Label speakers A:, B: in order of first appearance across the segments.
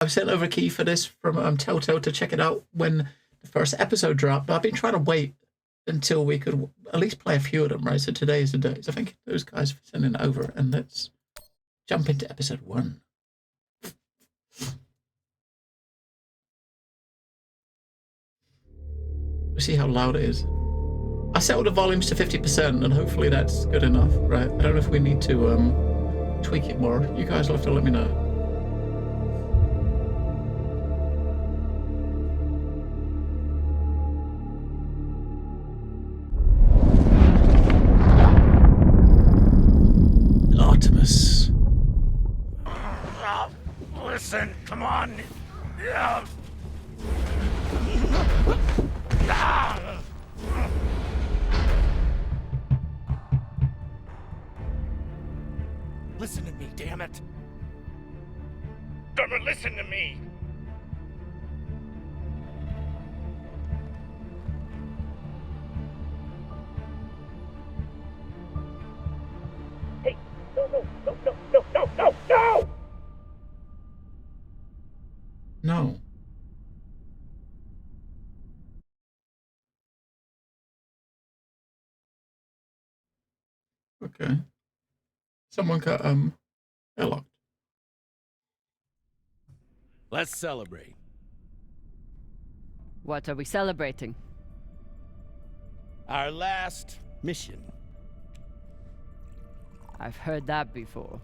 A: I've sent over a key for this from Telltale to check it out when the first episode dropped. But I've been trying to wait until we could at least play a few of them, right? So today is the day. So thank those guys for sending it over, and let's jump into episode 1. We'll see how loud it is. I set all the volumes to 50%, and hopefully that's good enough, right? I don't know if we need to tweak it more. You guys will have to let me know. Artemis.
B: Listen, come on. Listen to me, damn it. Damn it, listen to me. Hey, no.
A: No. Okay. Someone got airlocked.
B: Let's celebrate.
C: What are we celebrating?
B: Our last mission.
C: I've heard that before.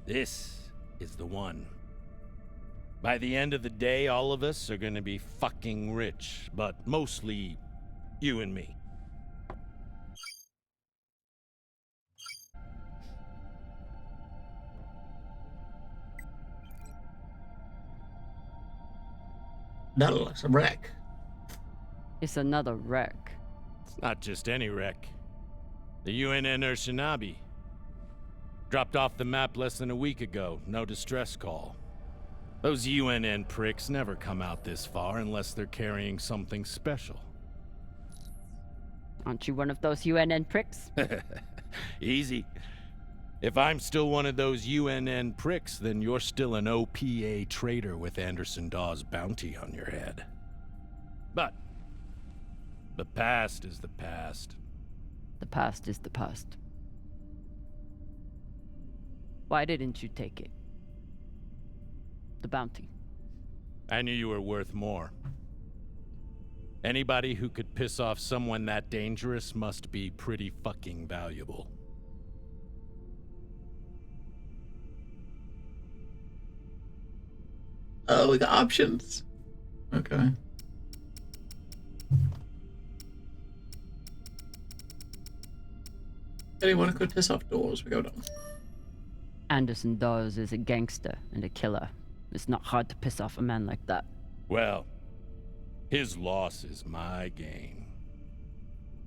B: This is the one. By the end of the day, all of us are gonna be fucking rich, but mostly you and me.
A: That looks a wreck.
C: It's another wreck.
B: It's not just any wreck. The UNN Shinabi. Dropped off the map less than a week ago. No distress call. Those UNN pricks never come out this far unless they're carrying something special.
C: Aren't you one of those UNN pricks?
B: Easy. If I'm still one of those UNN pricks, then you're still an OPA traitor with Anderson Dawes' bounty on your head. But the past is the past.
C: The past is the past. Why didn't you take it? The bounty.
B: I knew you were worth more. Anybody who could piss off someone that dangerous must be pretty fucking valuable.
A: Oh, we got options. Okay. Anyone who could piss off doors, we go down.
C: Anderson Dawes is a gangster and a killer. It's not hard to piss off a man like that.
B: Well, his loss is my gain.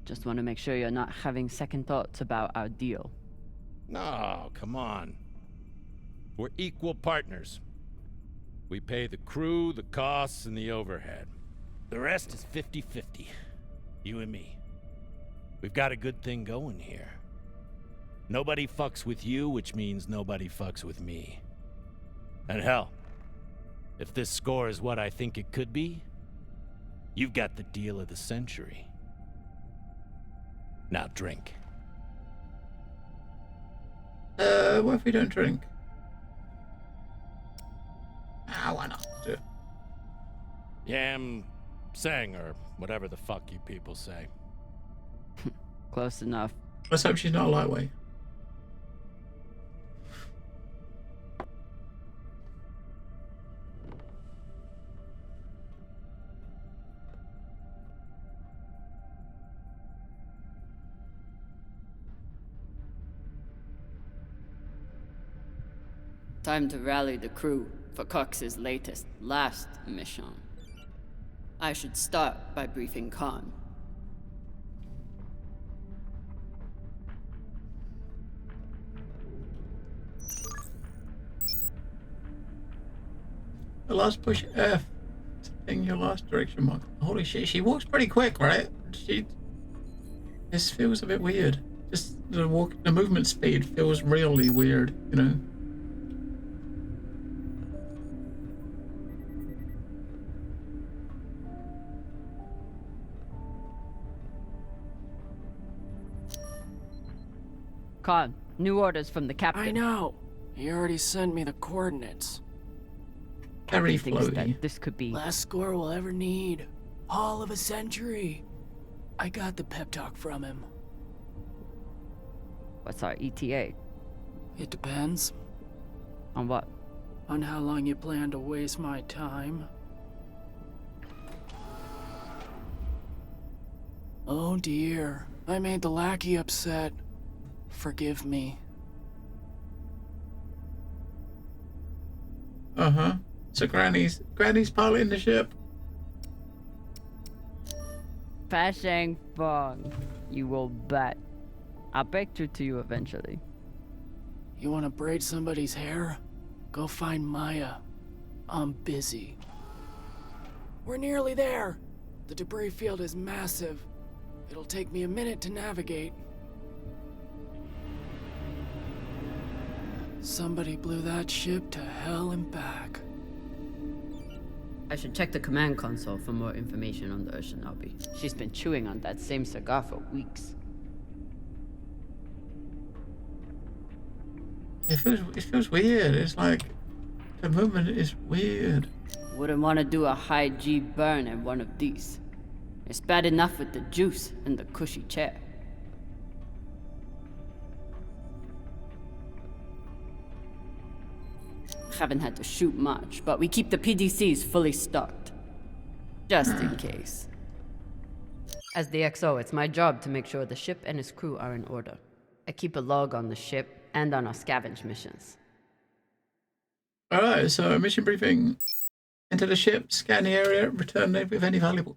C: Just want to make sure you're not having second thoughts about our deal.
B: No, come on. We're equal partners. We pay the crew, the costs, and the overhead. The rest is 50-50. You and me. We've got a good thing going here. Nobody fucks with you, which means nobody fucks with me. And hell, if this score is what I think it could be, you've got the deal of the century. Now drink.
A: What if we don't drink? Why not? Do it.
B: Yam sang, or whatever the fuck you people say.
C: Close enough.
A: Let's hope she's not a lightweight.
C: Time to rally the crew for Cox's last mission. I should start by briefing Khan.
A: The last push F to ping your last direction mark. Holy shit, she walks pretty quick, right? This feels a bit weird. Just the movement speed feels really weird, you know?
C: Khan, new orders from the captain.
D: I know. He already sent me the coordinates.
A: Very
C: He thinks
A: floaty.
C: that this could be...
D: Last score we'll ever need. Haul of a century. I got the pep talk from him.
C: What's our ETA?
D: It depends
C: On what?
D: on how long you plan to waste my time. Oh dear, I made the lackey upset. Forgive me.
A: Uh-huh. So Granny's piloting the ship.
C: Fashang Fong. You will bet. I'll break through to you eventually.
D: You wanna braid somebody's hair? Go find Maya. I'm busy. We're nearly there. The debris field is massive. It'll take me a minute to navigate. Somebody blew that ship to hell and back.
C: I should check the command console for more information on the Urshinabi. She's been chewing on that same cigar for weeks.
A: It feels weird. It's like the movement is weird.
C: Wouldn't want to do a high G burn in one of these. It's bad enough with the juice and the cushy chair. Haven't had to shoot much, but we keep the PDCs fully stocked. Just in case. As the XO, it's my job to make sure the ship and its crew are in order. I keep a log on the ship and on our scavenge missions.
A: Alright, so mission briefing. Enter the ship, scan the area, return with any valuables.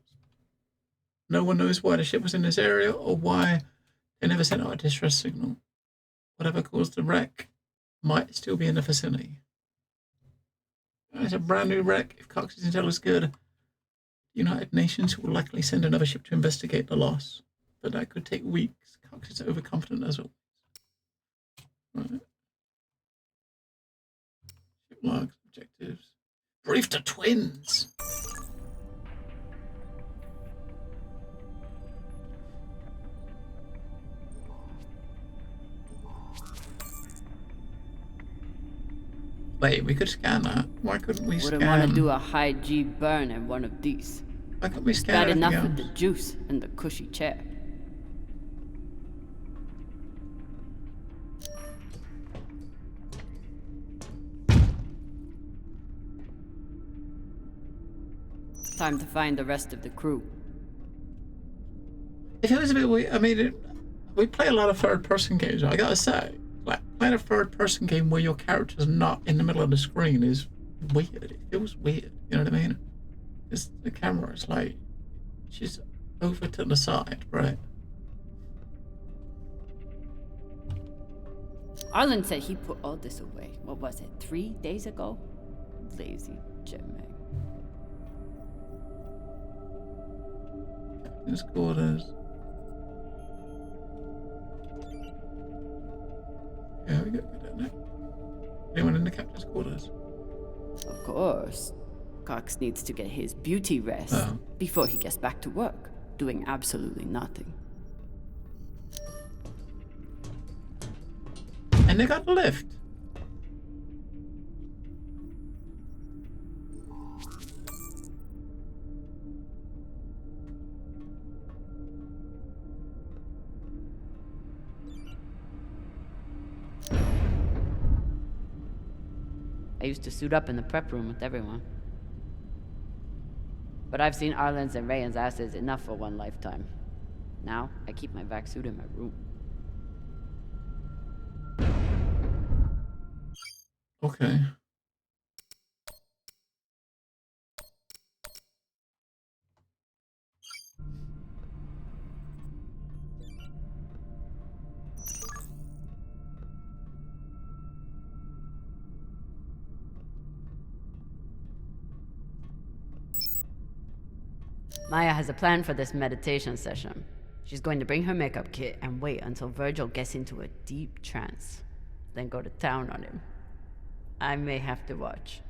A: No one knows why the ship was in this area or why they never sent out a distress signal. Whatever caused the wreck might still be in the vicinity. It's a brand new wreck. If Cox's intel is good, the United Nations will likely send another ship to investigate the loss. But that could take weeks. Cox is overconfident as always. Right. Ship logs, objectives. Brief the twins. Wait, we could scan that. Why couldn't we
C: Wouldn't
A: scan?
C: want to do a high G burn in one of these.
A: Why couldn't we scan
C: Bad
A: everything
C: enough with the
A: else?
C: juice and the cushy chair. Time to find the rest of the crew.
A: It feels a bit weird. I mean, we play a lot of third-person games. I gotta say, like playing a third-person game where your character's not in the middle of the screen is weird. It feels weird. You know what I mean? It's the camera. It's like she's over to the side, right?
C: Arlen said he put all this away. What was it, 3 days ago? Lazy jetman.
A: Captain's quarters. Yeah, we got good at it. Anyone in the captain's quarters?
C: Of course. Cox needs to get his beauty rest before he gets back to work, doing absolutely nothing.
A: And they got a lift.
C: I used to suit up in the prep room with everyone. But I've seen Arlen's and Rayan's asses enough for one lifetime. Now, I keep my vac suit in my room.
A: Okay.
C: Maya has a plan for this meditation session. She's going to bring her makeup kit and wait until Virgil gets into a deep trance, then go to town on him. I may have to watch.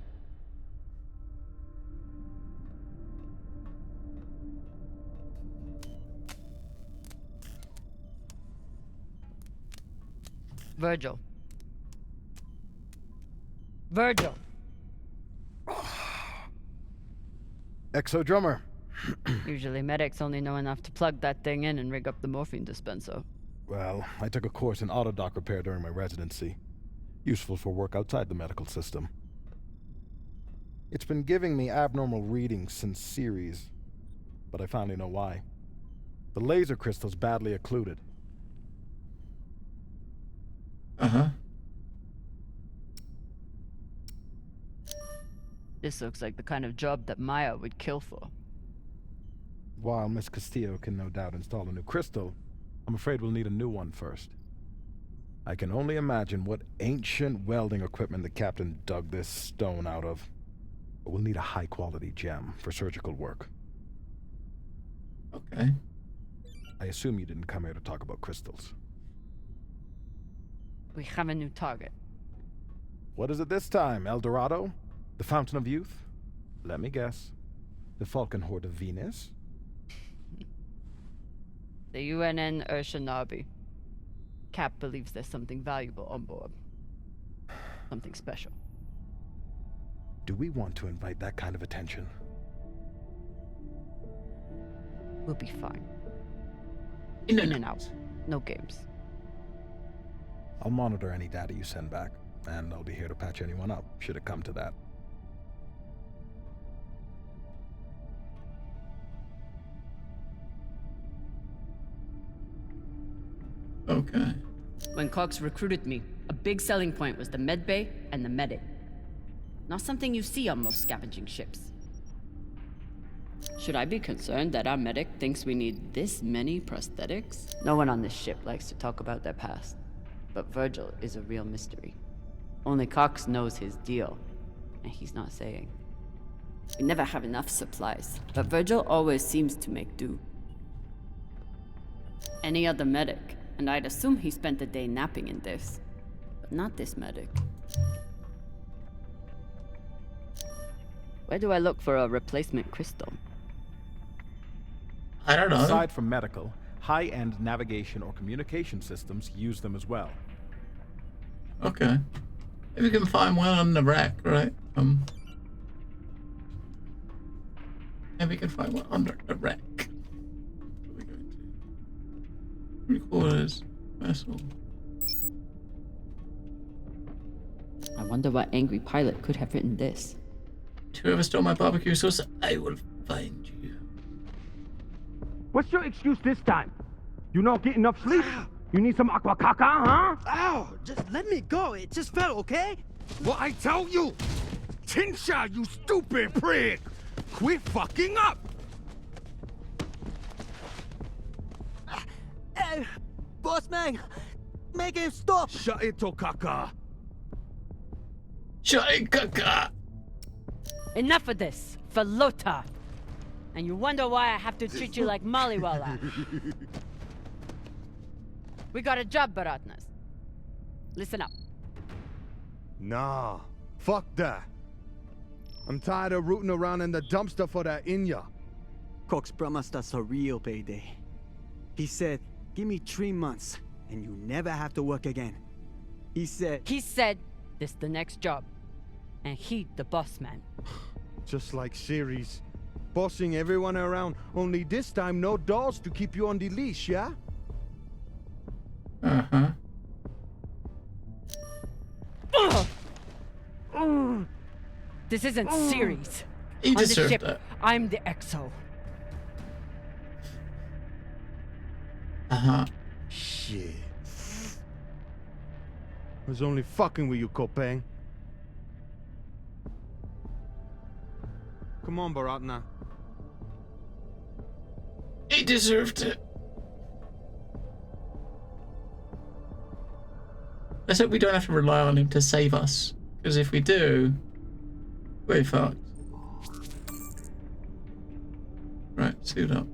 C: Virgil. Virgil!
E: Exo drummer.
C: Usually medics only know enough to plug that thing in and rig up the morphine dispenser.
E: Well, I took a course in autodoc repair during my residency. Useful for work outside the medical system. It's been giving me abnormal readings since Series, but I finally know why. The laser crystal's badly occluded.
A: Uh-huh.
C: This looks like the kind of job that Maya would kill for.
E: While Miss Castillo can no doubt install a new crystal, I'm afraid we'll need a new one first. I can only imagine what ancient welding equipment the captain dug this stone out of. But we'll need a high-quality gem for surgical work.
A: Okay.
E: I assume you didn't come here to talk about crystals.
C: We have a new target.
E: What is it this time, El Dorado? The Fountain of Youth? Let me guess. The Falcon Horde of Venus?
C: The UNN Urshanabi. Cap believes there's something valuable on board. Something special.
E: Do we want to invite that kind of attention?
C: We'll be fine.
A: In
C: In and out. No games.
E: I'll monitor any data you send back, and I'll be here to patch anyone up, should it come to that.
A: Okay.
C: When Cox recruited me, a big selling point was the medbay and the medic. Not something you see on most scavenging ships. Should I be concerned that our medic thinks we need this many prosthetics? No one on this ship likes to talk about their past, but Virgil is a real mystery. Only Cox knows his deal, and he's not saying. We never have enough supplies, but Virgil always seems to make do. Any other medic, and I'd assume he spent the day napping in this, but not this medic. Where do I look for a replacement crystal?
A: I don't know.
E: Aside from medical, high-end navigation or communication systems use them as well.
A: Okay. If we can find one on the wreck, right? Maybe we can find one under the wreck. What are we going to? Recorders, vessel.
C: I wonder what angry pilot could have written this.
A: Whoever stole my barbecue sauce, I will find you.
F: What's your excuse this time? You not get enough sleep? You need some aqua caca, huh?
G: Ow! Just let me go. It just fell, okay?
H: What I tell you? Tinsha, you stupid prig! Quit fucking up!
G: Hey, boss man, make him stop.
H: Shut it, Tokaka.
A: Shut it, caca!
C: Enough of this, Falota! And you wonder why I have to treat you like Maliwala. We got a job, Baratnas. Listen up.
H: Nah, fuck that. I'm tired of rooting around in the dumpster for that Inya.
G: Cox promised us a real payday. He said, give me 3 months, and you never have to work again. He said,
C: this the next job. And he the boss man.
H: Just like Series. Bossing everyone around, only this time no dolls to keep you on the leash, yeah?
A: Uh-huh.
C: This isn't Series.
A: He
C: On the
A: deserved
C: ship,
A: that.
C: I'm the EXO.
A: Uh-huh.
H: Shit. I was only fucking with you, Kopeng. Come on, Baratna.
A: He deserved it. Let's hope we don't have to rely on him to save us. Because if we do, we're fucked. Right, suit up.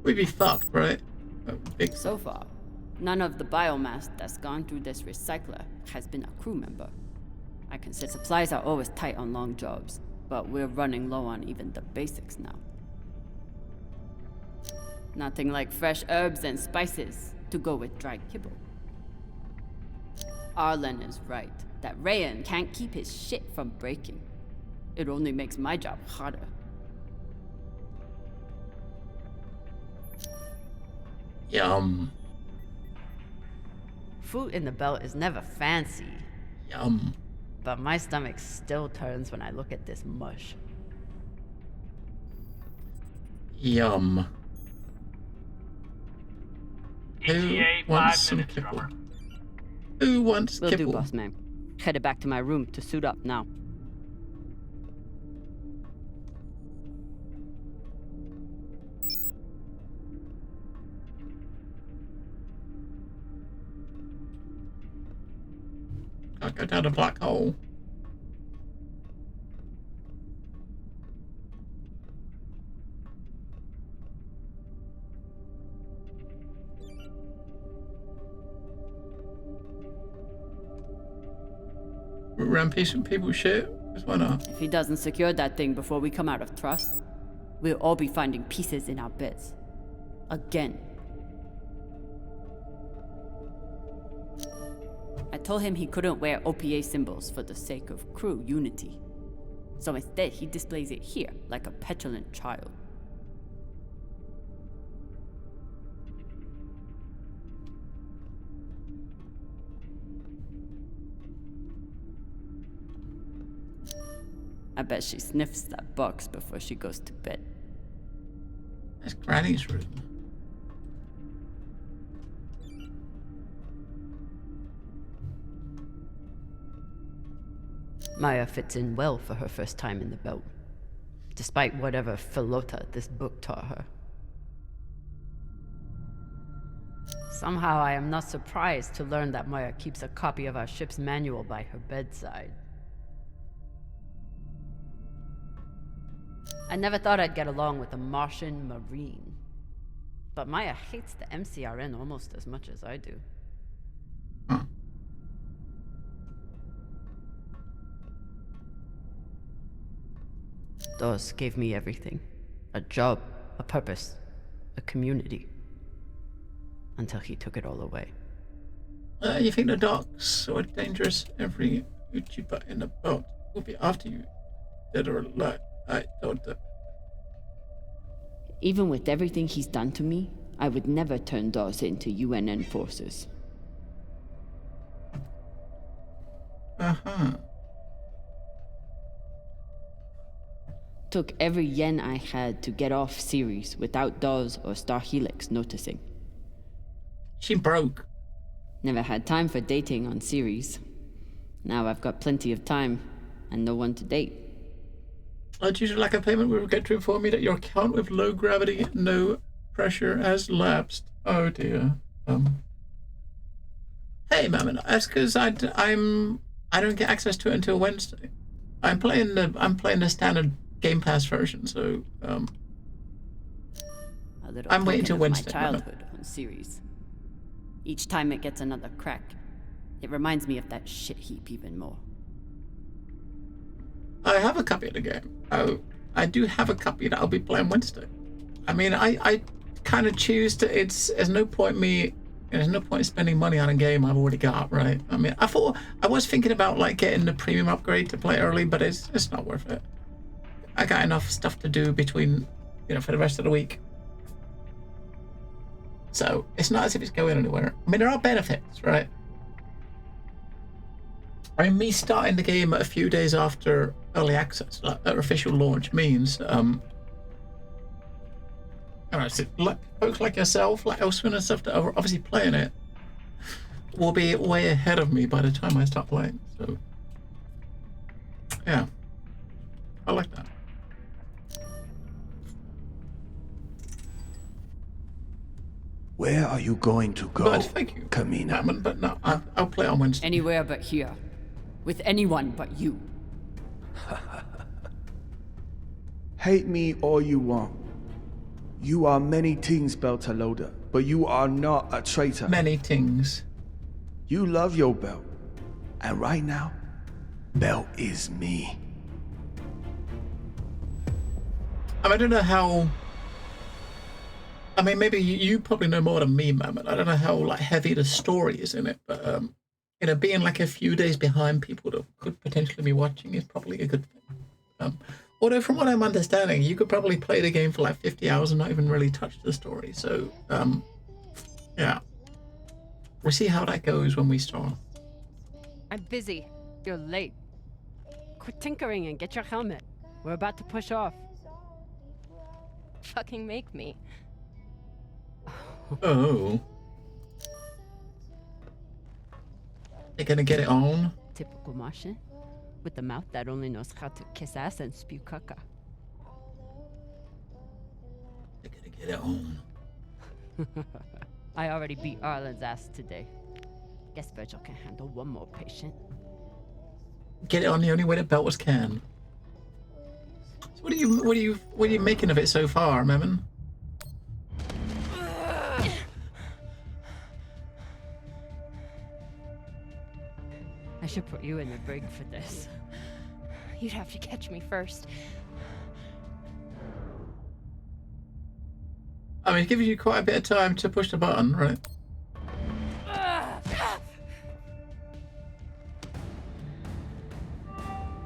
A: We'd be fucked, right? Big
C: So far, none of the biomass that's gone through this recycler has been a crew member. I can say supplies are always tight on long jobs, but we're running low on even the basics now. Nothing like fresh herbs and spices to go with dry kibble. Arlen is right. That Rayan can't keep his shit from breaking. It only makes my job harder.
A: Yum.
C: Food in the belt is never fancy,
A: Yum.
C: but my stomach still turns when I look at this mush.
A: Yum. Who
F: ETA
A: wants
F: 5
A: some
F: minutes,
A: kibble?
F: drummer.
A: Who wants
C: Will
A: kibble?
C: do, boss man. Headed back to my room to suit up now.
A: I'll go down a black hole. Rampage some people shit? 'Cause why not?
C: If he doesn't secure that thing before we come out of trust, we'll all be finding pieces in our beds. Again. I told him he couldn't wear OPA symbols for the sake of crew unity. So instead, he displays it here, like a petulant child. I bet she sniffs that box before she goes to bed.
A: That's Granny's room.
C: Maya fits in well for her first time in the belt, despite whatever filota this book taught her. Somehow I am not surprised to learn that Maya keeps a copy of our ship's manual by her bedside. I never thought I'd get along with a Martian Marine, but Maya hates the MCRN almost as much as I do.
A: Huh.
C: Dawes gave me everything. A job, a purpose, a community. Until he took it all away.
A: You think the docks are dangerous? Every Uchiba in the boat will be after you. Dead or alive. I thought that.
C: Even with everything he's done to me, I would never turn Dawes into UNN forces.
A: Uh-huh.
C: Took every yen I had to get off Ceres without Dawes or Star Helix noticing.
A: She broke.
C: Never had time for dating on Ceres. Now I've got plenty of time and no one to date.
A: Due to lack of payment, we regret to inform you that your account with low gravity, no pressure has lapsed. Oh dear. Hey, Mammon, that's because I don't get access to it until Wednesday. I'm playing the standard Game Pass version, so I'm waiting till Wednesday.
C: My childhood on Ceres. Each time it gets another crack, it reminds me of that shit heap even more.
A: I have a copy of the game. Oh, I do have a copy that I'll be playing Wednesday. I mean, I kind of choose to. There's no point spending money on a game I've already got, right? I mean, I was thinking about like getting the premium upgrade to play early, but it's not worth it. I got enough stuff to do between, for the rest of the week. So it's not as if it's going anywhere. I mean, there are benefits, right? I mean, me starting the game a few days after early access, like official launch, means, folks like yourself, like Elswin and stuff that are obviously playing it, will be way ahead of me by the time I start playing. So, yeah, I like that.
I: Where are you going to go,
A: But thank you,
I: Kamina?
A: But no, I'll play on Wednesday.
C: Anywhere but here. With anyone but you.
I: Hate me all you want. You are many things, Beltalowda, but you are not a traitor.
A: Many things.
I: You love your belt. And right now, belt is me.
A: I don't know how. I mean, maybe you probably know more than me, Mammon. I don't know how heavy the story is in it, but being like a few days behind people that could potentially be watching is probably a good thing. Although from what I'm understanding, you could probably play the game for like 50 hours and not even really touch the story. So, yeah. We'll see how that goes when we start.
C: I'm busy. You're late. Quit tinkering and get your helmet. We're about to push off.
J: Fucking make me.
A: Oh. They're gonna get it on?
C: Typical Martian. With the mouth that only knows how to kiss ass and spew caca.
A: They're gonna get it on.
C: I already beat Arlen's ass today. Guess Virgil can handle one more patient.
A: Get it on the only way that Belters can. So what are you making of it so far, Memon?
C: I should put you in the brig for this.
J: You'd have to catch me first.
A: I mean, it gives you quite a bit of time to push the button, right?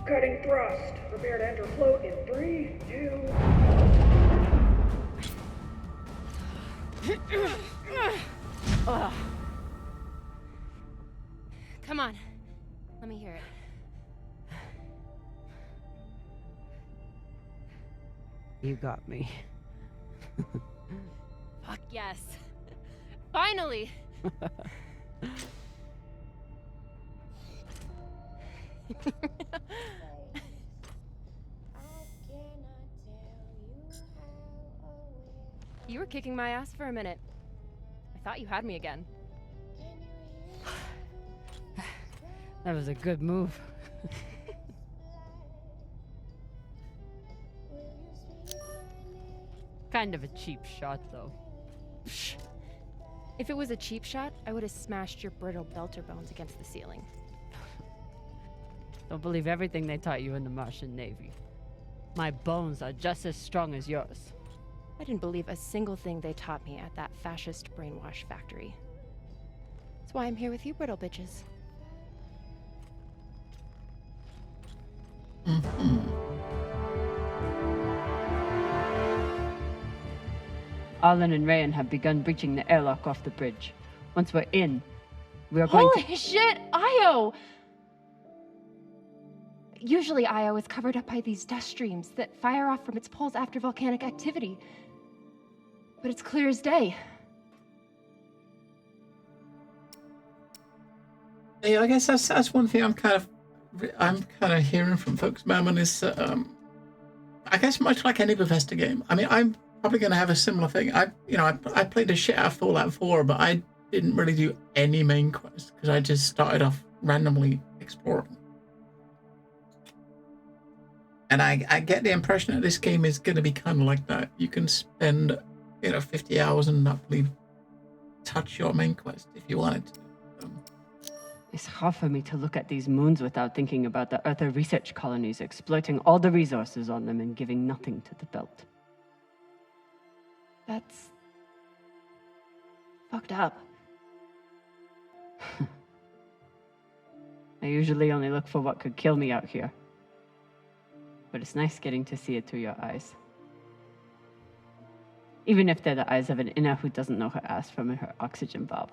K: Cutting thrust. Prepare to enter float in 3, 2...
J: Come on. Let me hear it.
C: You got me.
J: Fuck yes. Finally! You were kicking my ass for a minute. I thought you had me again.
C: That was a good move. Kind of a cheap shot, though.
J: If it was a cheap shot, I would have smashed your brittle belter bones against the ceiling.
C: Don't believe everything they taught you in the Martian Navy. My bones are just as strong as yours.
J: I didn't believe a single thing they taught me at that fascist brainwash factory. That's why I'm here with you, brittle bitches.
C: Arlen and Rayan have begun breaching the airlock off the bridge. Once we're in, we are going
J: Holy shit, Io! Usually Io is covered up by these dust streams that fire off from its poles after volcanic activity. But it's clear as day.
A: Yeah, I guess that's one thing I'm kind of hearing from folks, Mammon, is I guess much like any Bethesda game. I mean, I'm probably going to have a similar thing. I played the shit out of Fallout 4, but I didn't really do any main quests because I just started off randomly exploring. And I get the impression that this game is going to be kind of like that. You can spend 50 hours and not really touch your main quest if you wanted to.
C: It's hard for me to look at these moons without thinking about the Earther research colonies exploiting all the resources on them and giving nothing to the belt.
J: That's fucked up.
C: I usually only look for what could kill me out here. But it's nice getting to see it through your eyes. Even if they're the eyes of an inner who doesn't know her ass from her oxygen valve.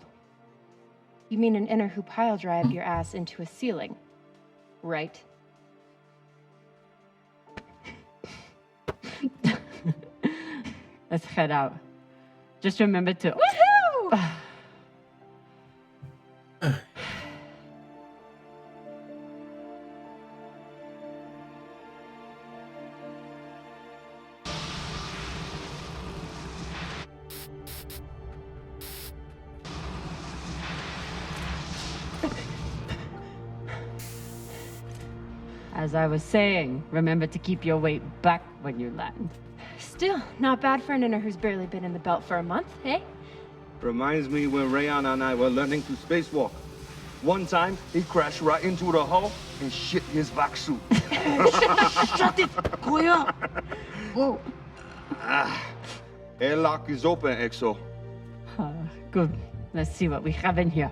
J: You mean an inner who pile drived your ass into a ceiling, right?
C: Let's head out. Just remember to...
J: Woohoo!
C: As I was saying, remember to keep your weight back when you land.
J: Still, not bad for an inner who's barely been in the belt for a month, eh?
F: Reminds me when Rayan and I were learning to spacewalk. One time, he crashed right into the hull and shit his vac suit.
I: Shut it! Koya! Whoa.
F: Airlock is open, Exo.
C: Good. Let's see what we have in here.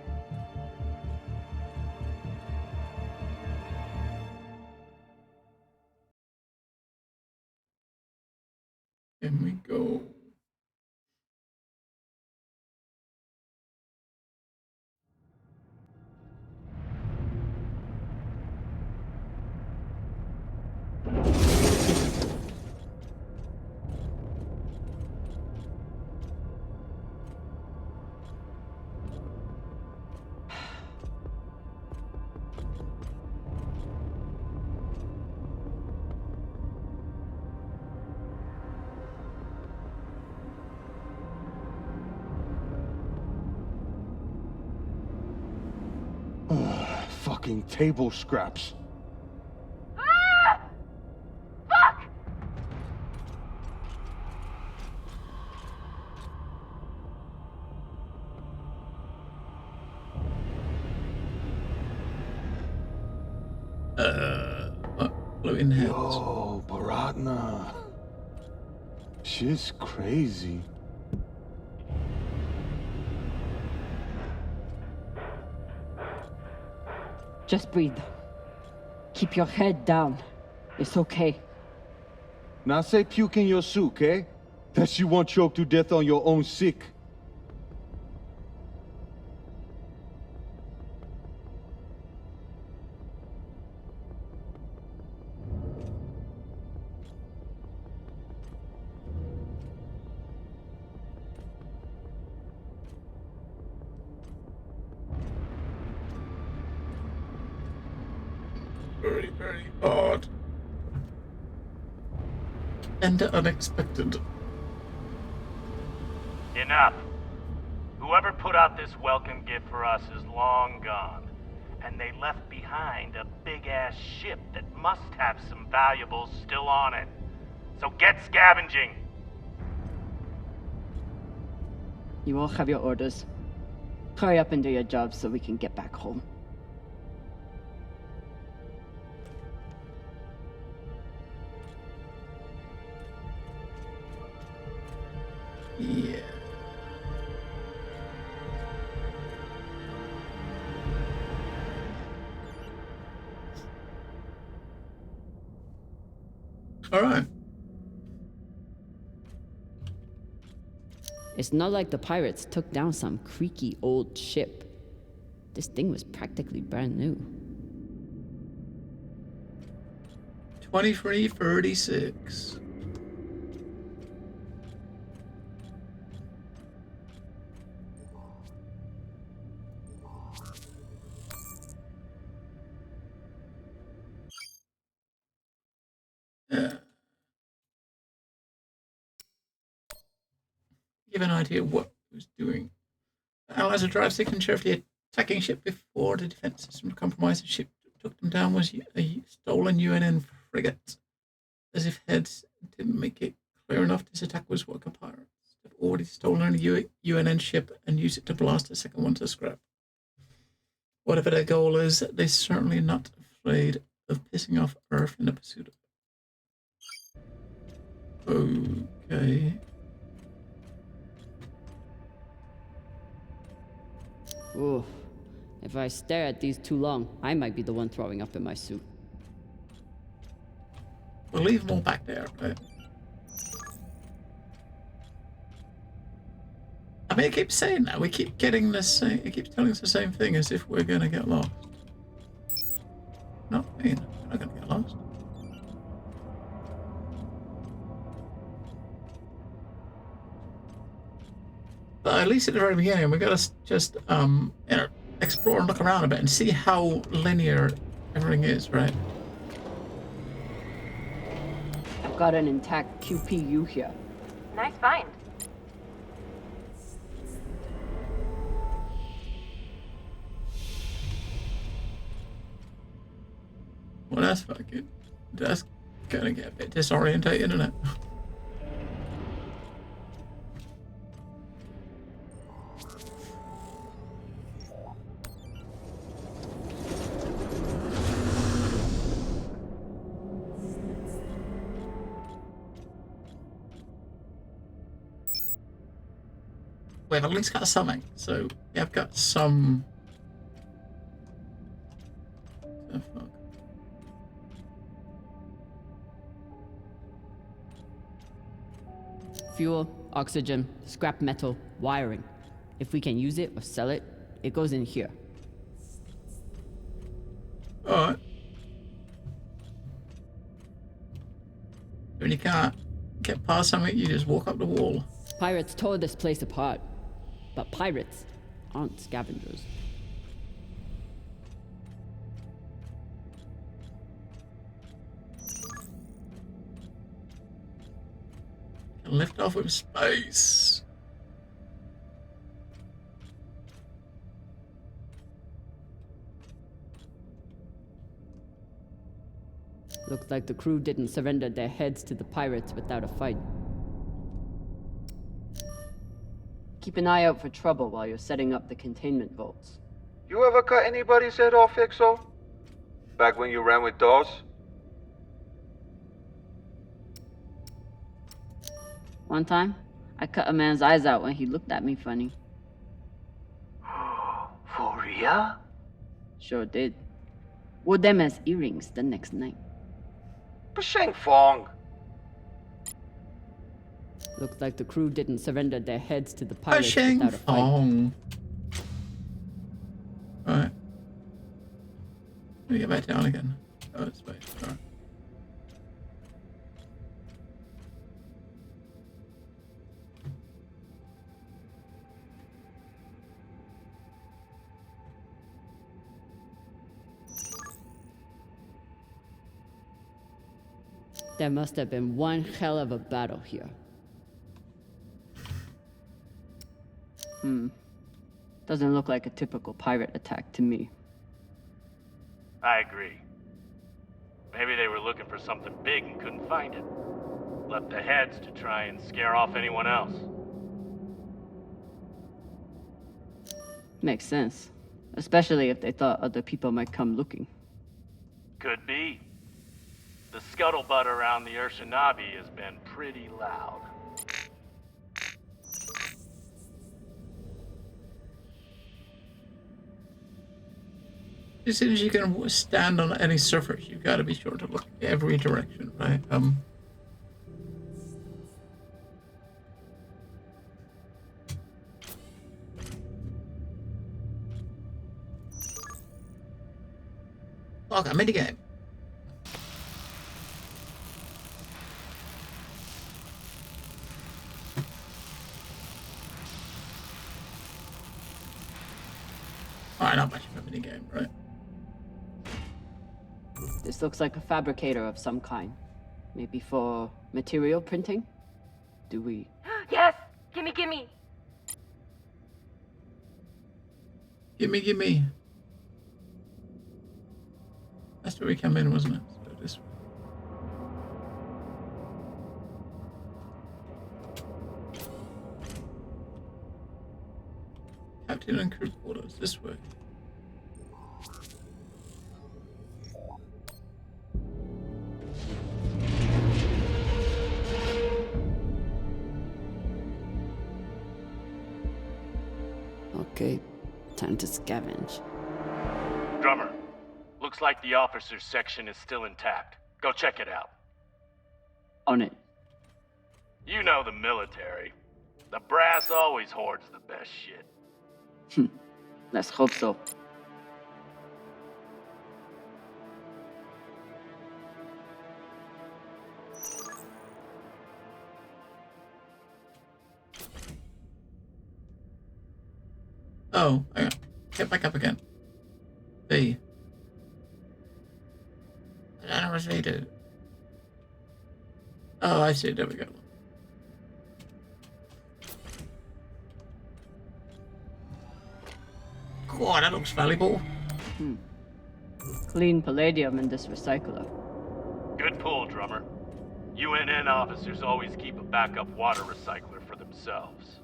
A: In we go.
F: Fucking table scraps.
J: Ah! Fuck!
A: Floating heads.
F: Yo, Baratna. Shit's crazy.
C: Just breathe. Keep your head down. It's okay.
F: Now say puke in your soup, eh? That you won't choke to death on your own sick.
A: Very, very odd. And unexpected.
L: Enough. Whoever put out this welcome gift for us is long gone. And they left behind a big-ass ship that must have some valuables still on it. So get scavenging!
C: You all have your orders. Hurry up and do your job so we can get back home.
A: Yeah. All right.
C: It's not like the pirates took down some creaky old ship. This thing was practically brand new.
A: 2336. Give an idea of what it was doing. Analyze a drive stick and ensure if the attacking ship before the defense system compromised. The ship took them down was a stolen UNN frigate. As if heads didn't make it clear enough, this attack was work of pirates. They've already stolen a UNN ship and used it to blast a second one to scrap. Whatever their goal is, they're certainly not afraid of pissing off Earth in the pursuit of it. Okay.
C: Ooh. If I stare at these too long, I might be the one throwing up in my soup.
A: We'll leave them all back there, right? I mean, it keeps saying that. We keep getting the same. It keeps telling us the same thing as if we're gonna get lost. Not me. We're not gonna get lost. But at least at the very beginning, we gotta just you know, explore and look around a bit and see how linear everything is, right?
C: I've got an intact QPU here.
J: Nice find.
A: Well, that's fucking. That's gonna get a bit disorientated, isn't it? We've at least got something, so yeah, I've got some. Oh, fuck.
C: Fuel, oxygen, scrap metal, wiring. If we can use it or sell it, it goes in here.
A: Alright. When you can't get past something, you just walk up the wall.
C: Pirates tore this place apart. But pirates aren't scavengers.
A: Lift off with space.
C: Looks like the crew didn't surrender their heads to the pirates without a fight. Keep an eye out for trouble while you're setting up the containment vaults.
F: You ever cut anybody's head off, Ixo? Back when you ran with Dawes?
C: One time, I cut a man's eyes out when he looked at me funny.
L: For real?
C: Sure did. Wore them as earrings the next night.
F: Basheng Fong.
C: Looks like the crew didn't surrender their heads to the pirates
A: Basheng
C: without a fight.
A: Fong. Alright. Let me get back down again. Oh, it's space. Alright.
C: There must have been one hell of a battle here. Doesn't look like a typical pirate attack to me.
L: I agree. Maybe they were looking for something big and couldn't find it. Left the heads to try and scare off anyone else.
C: Makes sense. Especially if they thought other people might come looking.
L: Could be. The scuttlebutt around the Urshanabi has been pretty loud.
A: As soon as you can stand on any surface, you've got to be sure to look every direction, right? Look, I'm in the game. Alright, not much of a minigame, right?
C: This looks like a fabricator of some kind. Maybe for material printing? Do we...
J: Yes! Gimme, gimme!
A: Gimme. That's where we come in, wasn't it? So this way. Captain and crew quarters, this way.
C: Okay, time to scavenge.
L: Drummer, looks like the officers' section is still intact. Go check it out.
C: On it.
L: You know the military. The brass always hoards the best shit.
C: Let's hope so.
A: Oh, hang on. Get back up again. B. I don't know what they did. Oh, I see. There we go. God, that looks valuable.
C: Clean palladium in this recycler.
L: Good pull, Drummer. UNN officers always keep a backup water recycler for themselves.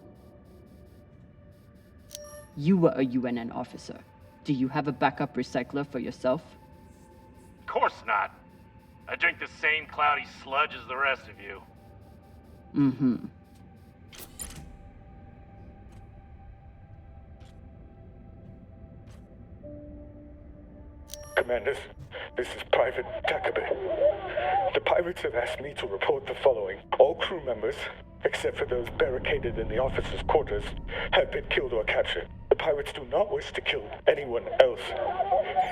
C: You were a UNN officer. Do you have a backup recycler for yourself?
L: Of course not. I drink the same cloudy sludge as the rest of you.
M: Commanders, this is Private Takabe. The pirates have asked me to report the following. All crew members except for those barricaded in the officers' quarters, have been killed or captured. The pirates do not wish to kill anyone else.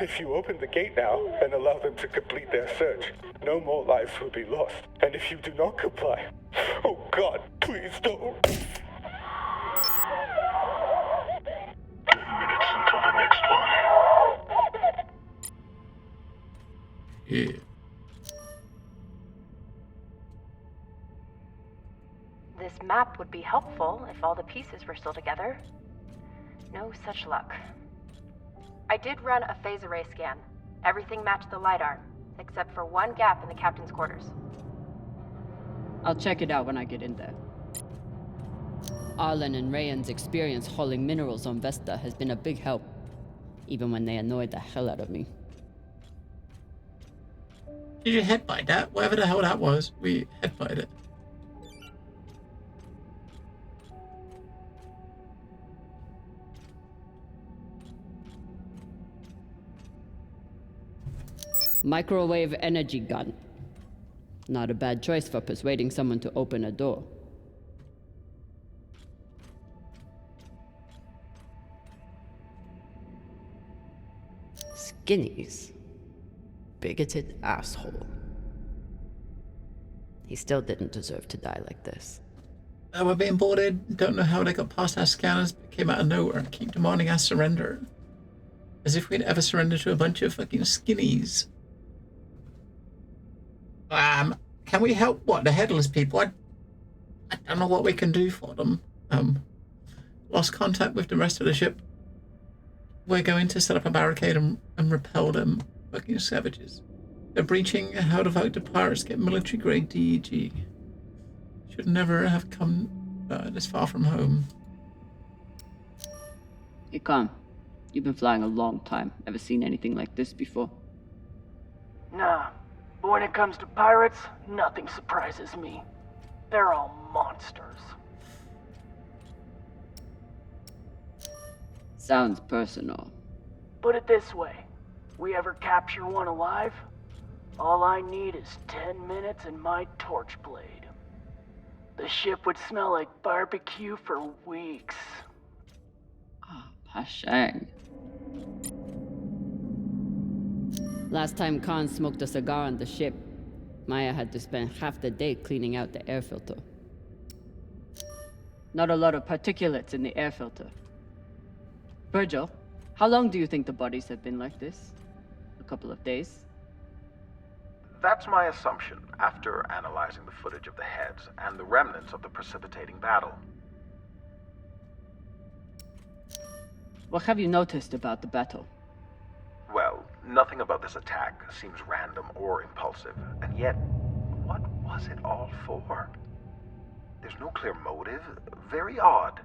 M: If you open the gate now and allow them to complete their search, no more lives will be lost. And if you do not comply, oh God, please don't.
N: 2 minutes until the next one.
A: Yeah.
O: This map would be helpful if all the pieces were still together. No such luck. I did run a phase array scan. Everything matched the LiDAR, except for one gap in the captain's quarters.
C: I'll check it out when I get in there. Arlen and Rayan's experience hauling minerals on Vesta has been a big help, even when they annoyed the hell out of me.
A: Did you headbutt that? Whatever the hell that was, we headbutted it.
C: Microwave energy gun. Not a bad choice for persuading someone to open a door. Skinnies. Bigoted asshole. He still didn't deserve to die like this.
A: We're being boarded. Don't know how they got past our scanners, but came out of nowhere and keep demanding our surrender. As if we'd ever surrender to a bunch of fucking skinnies. Can we help what? The headless people? I don't know what we can do for them. Lost contact with the rest of the ship. We're going to set up a barricade and repel them. Fucking savages. They're breaching. How the fuck do pirates get military grade DEG? Should never have come this far from home.
C: Hey, Khan. You've been flying a long time. Ever seen anything like this before?
K: Nah. But when it comes to pirates, nothing surprises me. They're all monsters.
C: Sounds personal.
K: Put it this way. We ever capture one alive? All I need is 10 minutes and my torch blade. The ship would smell like barbecue for weeks.
C: Hashang. Last time Khan smoked a cigar on the ship, Maya had to spend half the day cleaning out the air filter. Not a lot of particulates in the air filter. Virgil, how long do you think the bodies have been like this? A couple of days?
P: That's my assumption after analyzing the footage of the heads and the remnants of the precipitating battle.
C: What have you noticed about the battle?
P: Well, nothing about this attack seems random or impulsive, and yet, what was it all for? There's no clear motive. Very odd.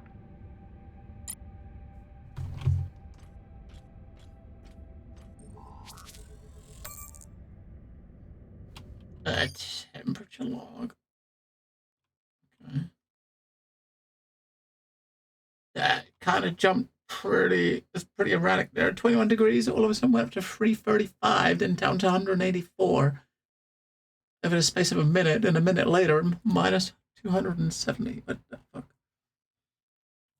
A: Temperature log. Okay. That kind of jumped it's pretty erratic there. 21 degrees, all of a sudden went up to 335, then down to 184. Over the space of a minute, and a minute later, minus 270. What the fuck?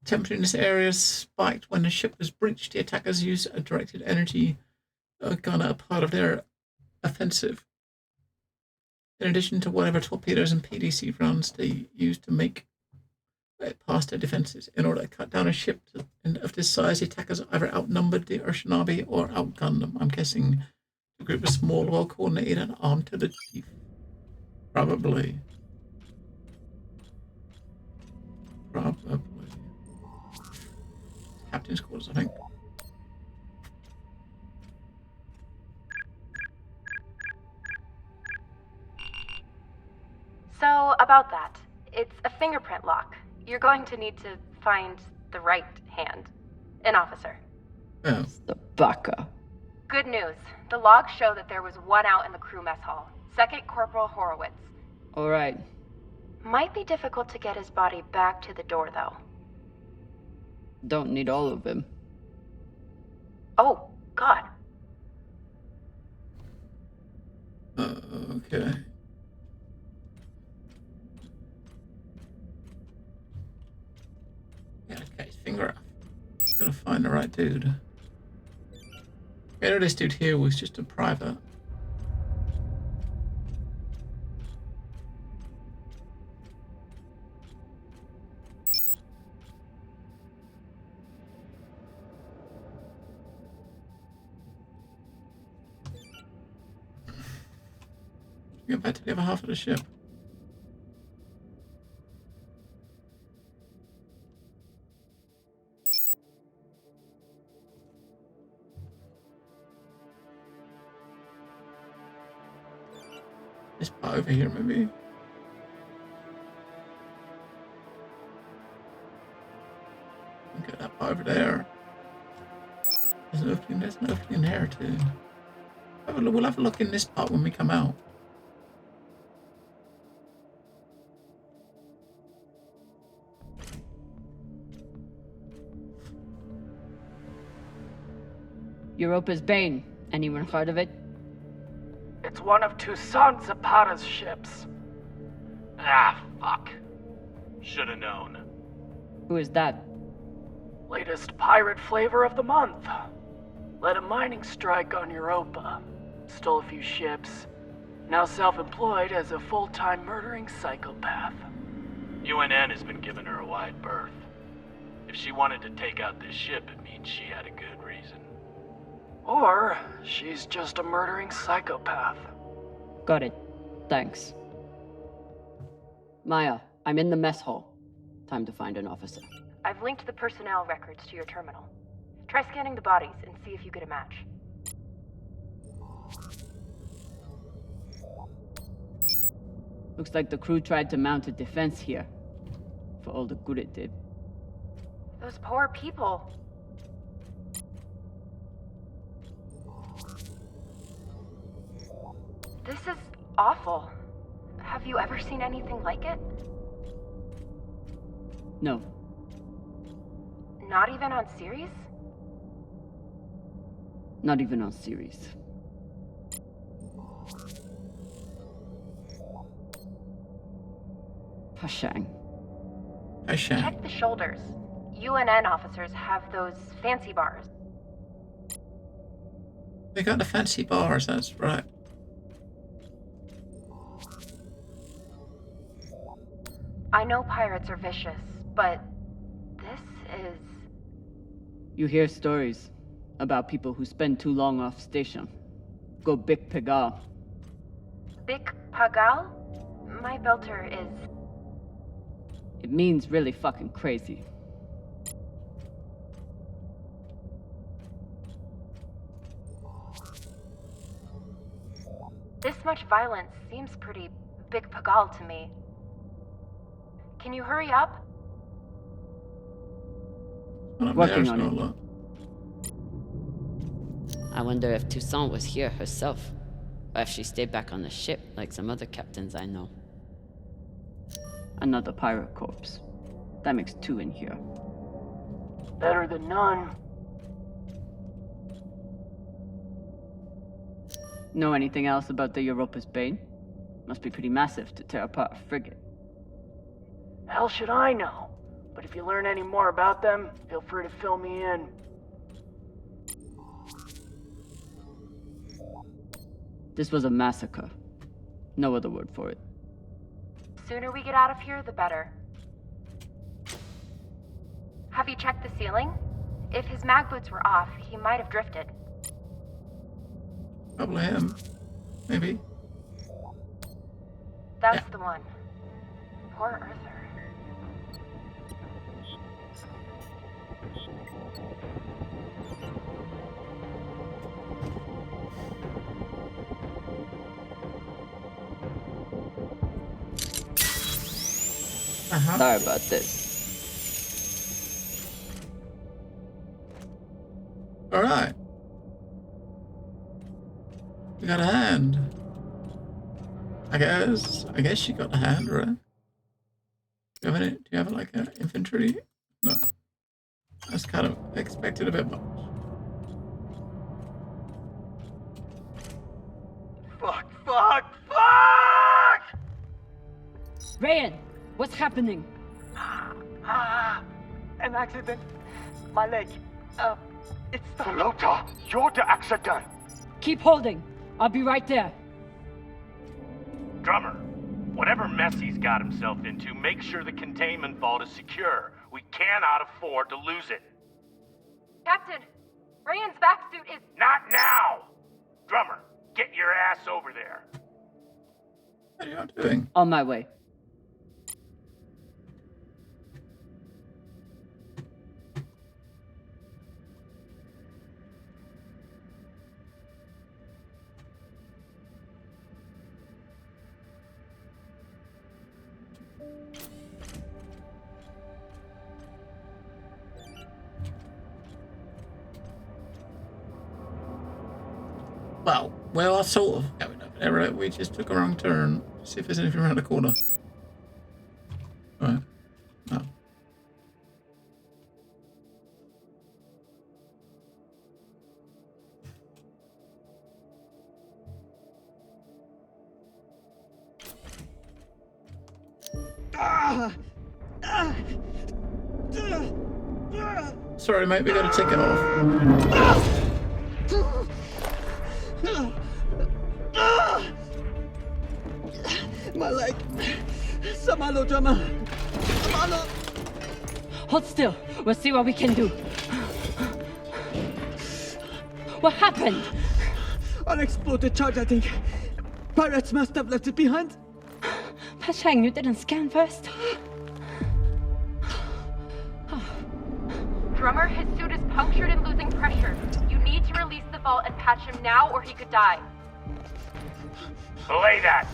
A: Temperature in this area spiked when the ship was breached. The attackers used a directed energy gun as part of their offensive. In addition to whatever torpedoes and PDC rounds they used to make it past their defenses. In order to cut down a ship of this size, the attackers either outnumbered the Urshinubi or outgunned them. I'm guessing the group was small, well-coordinated, and armed to the teeth. Probably. Captain's quarters, I think.
O: So, about that. It's a fingerprint lock. You're going to need to find the right hand. An officer.
A: Oh.
C: The baka.
O: Good news. The logs show that there was one out in the crew mess hall. Second Corporal Horowitz.
C: All right.
O: Might be difficult to get his body back to the door, though.
C: Don't need all of him.
O: Oh, God.
A: Okay. right dude. I know this dude here was just a private. Get back to the other half of the ship. This part over here, maybe. Get that part over there. There's an opening there too. We'll have a look in this part when we come out.
C: Europa's Bane. Anyone heard of it?
K: It's one of Toussaint Zapata's ships.
L: Ah, fuck. Should've known.
C: Who is that?
K: Latest pirate flavor of the month. Led a mining strike on Europa. Stole a few ships. Now self-employed as a full-time murdering psychopath.
L: UNN has been giving her a wide berth. If she wanted to take out this ship, it means she had a good reason.
K: Or she's just a murdering psychopath.
C: Got it. Thanks. Maya, I'm in the mess hall. Time to find an officer.
O: I've linked the personnel records to your terminal. Try scanning the bodies and see if you get a match.
C: Looks like the crew tried to mount a defense here. For all the good it did.
O: Those poor people. This is awful. Have you ever seen anything like it?
C: No.
O: Not even on series?
C: Not even on series. Pashang.
O: Check the shoulders. UNN officers have those fancy bars.
A: They got the fancy bars, that's right.
O: I know pirates are vicious, but this is...
C: You hear stories about people who spend too long off station. Go Big Pagal.
O: Big Pagal? My belter is...
C: It means really fucking crazy.
O: This much violence seems pretty Big Pagal to me. Can you hurry up?
C: Working on it. I wonder if Toussaint was here herself, or if she stayed back on the ship like some other captains I know. Another pirate corpse. That makes 2 in here.
K: Better than none.
C: Know anything else about the Europa's Bane? Must be pretty massive to tear apart a frigate.
K: Hell should I know? But if you learn any more about them, feel free to fill me in.
C: This was a massacre. No other word for it.
O: Sooner we get out of here, the better. Have you checked the ceiling? If his mag boots were off, he might have drifted.
A: Probably him. Maybe.
O: That's the one. Poor Arthur.
C: Sorry about this.
A: Alright. We got a hand. I guess she got a hand, right? Do you have like an infantry? No. That's kind of expected a bit much.
N: Fuck!
C: Ryan, what's happening?
N: An accident. My leg. It's the Lota. You're the accident.
C: Keep holding. I'll be right there.
L: Drummer, whatever mess he's got himself into, make sure the containment vault is secure. We cannot afford to lose it.
O: Captain, Ryan's back suit is...
L: Not now! Drummer, get your ass over there.
A: What are you doing?
C: On my way.
A: Well, we are sort of going over there, right? We just took a wrong turn. See if there's anything around the corner. Right. No. Sorry, mate, we gotta take it off.
G: My leg. Samalo, drummer. Samalo.
C: Hold still. We'll see what we can do. What happened?
G: Unexploded charge, I think. Pirates must have left it behind.
C: Pashang, you didn't scan first?
O: Drummer, his suit is punctured and losing pressure. You need to release the vault and patch him now or he could die.
L: Belay that!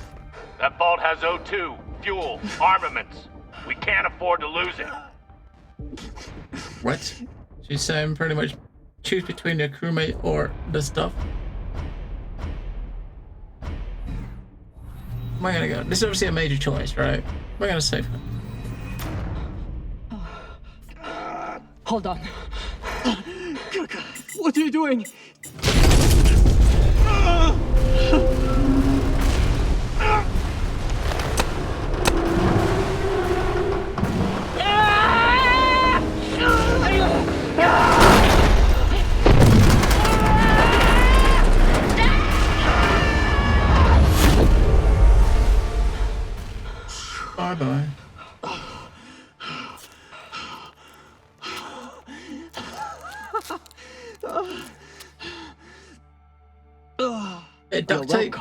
L: That vault has O2, fuel, armaments. We can't afford to lose it.
A: What? She's saying pretty much choose between your crewmate or the stuff. Am I gonna go? This is obviously a major choice, right? Am I gonna save her?
C: Hold on.
G: What are you doing?
A: Bye-bye. Hey, duct tape.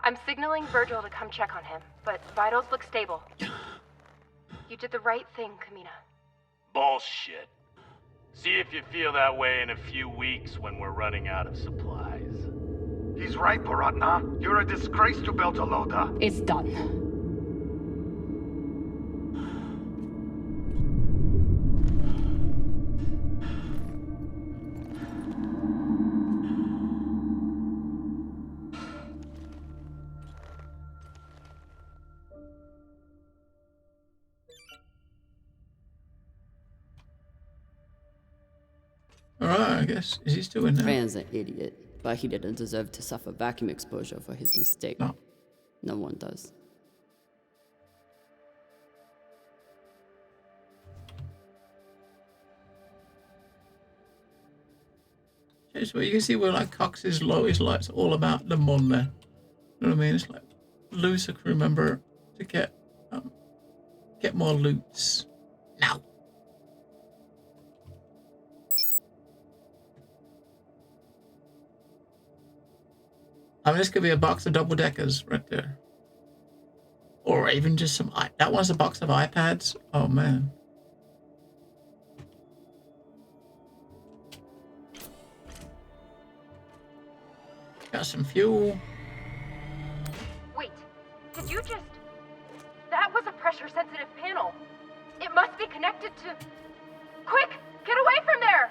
O: I'm signaling Virgil to come check on him, but vitals look stable. You did the right thing, Kamina.
L: Bullshit. See if you feel that way in a few weeks when we're running out of supplies.
N: He's right, Baratna. You're a disgrace to Beltalota.
C: It's done.
A: Alright, I guess. Is he still in there?
C: Rand's an idiot, but he didn't deserve to suffer vacuum exposure for his mistake.
A: No.
C: No one does.
A: So you can see where like Cox's lowest light's all about the mon there. You know what I mean? It's like lose a crew member to get more loots. Now. I mean, this could be a box of double deckers right there, or even just some. That one's a box of iPads. Oh man. Got some fuel.
O: Wait, did you just... That was a pressure-sensitive panel. It must be connected to... Quick, get away from there!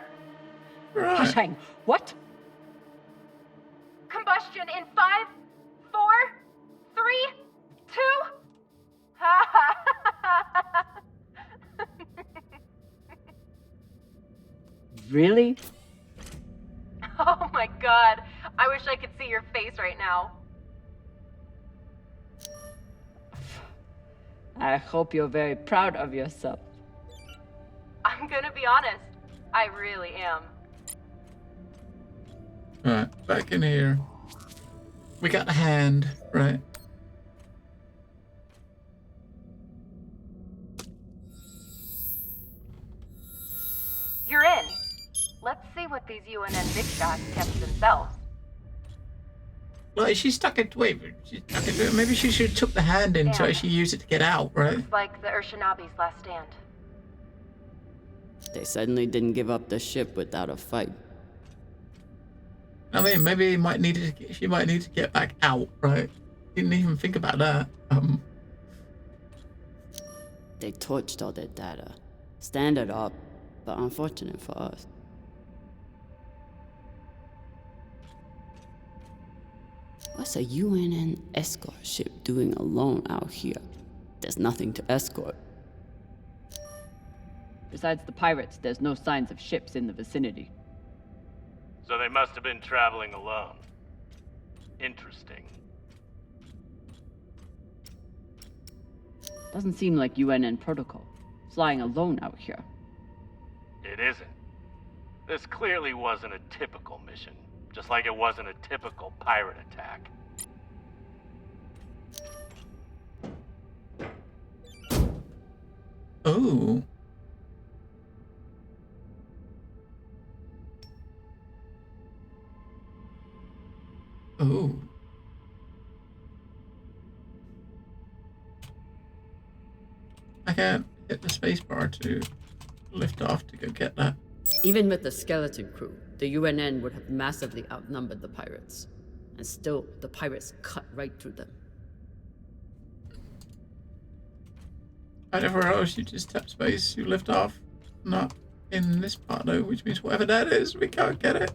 A: Right.
C: Hashang, what?
O: Combustion in 5, 4, 3, 2...
C: Really?
O: Oh my god, I wish I could see your face right now.
C: I hope you're very proud of yourself.
O: I'm gonna be honest, I really am.
A: Right, back in here. We got a hand, right?
O: You're in. Let's see what these UNN big shots kept themselves.
A: Well, she's stuck it. Wait, she's stuck into it. Maybe she should have took the hand into it. She used it to get out, right?
O: Looks like the Urshinabi's last stand.
C: They suddenly didn't give up the ship without a fight.
A: I mean, maybe she might need to get back out, right? Didn't even think about that.
C: They torched all their data. Standard up, but unfortunate for us. What's a UNN escort ship doing alone out here? There's nothing to escort.
Q: Besides the pirates, there's no signs of ships in the vicinity.
L: So they must have been traveling alone. Interesting.
Q: Doesn't seem like UNN protocol. Flying alone out here.
L: It isn't. This clearly wasn't a typical mission, just like it wasn't a typical pirate attack.
A: Oh. Oh. I can't hit the spacebar to lift off to go get that.
C: Even with the skeleton crew, the UNN would have massively outnumbered the pirates. And still, the pirates cut right through them.
A: Everywhere else, you just tap space, you lift off. Not in this part, though, which means whatever that is, we can't get it.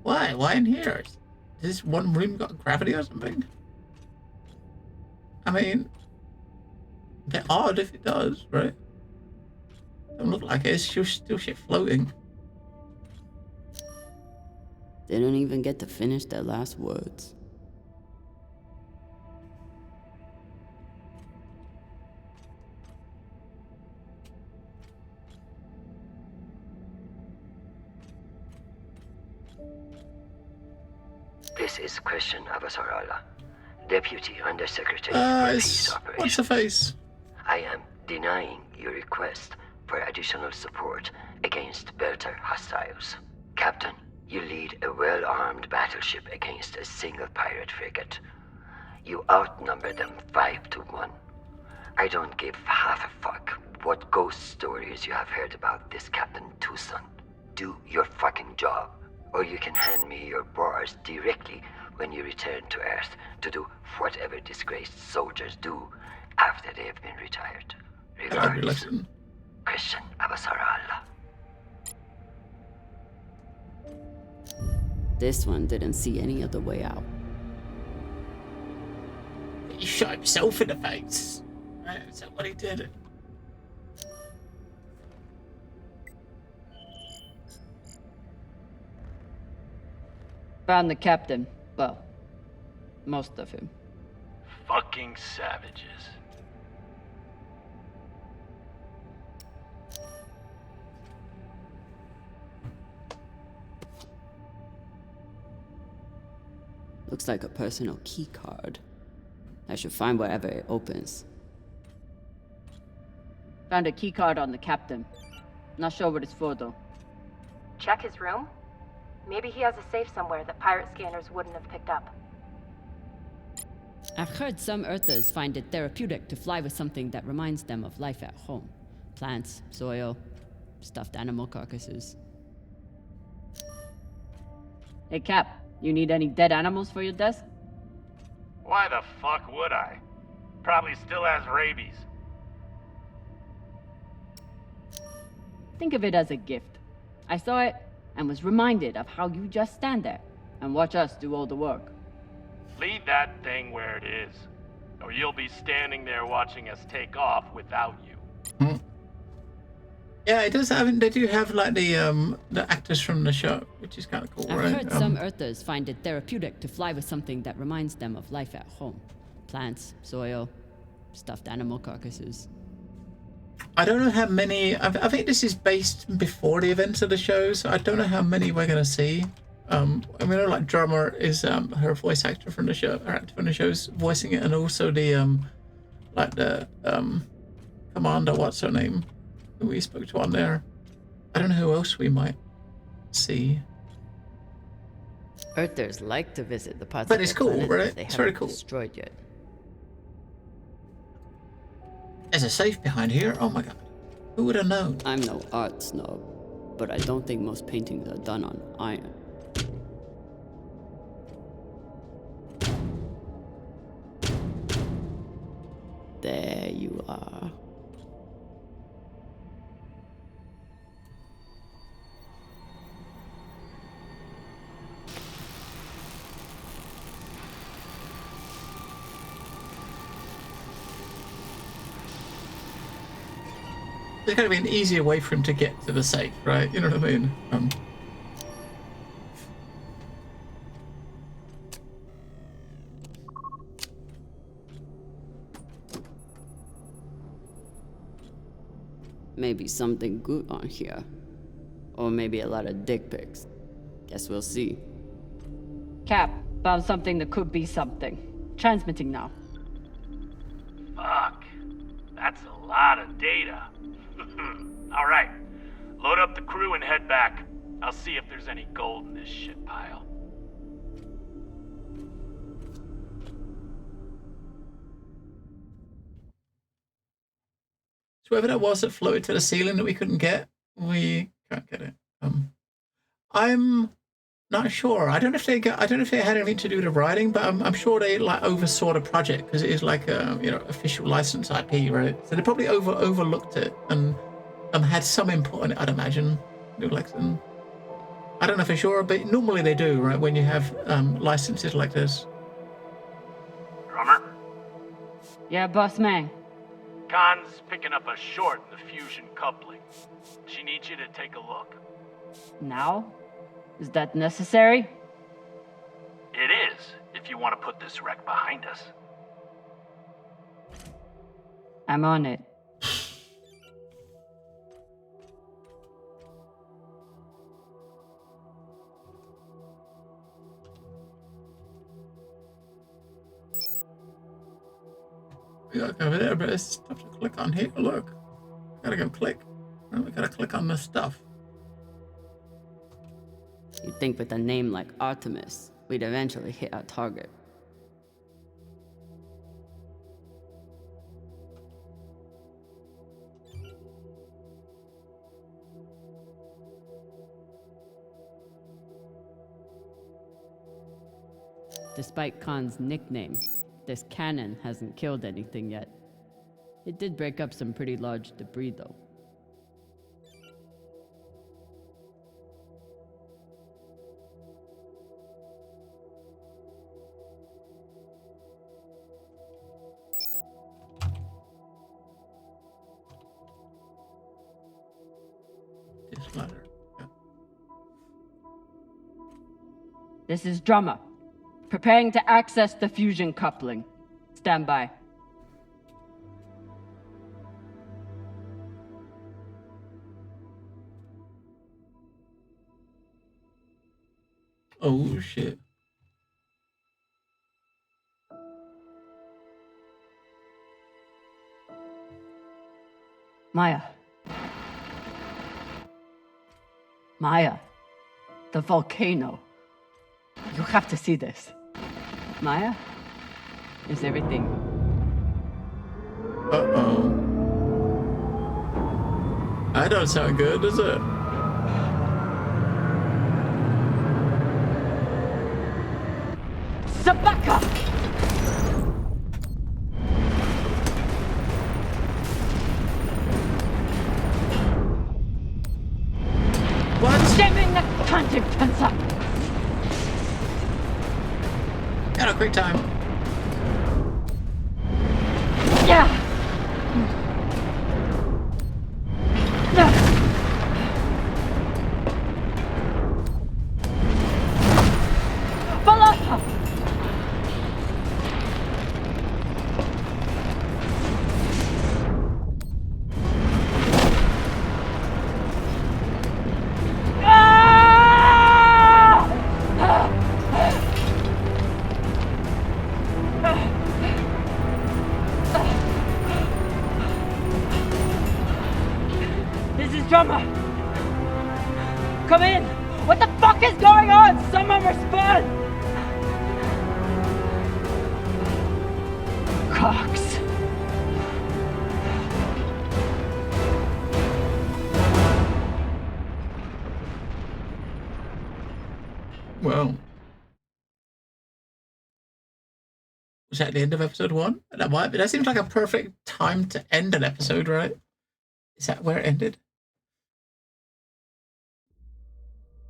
A: Why? Why in here? Has this one room got gravity or something? I mean, they're odd if it does, right? Don't look like it. It's just still shit floating.
C: They don't even get to finish their last words.
R: This is Christian Avasarala, Deputy Undersecretary for Peace Operations.
A: What's the face?
R: I am denying your request for additional support against Belter hostiles. Captain, you lead a well-armed battleship against a single pirate frigate. You outnumber them 5-1. I don't give half a fuck what ghost stories you have heard about this Captain Tucson. Do your fucking job, or you can hand me your bars directly when you return to Earth to do whatever disgraced soldiers do after they have been retired. Regards, Christian Avasarala.
C: This one didn't see any other way out.
A: He shot himself in the face. Is that what he did?
Q: Found the captain. Well, most of him.
L: Fucking savages.
C: Looks like a personal key card. I should find wherever it opens.
Q: Found a key card on the captain. Not sure what it's for though.
O: Check his room? Maybe he has a safe somewhere that pirate scanners wouldn't have picked up.
C: I've heard some Earthers find it therapeutic to fly with something that reminds them of life at home. Plants, soil, stuffed animal carcasses.
Q: Hey Cap, you need any dead animals for your desk?
L: Why the fuck would I? Probably still has rabies.
Q: Think of it as a gift. I saw it and was reminded of how you just stand there and watch us do all the work.
L: Leave that thing where it is, or you'll be standing there watching us take off without you.
A: Yeah, it does have. They do have like the actors from the show, which is kind of cool,
C: I've
A: right?
C: heard some Earthers find it therapeutic to fly with something that reminds them of life at home.
Q: Plants, soil, stuffed animal carcasses.
A: I don't know how many. I think this is based before the events of the show, so I don't know how many we're gonna see. I mean, like Drummer is her voice actor from the show, her actor from the show's voicing it, and also the like the commander, what's her name, who we spoke to on there. I don't know who else we might see.
C: Earthers like to visit the parts
A: But
C: of
A: it's
C: their
A: cool,
C: planet
A: right?
C: that they
A: It's very
C: haven't
A: cool.
C: destroyed yet.
A: There's a safe behind here. Oh my god, who would have known?
Q: I'm no art snob, but I don't think most paintings are done on iron. There you are.
A: There's got to be an easier way for him to get to the safe, right? You know what I mean?
Q: Maybe something good on here. Or maybe a lot of dick pics. Guess we'll see. Cap, found something that could be something. Transmitting now.
L: Fuck. That's a lot of data. Alright. Load up the crew and head back. I'll see if there's any gold in this shit pile.
A: So whoever that was that floated to the ceiling that we couldn't get, we can't get it. I'm not sure. I don't know if they had anything to do with the writing, but I'm sure they like oversaw the project because it is like a official license IP, right? So they probably overlooked it and had some input on it. I'd imagine. I don't know for sure, but normally they do, right? When you have licenses like this.
L: Drummer?
Q: Yeah, boss man.
L: Khan's picking up a short in the fusion coupling. She needs you to take a look.
Q: Now? Is that necessary?
L: It is, if you want to put this wreck behind us.
Q: I'm on it.
A: We gotta go over there, but there's stuff to click on here. Look, gotta go click. We gotta click on this stuff.
Q: You'd think with a name like Artemis, we'd eventually hit our target. Despite Khan's nickname, this cannon hasn't killed anything yet. It did break up some pretty large debris, though.
A: This ladder. Yeah.
Q: This is Drummer. Preparing to access the fusion coupling. Stand by.
A: Oh shit.
Q: Maya. Maya. The volcano. You have to see this. Maya? Is everything...
A: Uh-oh. That don't sound good, does it?
Q: Sabaka!
A: What?
Q: Jamming the content tensor!
A: Got a quick time.
Q: Yeah! Come in! What the fuck is going on? Someone respond! Cox.
A: Well, was that the end of episode 1? That seems like a perfect time to end an episode, right? Is that where it ended?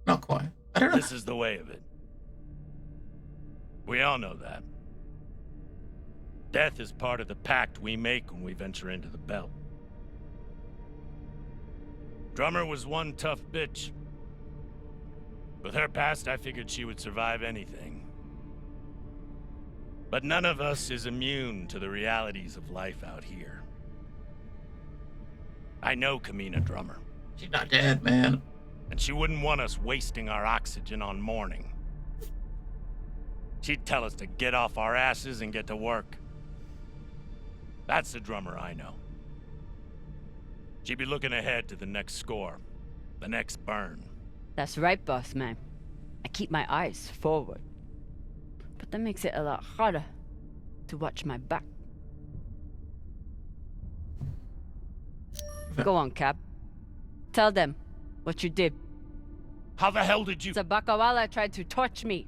A: Not quite. I don't know.
B: This is the way of it. We all know that. Death is part of the pact we make when we venture into the belt. Drummer was one tough bitch. With her past, I figured she would survive anything. But none of us is immune to the realities of life out here. I know Kamina Drummer.
A: She's not dead, man.
B: And she wouldn't want us wasting our oxygen on mourning. She'd tell us to get off our asses and get to work. That's the Drummer I know. She'd be looking ahead to the next score, the next burn.
Q: That's right, boss man. I keep my eyes forward. But that makes it a lot harder to watch my back. Go on, Cap. Tell them what you did.
B: How the hell did you—
Q: Sabakawala tried to torch me.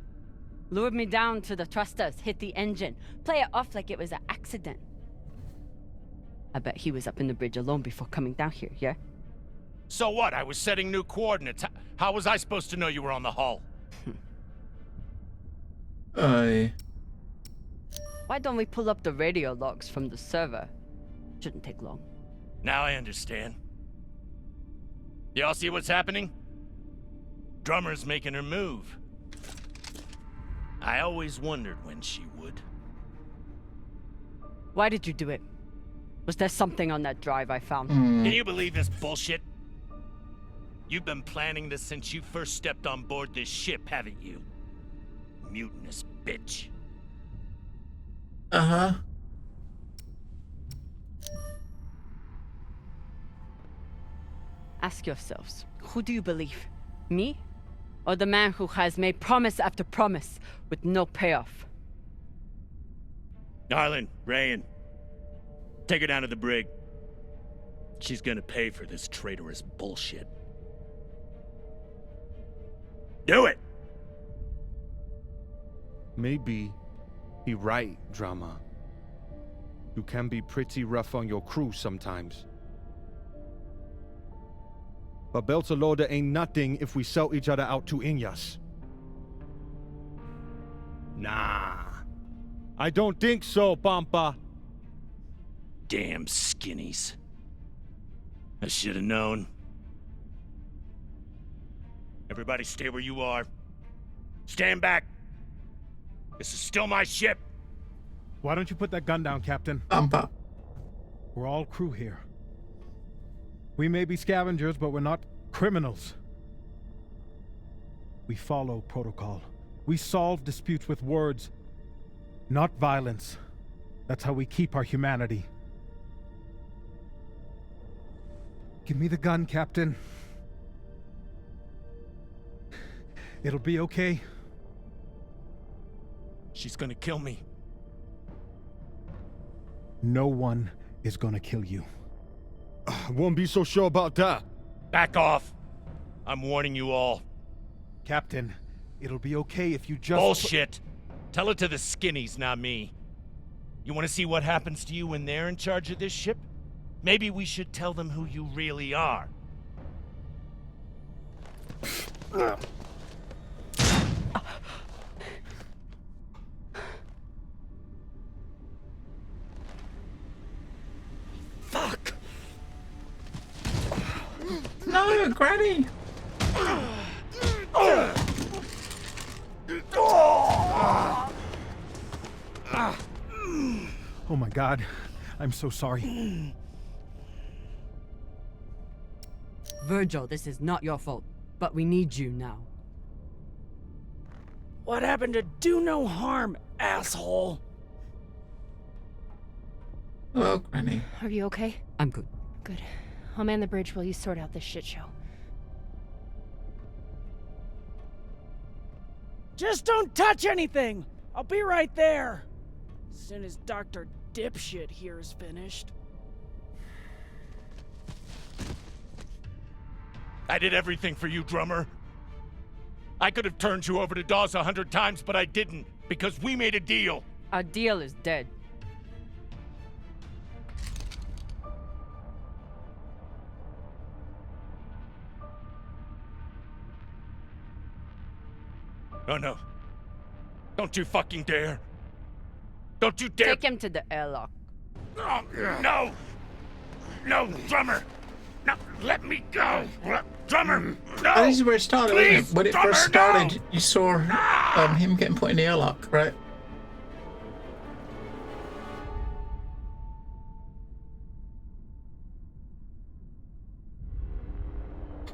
Q: Lured me down to the thrusters, hit the engine. Play it off like it was an accident. I bet he was up in the bridge alone before coming down here, yeah?
B: So what? I was setting new coordinates. How was I supposed to know you were on the hull?
Q: Why don't we pull up the radio logs from the server? Shouldn't take long.
B: Now I understand. Y'all see what's happening? Drummer's making her move. I always wondered when she would.
Q: Why did you do it? Was there something on that drive I found?
B: Can you believe this bullshit? You've been planning this since you first stepped on board this ship, haven't you? Mutinous bitch.
A: Uh-huh.
Q: Ask yourselves, who do you believe? Me? Or the man who has made promise after promise with no payoff?
B: Darlin, Rayan, take her down to the brig. She's gonna pay for this traitorous bullshit. Do it!
H: Maybe he right, Drama. You can be pretty rough on your crew sometimes. But Beltalowda ain't nothing if we sell each other out to Inyas. Nah. I don't think so, Pampa.
B: Damn skinnies. I should have known. Everybody stay where you are. Stand back. This is still my ship.
E: Why don't you put that gun down, Captain?
A: Pampa.
E: We're all crew here. We may be scavengers, but we're not criminals. We follow protocol. We solve disputes with words, not violence. That's how we keep our humanity. Give me the gun, Captain. It'll be okay.
B: She's gonna kill me.
E: No one is gonna kill you.
H: I won't be so sure about that.
B: Back off. I'm warning you all.
E: Captain, it'll be okay if you just—
B: Bullshit. Tell it to the skinnies, not me. You want to see what happens to you when they're in charge of this ship? Maybe we should tell them who you really are.
A: Fuck! No, Granny!
E: Oh my God, I'm so sorry.
Q: Virgil, this is not your fault, but we need you now.
D: What happened to do no harm, asshole?
A: Hello, Granny.
J: Are you okay?
Q: I'm good.
J: Good. I'll man the bridge while you sort out this shit show.
D: Just don't touch anything! I'll be right there! As soon as Dr. Dipshit here is finished.
B: I did everything for you, drummer. I could have turned you over to Dawes 100 times, but I didn't, because we made a deal.
C: Our deal is dead.
B: Oh no. Don't you fucking dare. Don't you dare.
C: Take him to the airlock.
B: Oh, no! No, drummer! No, let me go! Drummer, no!
A: Oh, this is where it started,
B: Please,
A: wasn't it? When it
B: drummer,
A: first started, you saw him getting put in the airlock, right?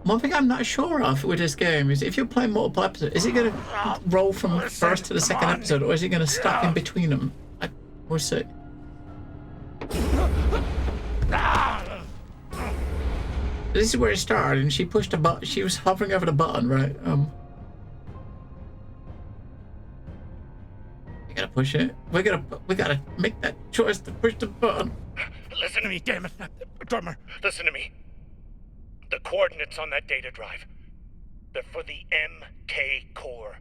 A: One thing I'm not sure of with this game is if you're playing multiple episodes, is it going to roll from first to the second episode, or is it going to stop in between them? We'll see. This is where it started, and she pushed a button. She was hovering over the button, right? We gotta push it. We gotta make that choice to push the button.
B: Listen to me, damn it. Drummer, listen to me. The coordinates on that data drive, they're for the MK core.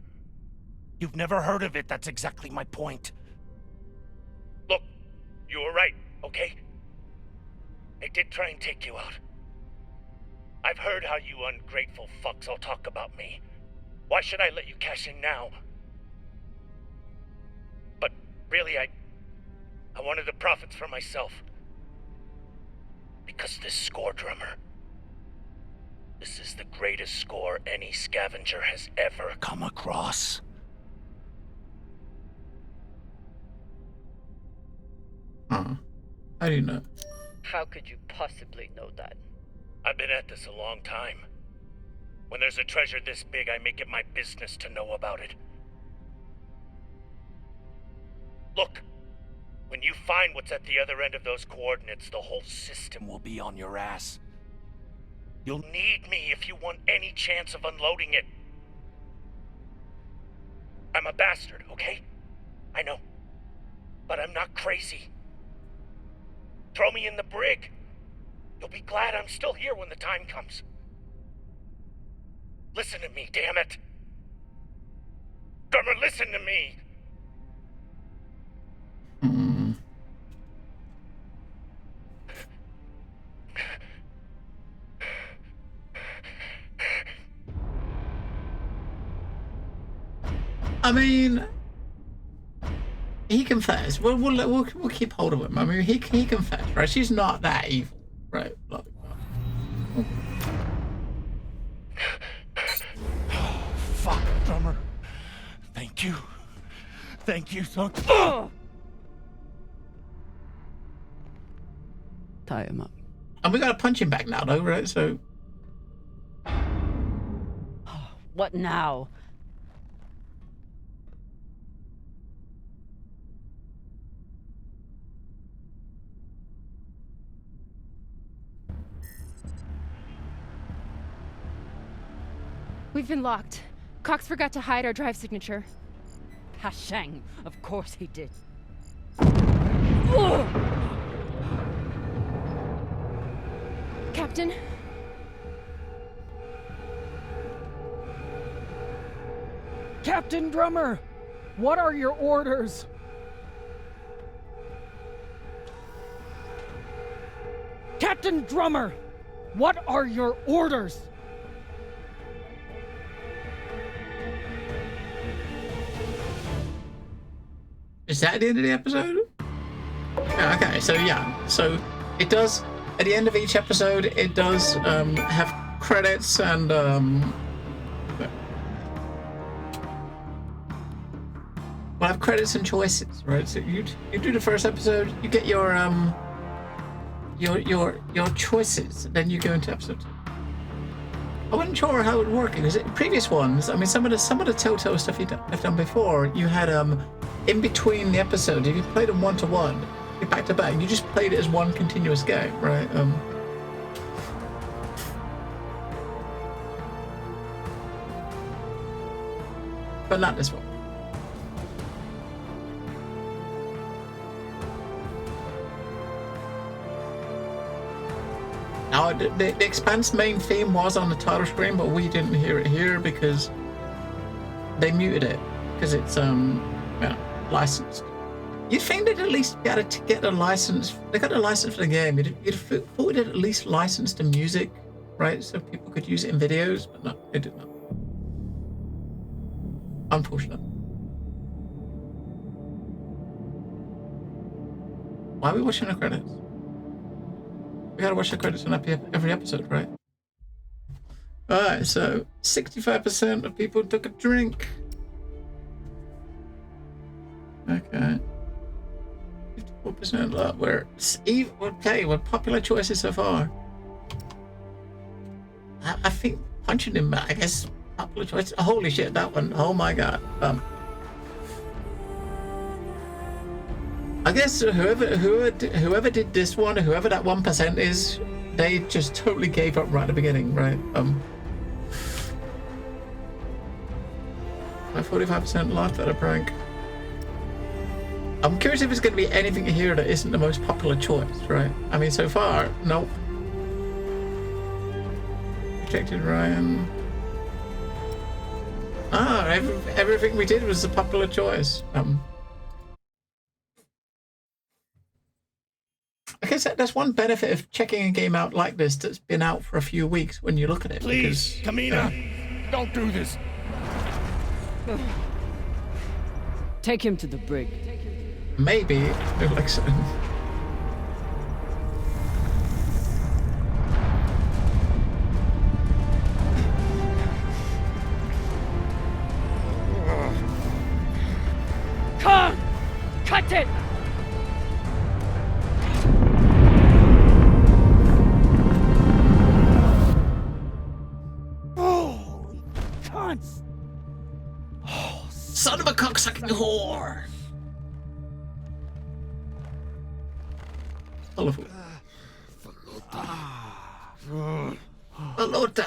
B: You've never heard of it, that's exactly my point. Look, you were right, okay? I did try and take you out. I've heard how you ungrateful fucks all talk about me. Why should I let you cash in now? But really, I wanted the profits for myself. Because this score, drummer, this is the greatest score any scavenger has ever come across.
A: How do you know?
C: How could you possibly know that?
B: I've been at this a long time. When there's a treasure this big, I make it my business to know about it. Look, when you find what's at the other end of those coordinates, the whole system will be on your ass. You'll need me if you want any chance of unloading it. I'm a bastard, okay? I know. But I'm not crazy. Throw me in the brig. You'll be glad I'm still here when the time comes. Listen to me, damn it. Drummer, listen to me.
A: I mean, he confessed. We'll keep hold of him. I mean, he confessed, right? She's not that evil, right? Like,
B: Oh, fuck, drummer. Thank you. Thank you so much.
C: Tie him up.
A: And we gotta punch him back now, though, right? So.
C: What now?
J: We've been locked. Cox forgot to hide our drive signature.
C: Hashang, of course he did.
J: Captain?
D: Captain Drummer! What are your orders? Captain Drummer! What are your orders?
A: Is that the end of the episode? Yeah, okay, so yeah. So it does, at the end of each episode, it does have credits and we'll have credits and choices, right? So you do the first episode, you get your choices, then you go into episode 2. I wasn't sure how it would work because previous ones, I mean, some of the Telltale stuff you've done before, you had in between the episodes, if you played them 1-to-1, back to back, you just played it as one continuous game, right? but not this one. Now, the Expanse main theme was on the title screen, but we didn't hear it here because they muted it because it's licensed. You'd think they'd at least be able to get a license. They got a license for the game. You'd thought they'd at least license the music, right? So people could use it in videos, but no, they did not. Unfortunate. Why are we watching the credits? We gotta watch the credits on every episode, right? Alright, so 65% of people took a drink. Okay. 54% lot. We're popular choices so far. I think punching him, I guess, popular choice. Holy shit, that one. Oh my god. I guess whoever did this one, whoever that 1% is, they just totally gave up right at the beginning, right? 45% laughed at a prank. I'm curious if it's going to be anything here that isn't the most popular choice, right? I mean, so far, nope. Rejected Ryan. Everything we did was a popular choice. I guess that's one benefit of checking a game out like this that's been out for a few weeks when you look at it.
B: Please, Kamina, don't do this.
Q: Take him to the brig.
A: Maybe, like so.
K: Come! Cut it!
B: Holy cunts!
A: Oh, son of a cocksucking whore! Falota.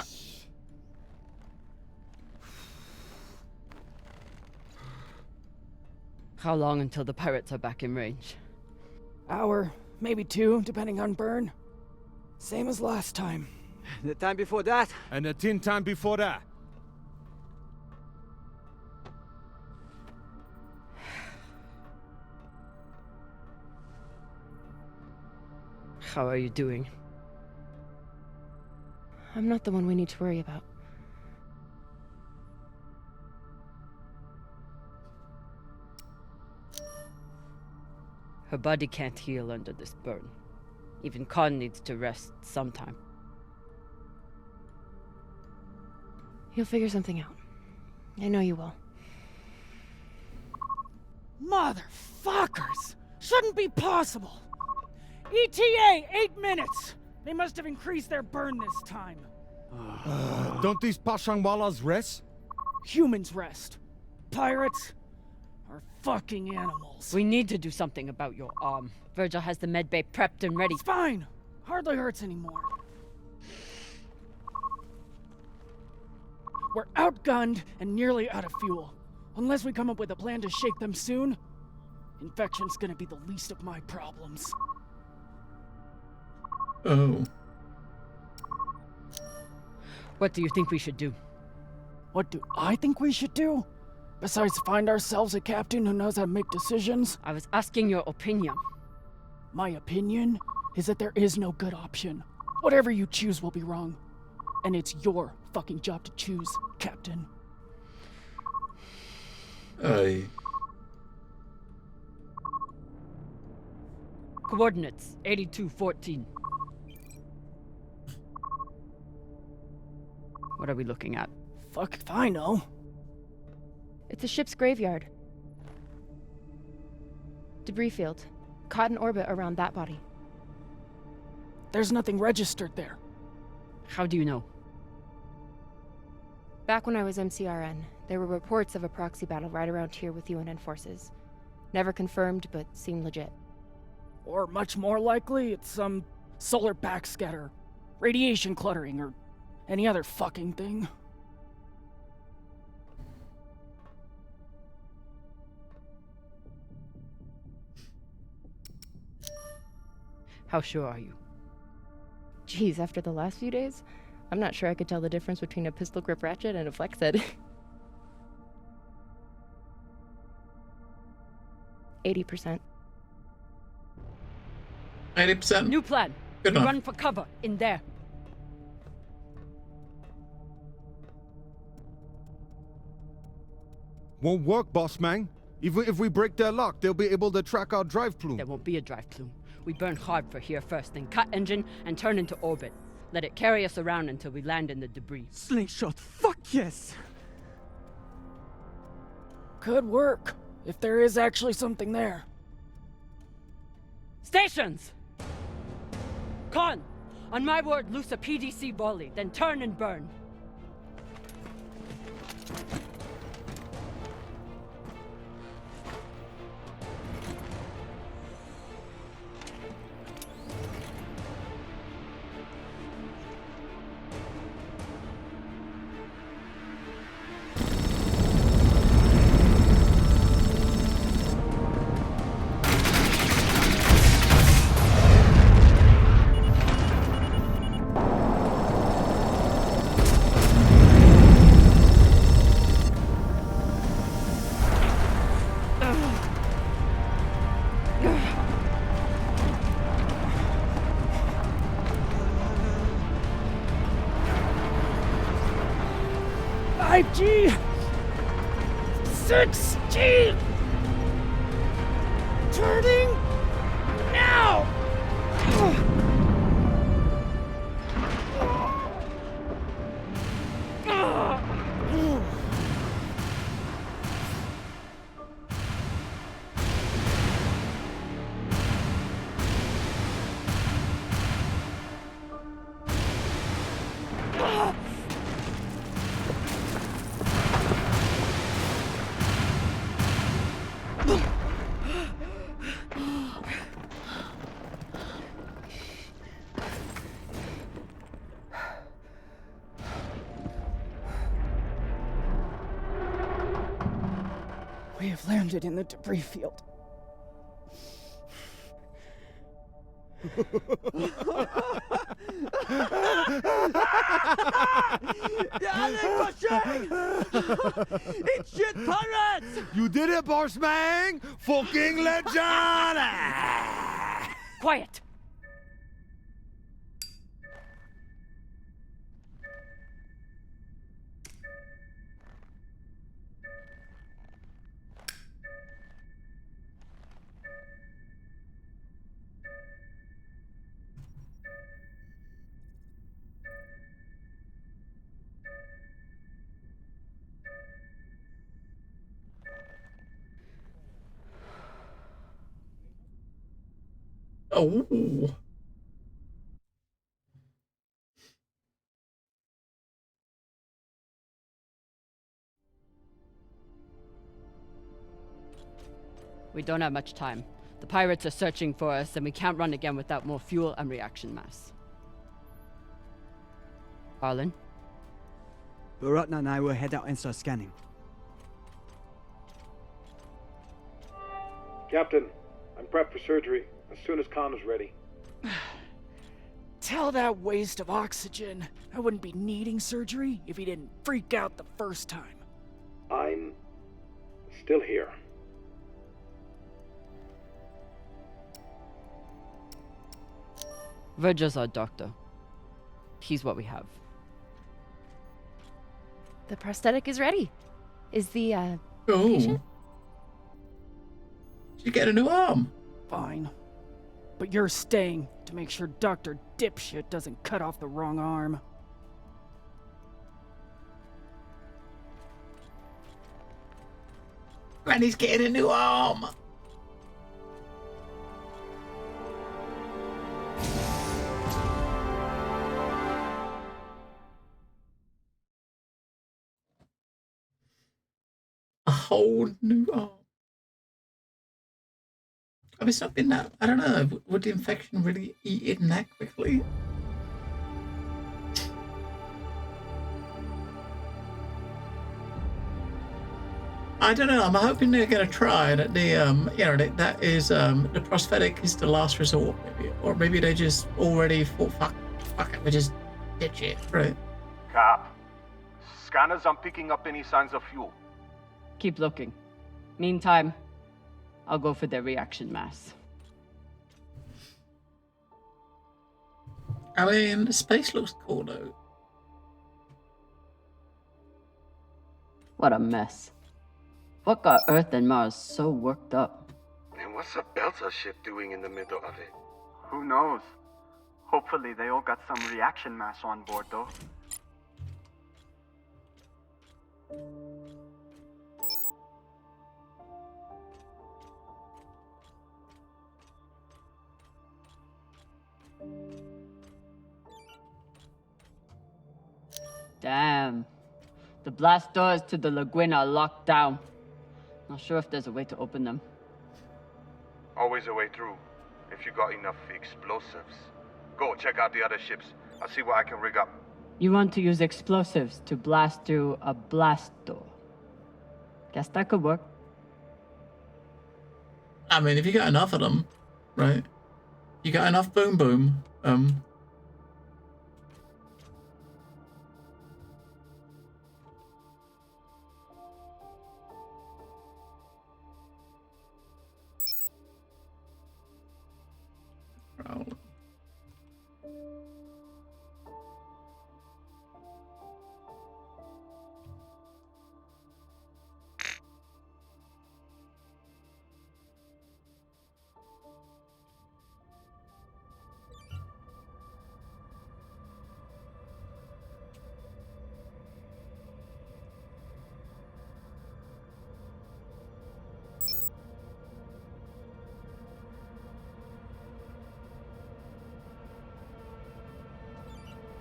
Q: How long until the pirates are back in range?
D: Hour, maybe 2, depending on burn. Same as last time.
G: The time before that?
H: And the 10 time before that.
Q: How are you doing?
J: I'm not the one we need to worry about.
Q: Her body can't heal under this burn. Even Khan needs to rest sometime.
J: You'll figure something out. I know you will.
K: Motherfuckers! Shouldn't be possible! ETA, 8 minutes! They must have increased their burn this time.
H: Don't these Pashangwalas rest?
K: Humans rest. Pirates are fucking animals.
Q: We need to do something about your arm. Virgil has the medbay prepped and ready.
K: It's fine. Hardly hurts anymore. We're outgunned and nearly out of fuel. Unless we come up with a plan to shake them soon, infection's gonna be the least of my problems.
A: Oh.
Q: What do you think we should do?
K: What do I think we should do? Besides find ourselves a captain who knows how to make decisions?
Q: I was asking your opinion.
K: My opinion is that there is no good option. Whatever you choose will be wrong. And it's your fucking job to choose, Captain.
A: Aye.
Q: Coordinates 8214. What are we looking at?
K: Fuck if I know.
J: It's a ship's graveyard. Debris field. Caught in orbit around that body.
K: There's nothing registered there.
Q: How do you know?
J: Back when I was MCRN, there were reports of a proxy battle right around here with UNN forces. Never confirmed, but seemed legit.
K: Or much more likely, it's some solar backscatter, radiation cluttering, or any other fucking thing.
Q: How sure are you?
J: Geez, after the last few days, I'm not sure I could tell the difference between a pistol grip ratchet and a flex head. 80%.
A: 80%.
Q: New plan.
A: Good
Q: We
A: enough.
Q: run for cover in there.
H: Won't work, boss man. If we break their lock, they'll be able to track our drive plume.
Q: There won't be a drive plume. We burn hard for here first, then cut engine and turn into orbit. Let it carry us around until we land in the debris.
G: Slingshot, fuck yes!
D: Could work, if there is actually something there.
Q: Stations! Con, on my word, loose a PDC volley, then turn and burn.
D: G 6G turning now. We have landed in the debris field.
G: It's shit pirates!
H: You did it, boss man! Fucking legend!
Q: Quiet!
A: Oh.
Q: We don't have much time. The pirates are searching for us, and we can't run again without more fuel and reaction mass. Arlen?
G: Baratna and I will head out and start scanning.
M: Captain, I'm prepped for surgery as soon as Khan is ready.
D: Tell that waste of oxygen I wouldn't be needing surgery if he didn't freak out the first time.
M: I'm still here.
Q: Virgil's our doctor. He's what we have.
J: The prosthetic is ready. Is the,
A: Oh.
J: patient?
A: You get a new arm.
D: Fine. But you're staying to make sure Dr. Dipshit doesn't cut off the wrong arm.
A: Granny's getting a new arm. A whole new arm. I mean, it's not been that. I don't know. Would the infection really eat in that quickly? I don't know. I'm hoping they're going to try and that is the prosthetic is the last resort, maybe, or maybe they just already thought, fuck it, we just ditch it, right?
N: Cap, scanners aren't picking up any signs of fuel.
Q: Keep looking. Meantime, I'll go for their reaction mass.
A: I mean, the space looks cool though.
Q: What a mess. What got Earth and Mars so worked up?
S: And what's a Belter ship doing in the middle of it?
T: Who knows? Hopefully they all got some reaction mass on board, though.
Q: Damn. The blast doors to the lagoon are locked down. Not sure if there's a way to open them.
S: Always a way through, if you got enough explosives. Go, check out the other ships. I'll see what I can rig up.
Q: You want to use explosives to blast through a blast door. Guess that could work.
A: I mean, if you got enough of them, right? You got enough boom boom,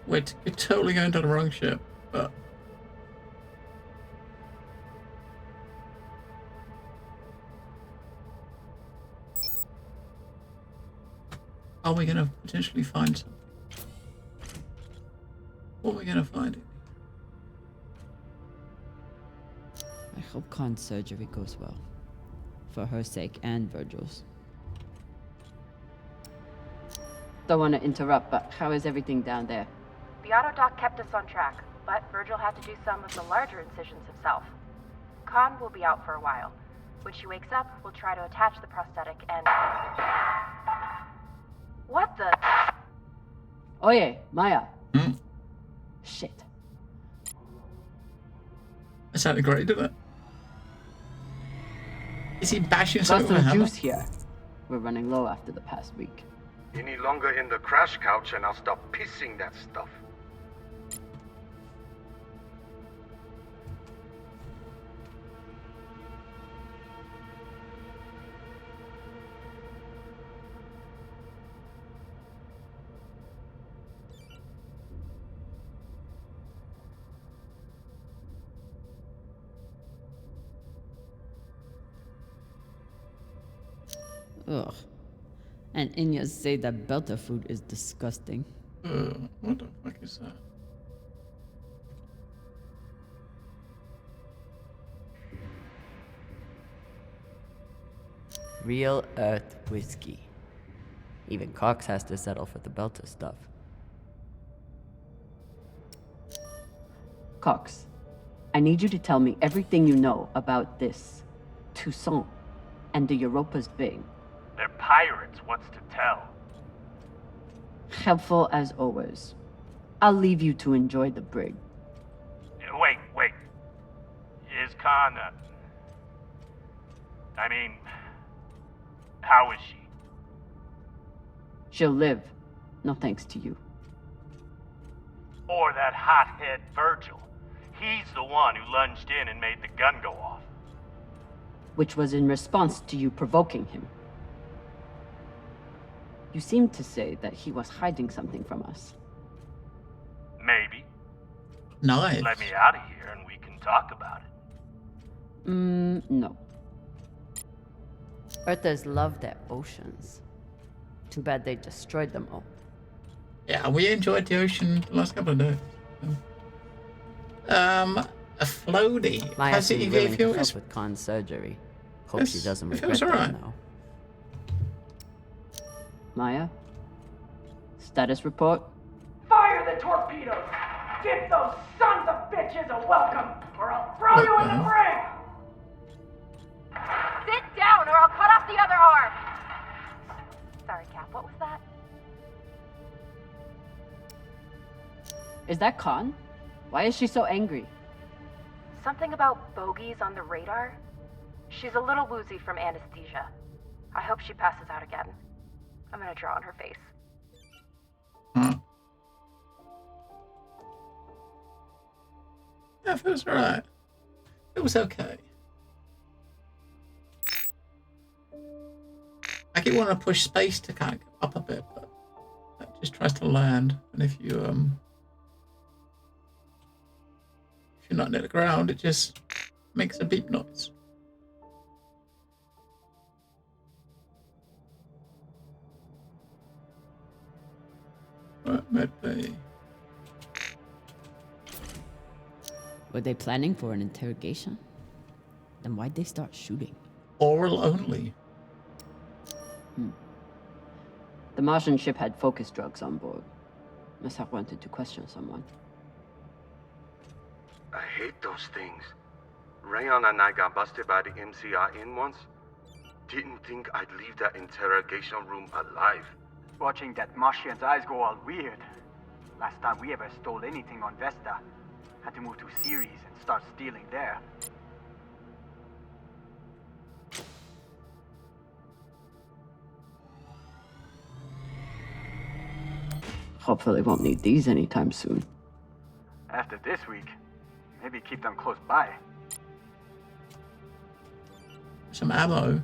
A: We're totally going to the wrong ship, but... Are we going to potentially find something? What are we going to find?
Q: I hope Khan's surgery goes well. For her sake and Virgil's. Don't want to interrupt, but how is everything down there?
O: The autodoc kept us on track, but Virgil had to do some of the larger incisions himself. Khan will be out for a while. When she wakes up, we'll try to attach the prosthetic and... What the...
Q: Oye, Maya. Shit.
A: That sounded great, didn't it? Is he bashing
Q: Got
A: something with a
Q: some
A: hammer?
Q: juice here. We're running low after the past week.
S: Any longer in the crash couch and I'll stop pissing that stuff.
Q: Ugh. And Inyas say that Belter food is disgusting.
A: What the fuck is that?
Q: Real Earth whiskey. Even Cox has to settle for the Belter stuff. Cox, I need you to tell me everything you know about this Toussaint and the Europa's vein.
L: They're pirates, what's to tell?
Q: Helpful as always. I'll leave you to enjoy the brig.
L: Wait. Is Khan, I mean, how is she?
Q: She'll live. No thanks to you.
L: Or that hothead Virgil. He's the one who lunged in and made the gun go off.
Q: Which was in response to you provoking him. You seemed to say that he was hiding something from us.
L: Maybe.
A: Nice.
L: Let me out of here and we can talk about it.
Q: No. Earthers love their oceans. Too bad they destroyed them all.
A: Yeah, we enjoyed the ocean the last couple of days. A floaty.
Q: Maya
A: How's it
Q: seemed
A: you
Q: willing
A: gave
Q: to
A: yours?
Q: help with Khan's surgery. Hope she doesn't
A: It
Q: regret
A: feels
Q: that
A: alright.
Q: now. Maya? Status report?
K: Fire the torpedoes! Give those sons of bitches a welcome, or I'll throw you in the brig!
O: Sit down or I'll cut off the other arm! Sorry, Cap, what was that?
Q: Is that Khan? Why is she so angry?
O: Something about bogeys on the radar? She's a little woozy from anesthesia. I hope she passes out again. I'm gonna draw on her face.
A: Yeah, it was alright. It was okay. I keep wanting to push space to kind of go up a bit, but that just tries to land. And if you're not near the ground, it just makes a beep noise. Right, maybe.
Q: Were they planning for an interrogation? Then why'd they start shooting?
A: Oral only.
Q: The Martian ship had focus drugs on board. Must have wanted to question someone.
F: I hate those things. Rayon and I got busted by the MCR in once. Didn't think I'd leave that interrogation room alive.
T: Watching that Martian's eyes go all weird. Last time we ever stole anything on Vesta. Had to move to Ceres and start stealing there.
Q: Hopefully won't need these anytime soon.
T: After this week, maybe keep them close by.
A: Some ammo.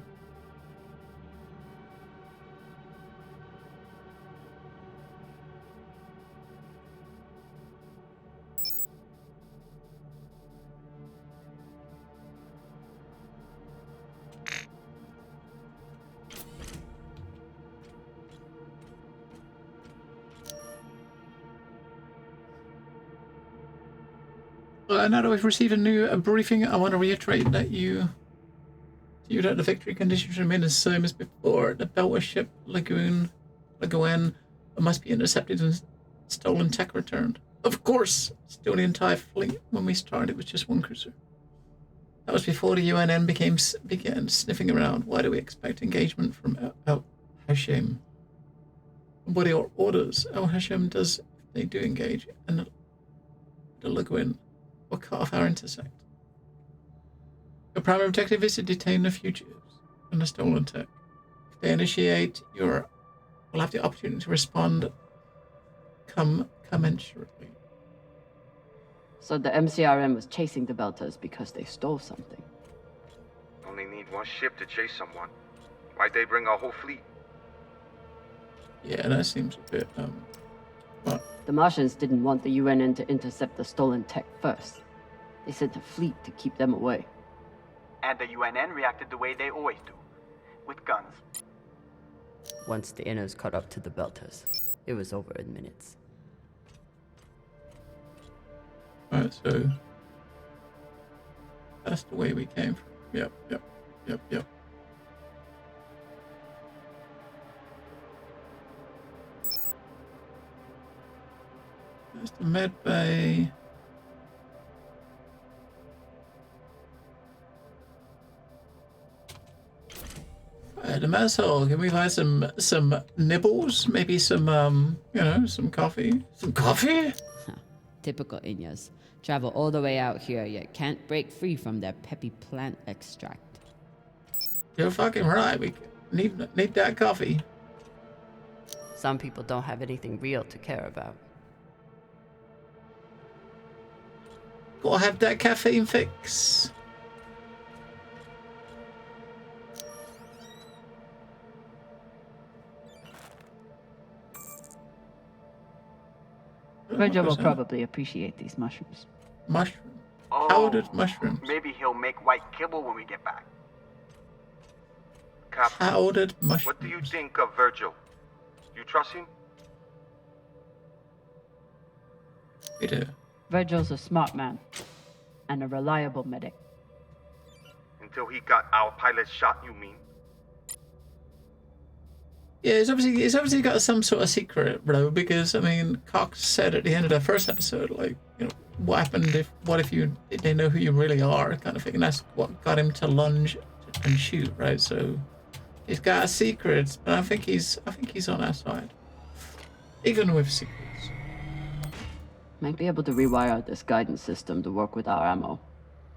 A: Now that we've received a briefing, I want to reiterate that that the victory conditions remain the same as before. The Beltway ship Lagoon must be intercepted and stolen tech returned. Of course, still the entire fleet. When we started, it was just one cruiser. That was before the UNN began sniffing around. Why do we expect engagement from El Hashim? What are your orders? El Hashim does, if they do engage, and the Lagoon will cut off our intersect. Your primary objective is to detain the fugitives and the stolen tech. If they initiate, we'll have the opportunity to respond commensurately.
Q: So the MCRM was chasing the Belters because they stole something.
F: Only need one ship to chase someone. Why'd they bring a whole fleet?
A: Yeah, that seems a bit,
Q: The Martians didn't want the UNN to intercept the stolen tech first. They sent a fleet to keep them away.
T: And the UNN reacted the way they always do. With guns.
Q: Once the inners caught up to the Belters, it was over in minutes.
A: Alright, so that's the way we came from. Yep. There's the med bay. The mess hall. Can we buy some nibbles? Maybe some some coffee. Some coffee?
Q: Typical Inyas. Travel all the way out here, yet can't break free from their peppy plant extract.
A: You're fucking right. We need that coffee.
Q: Some people don't have anything real to care about.
A: Gotta have that caffeine fix.
Q: Virgil will probably appreciate these mushrooms.
A: Mushroom. Powdered mushrooms.
T: Maybe he'll make white kibble when we get back.
F: Captain,
A: powdered mushrooms.
F: What do you think of Virgil? You trust him?
A: We do.
Q: Virgil's a smart man. and a reliable medic.
F: Until he got our pilot shot, you mean?
A: Yeah, it's obviously got some sort of secret, bro. Because I mean, Cox said at the end of the first episode, like, you know, what happened if they know who you really are, kind of thing. And that's what got him to lunge and shoot, right? So he's got secrets, but I think he's on our side, even with secrets.
Q: Might be able to rewire this guidance system to work with our ammo.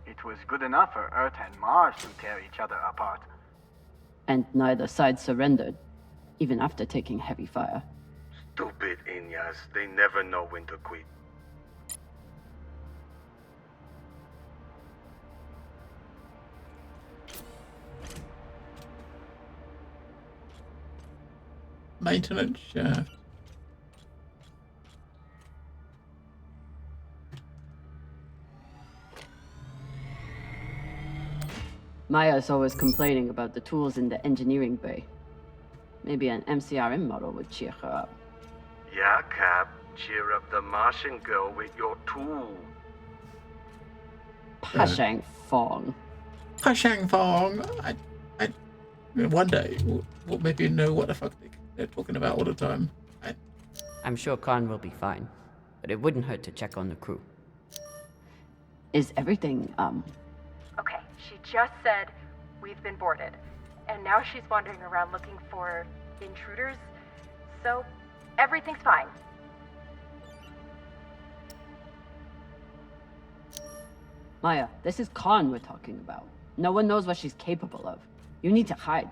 T: It was good enough for Earth and Mars to tear each other apart.
Q: And neither side surrendered, even after taking heavy fire.
F: Stupid Inyas. They never know when to quit.
A: Maintenance shaft.
Q: Maya's always complaining about the tools in the engineering bay. Maybe an MCRM model would cheer her up.
F: Yeah, Cap. Cheer up the Martian girl with your tool.
Q: Pashang Fong.
A: Pashang Fong. I one day we'll maybe know what the fuck they're talking about all the time.
C: I'm sure Khan will be fine, but it wouldn't hurt to check on the crew.
Q: Is everything,
O: Okay, she just said we've been boarded, and now she's wandering around looking for intruders, so everything's fine.
Q: Maya, this is Khan we're talking about. No one knows what she's capable of. You need to hide.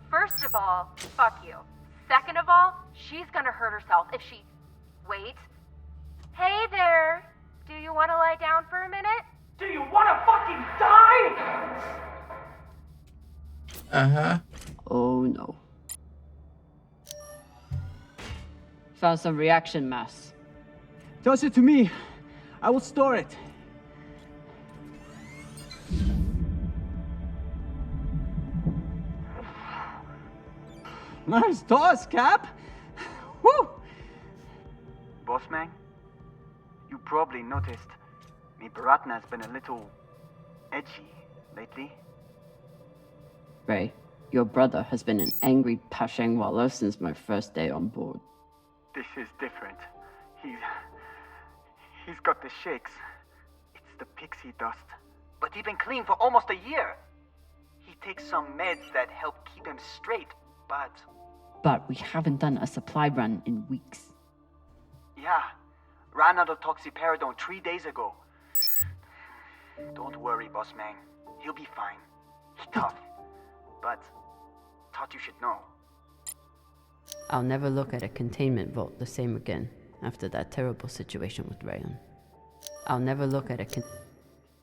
O: First of all, fuck you. Second of all, she's gonna hurt herself if she... Wait. Hey there! Do you want to lie down for a minute?
K: Do you want to fucking die?
A: Uh-huh.
Q: Oh no. Found some reaction mass.
G: Toss it to me. I will store it. Nice toss, Cap. Woo!
T: Bossman, you probably noticed me Baratna's been a little edgy lately.
Q: Ray, your brother has been an angry Pashang Wallow since my first day on board.
T: This is different. He's got the shakes. It's the pixie dust. But he's been clean for almost a year. He takes some meds that help keep him straight,
Q: But we haven't done a supply run in weeks.
T: Yeah, ran out of toxiparidone 3 days ago. Don't worry, boss man. He'll be fine. He's tough. But thought you should know.
C: I'll never look at a containment vault the same again after that terrible situation with Rayon. I'll never look at a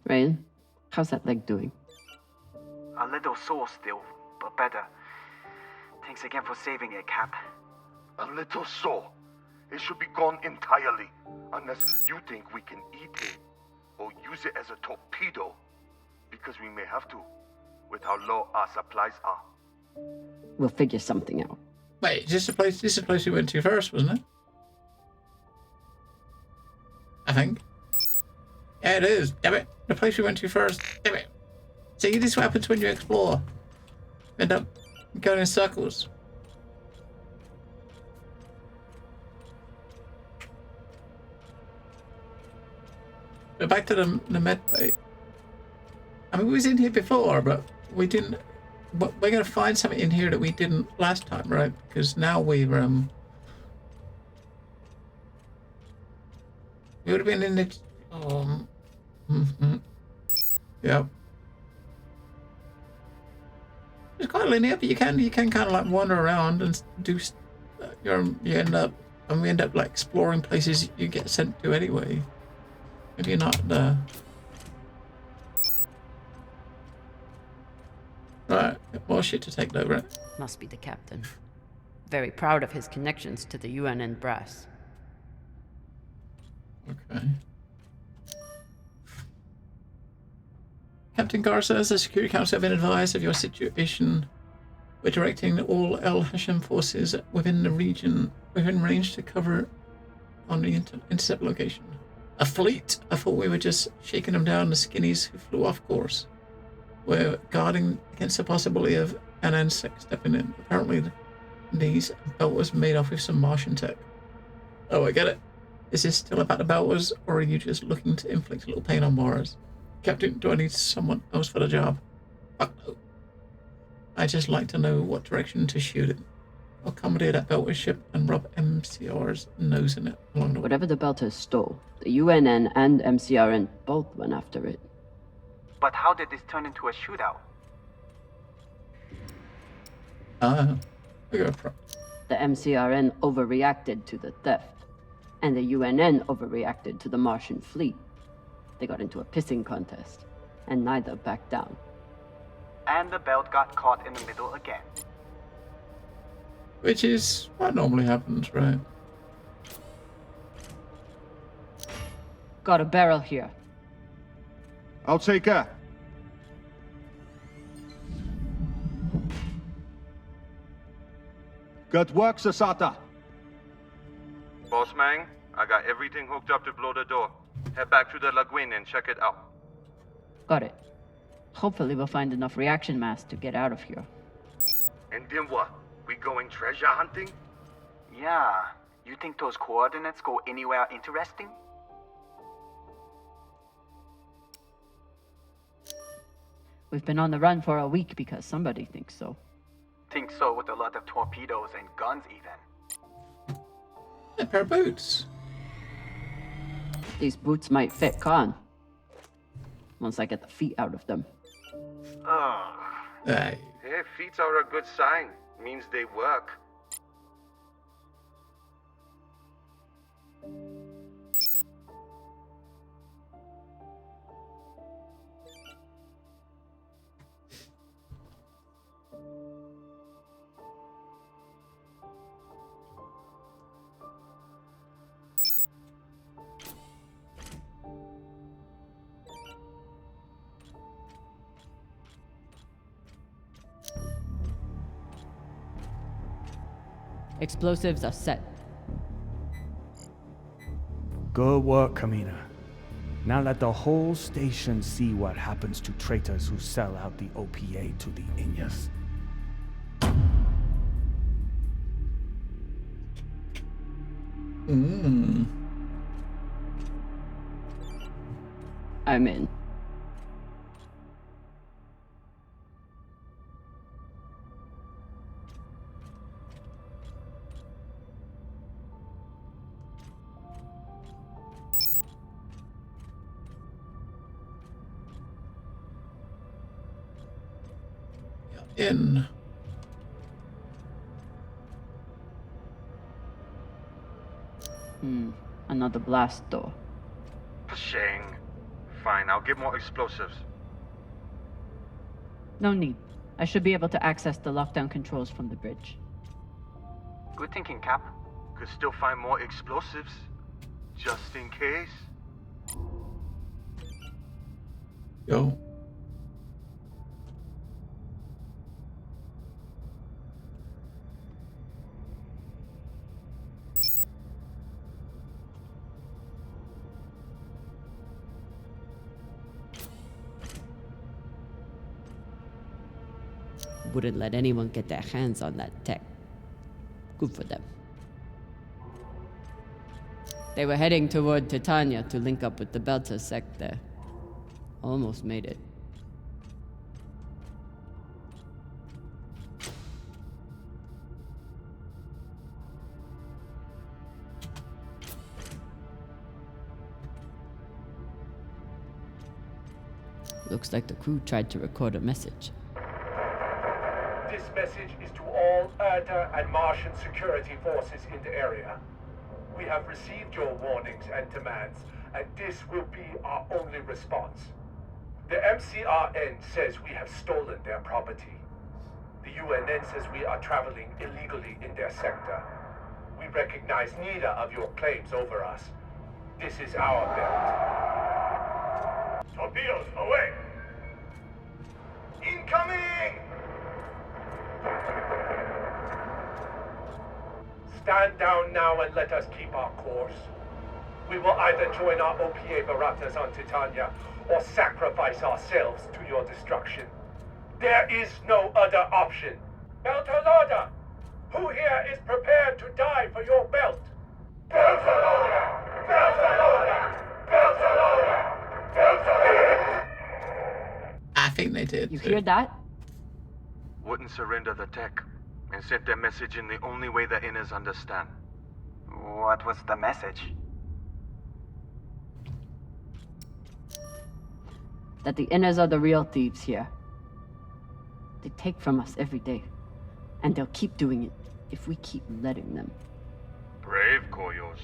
Q: Rayon, how's that leg doing?
T: A little sore still, but better. Thanks again for saving it, Cap.
N: A little sore. It should be gone entirely, unless you think we can eat it or use it as a torpedo, because we may have to, with how low our supplies are.
Q: We'll figure something out.
A: Wait, this is the place we went to first, wasn't it? I think. Yeah, it is. Damn it. The place we went to first. Damn it. See, this is what happens when you explore. You end up going in circles. But back to the med bay. I mean, we was in here before, but we didn't. But we're gonna find something in here that we didn't last time, right? Because now we would have been in the. Yep. It's quite linear, but you can kind of like wander around and do. We end up like exploring places you get sent to anyway. If you're not there. Right, more shit to take though, right?
C: Must be the captain. Very proud of his connections to the UN and brass.
A: Okay. Captain Garza, the Security Council have been advised of your situation. We're directing all El Hashem forces within the region, within range to cover on the intercept location. A fleet? I thought we were just shaking them down, the skinnies who flew off course. We're guarding against the possibility of an insect stepping in. Apparently, these belters made off with some Martian tech. Oh, I get it. Is this still about the belters, or are you just looking to inflict a little pain on Mars? Captain, do I need someone else for the job? Fuck no. I just like to know what direction to shoot in. I'll commandeer that belter ship and rub MCR's nose in it along the way.
Q: Whatever the Belters stole, the UNN and MCRN both went after it.
T: But how did this turn into a shootout?
A: I got a problem.
Q: The MCRN overreacted to the theft, and the UNN overreacted to the Martian fleet. They got into a pissing contest, and neither backed down.
T: And the belt got caught in the middle again.
A: Which is what normally happens, right?
Q: Got a barrel here.
H: I'll take her. Good work, Sasata.
S: Boss man, I got everything hooked up to blow the door. Head back to the lagoon and check it out.
Q: Got it. Hopefully we'll find enough reaction mass to get out of here.
N: And then what? We going treasure hunting?
T: Yeah. You think those coordinates go anywhere interesting?
Q: We've been on the run for a week because somebody thinks so.
T: Think so with a lot of torpedoes and guns even.
A: A pair of boots.
Q: These boots might fit Khan. Once I get the feet out of them.
T: Ugh.
A: Hey.
S: Hey, feet are a good sign. Means they work.
Q: Explosives are set.
I: Good work, Kamina. Now let the whole station see what happens to traitors who sell out the OPA to the Inyas.
Q: I'm in.
A: In.
Q: Another blast door.
S: Shang. Fine, I'll get more explosives.
Q: No need. I should be able to access the lockdown controls from the bridge.
T: Good thinking, Cap.
S: Could still find more explosives. Just in case.
A: Yo.
Q: Wouldn't let anyone get their hands on that tech. Good for them. They were heading toward Titania to link up with the Belter sect there. Almost made it. Looks like the crew tried to record a message.
U: This message is to all Earther and Martian security forces in the area. We have received your warnings and demands, and this will be our only response. The MCRN says we have stolen their property. The UNN says we are traveling illegally in their sector. We recognize neither of your claims over us. This is our belt. Torpedoes, away! Incoming! Stand down now and let us keep our course. We will either join our OPA Baratas on Titania or sacrifice ourselves to your destruction. There is no other option. Beltalowda! Who here is prepared to die for your belt? Beltalowda! Beltalowda! Beltalowda! Beltalowda!
A: I think they did.
C: You hear that?
F: Wouldn't surrender the tech and sent their message in the only way the Inners understand.
T: What was the message?
Q: That the Inners are the real thieves here. They take from us every day. And they'll keep doing it if we keep letting them.
S: Brave, Koyos.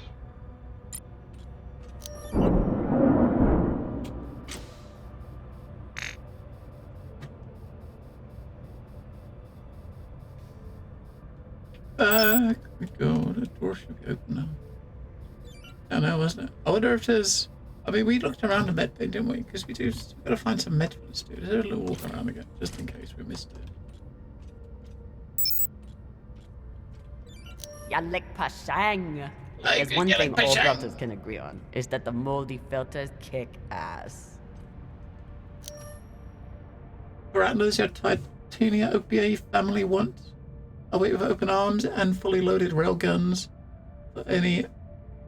A: Back we go. The door should be open now. I know, wasn't it? I wonder if there's... I mean, we looked around the med bay, didn't we? Because we've got to find some med for this dude. Is there a little walk around again? Just in case we missed it.
C: Yalek Pashang.
A: Like,
C: There's one
A: Yalek
C: thing all
A: Pashang.
C: filters can agree on, is that the moldy filters kick ass.
A: Verandas your Titania OPA family want. Await with open arms and fully loaded railguns for any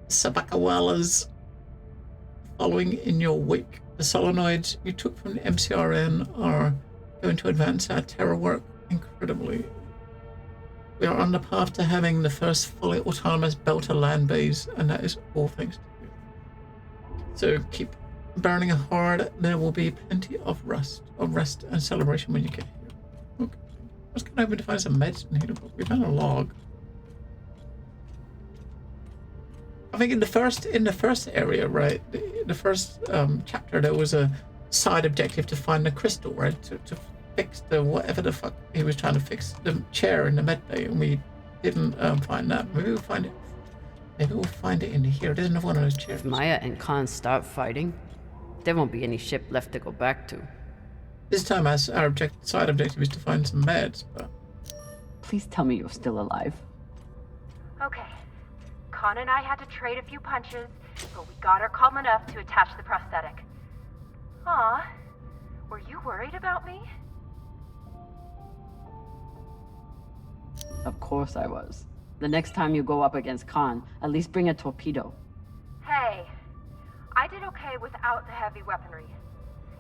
A: Sabakawalas following in your wake. The solenoids you took from the MCRN are going to advance our terror work incredibly. We are on the path to having the first fully autonomous Belter land base, and that is all thanks to you. So keep burning hard. There will be plenty of rest and celebration when you get here. Okay. I was kind of hoping to find some medicine here, but we found a log. I think in the first area, right, the first chapter, there was a side objective to find the crystal, right, to fix the whatever the fuck he was trying to fix, the chair in the med bay, and we didn't find that. Maybe we'll find it. Maybe we'll find it in here. There's another one of those chairs.
C: If Maya and Khan start fighting, there won't be any ship left to go back to.
A: This time, our side objective is to find some meds, but...
Q: Please tell me you're still alive.
O: Okay. Khan and I had to trade a few punches, but we got her calm enough to attach the prosthetic. Aw, were you worried about me?
Q: Of course I was. The next time you go up against Khan, at least bring a torpedo.
O: Hey, I did okay without the heavy weaponry.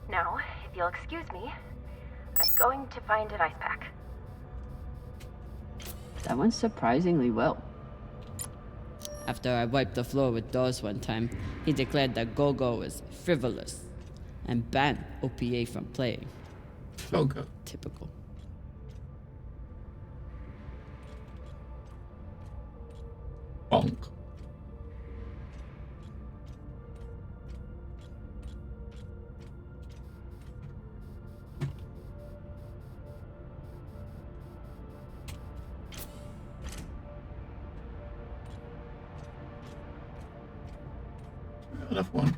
O: Now, if you'll excuse me, I'm going to find an ice pack.
Q: That went surprisingly well.
C: After I wiped the floor with Dawes one time, he declared that Gogo was frivolous and banned OPA from playing.
A: Gogo.
C: Typical.
A: Bonk. Another one.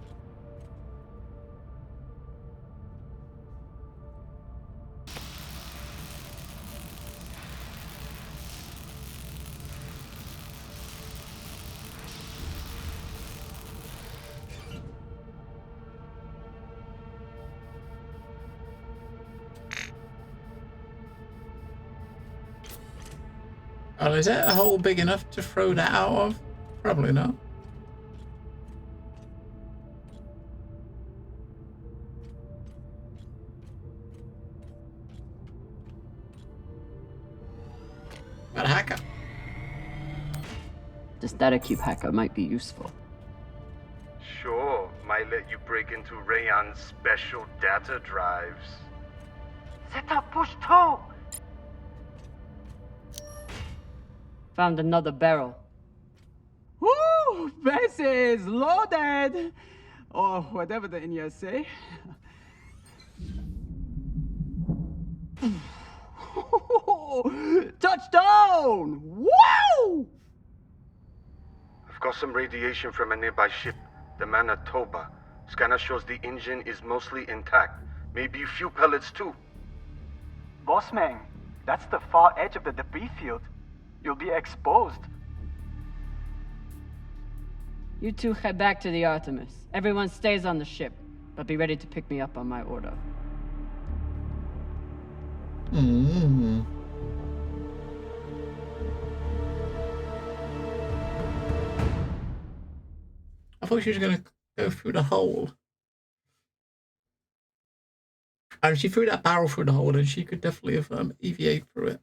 A: Oh, is that a hole big enough to throw that out of? Probably not. Got a hacker.
Q: The static cube hacker might be useful.
F: Sure, might let you break into Rayon's special data drives.
T: Set up push toe!
Q: Found another barrel.
G: Woo! This is loaded! Or whatever the Inyas say. Touchdown! Wow!
F: I've got some radiation from a nearby ship, the Manitoba. Scanner shows the engine is mostly intact. Maybe a few pellets too.
T: Bossman, that's the far edge of the debris field. You'll be exposed.
C: You two head back to the Artemis. Everyone stays on the ship, but be ready to pick me up on my order.
A: Mm. I thought she was going to go through the hole. And she threw that barrel through the hole, and she could definitely have EVA'd through it.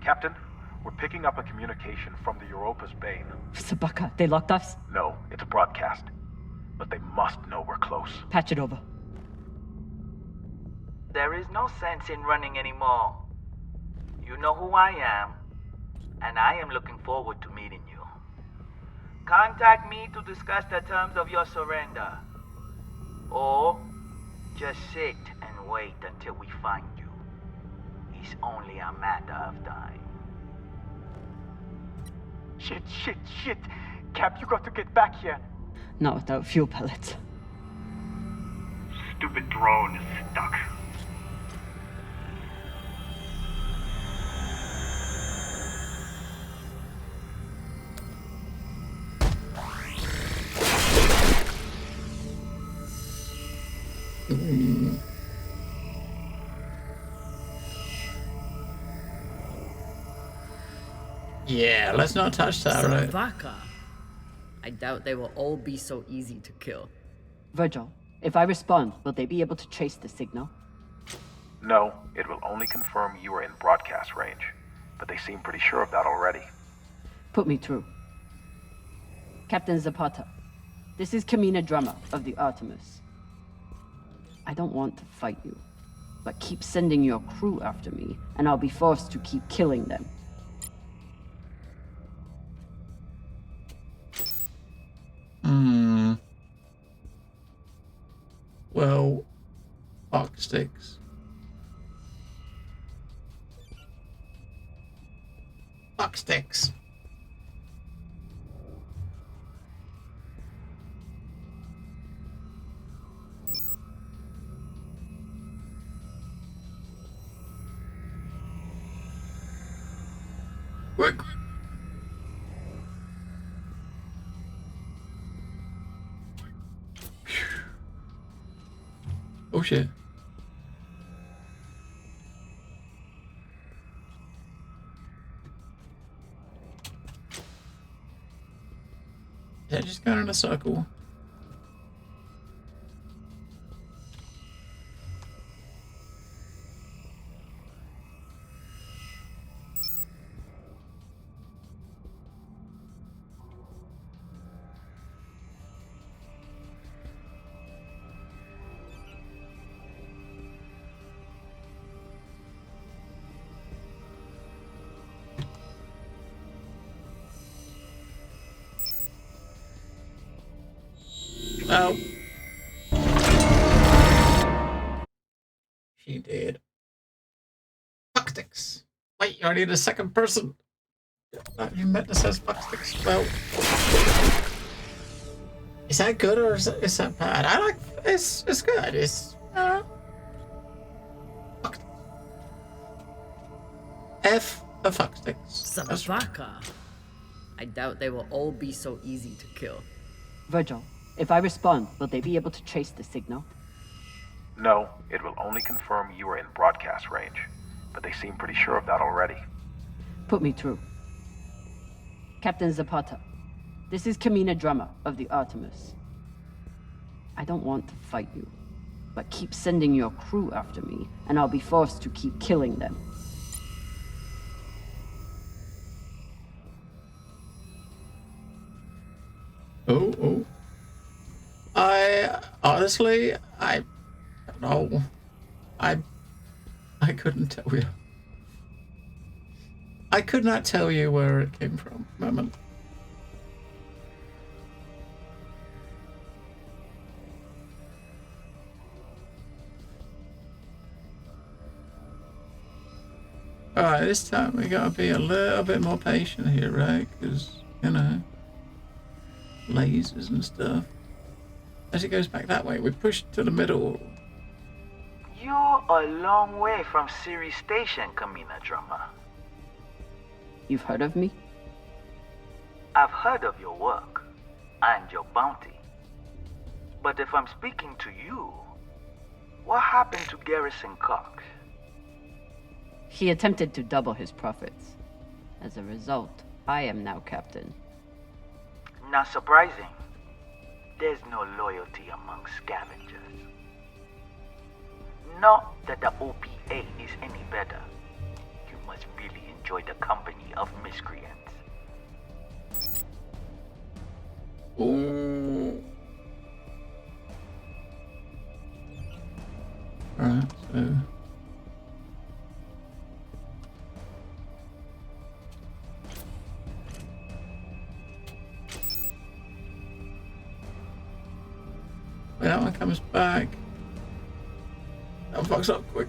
P: Captain, we're picking up a communication from the Europa's Bane.
C: Sabaka, they locked us?
P: No, it's a broadcast. But they must know we're close.
C: Patch it over.
V: There is no sense in running anymore. You know who I am, and I am looking forward to meeting you. Contact me to discuss the terms of your surrender. Or just sit and wait until we find you. It's only a matter of time.
T: Shit. Cap, you got to get back here.
C: Not without fuel pellets.
T: Stupid drone is stuck.
A: Mm. Yeah, let's not touch that, right?
Q: Sabaka. I doubt they will all be so easy to kill.
C: Virgil, if I respond, will they be able to trace the signal?
P: No, it will only confirm you are in broadcast range. But they seem pretty sure of that already.
C: Put me through. Captain Zapata, this is Kamina Drummer of the Artemis. I don't want to fight you, but keep sending your crew after me, and I'll be forced to keep killing them.
A: Well, fuck sticks. Fuck sticks. Quick. Oh shit. Yeah, just going in a circle. Oh. She did. Fuck sticks. Wait, you need a second person. You meant to say fuck sticks. Well, is that good or is that bad? I like it's good. It's fuck. F the fuck sticks.
Q: Sabaka. I doubt they will all be so easy to kill.
C: Virgil, if I respond, will they be able to trace the signal?
P: No, it will only confirm you are in broadcast range. But they seem pretty sure of that already.
C: Put me through. Captain Zapata, this is Kamina Drummer of the Artemis. I don't want to fight you, but keep sending your crew after me, and I'll be forced to keep killing them.
A: Oh. I honestly, I don't know. I couldn't tell you. I could not tell you where it came from. Moment. Alright, this time we gotta be a little bit more patient here, right? Because, you know, lasers and stuff. As it goes back that way, we push to the middle.
V: You're a long way from Ceres Station, Kamina Drummer.
Q: You've heard of me?
V: I've heard of your work and your bounty. But if I'm speaking to you, what happened to Garrison Cox?
Q: He attempted to double his profits. As a result, I am now captain.
V: Not surprising. There's no loyalty among scavengers. Not that the OPA is any better. You must really enjoy the company of miscreants.
A: Ooh. Alright, so... When that one comes back... That one fucks up quick.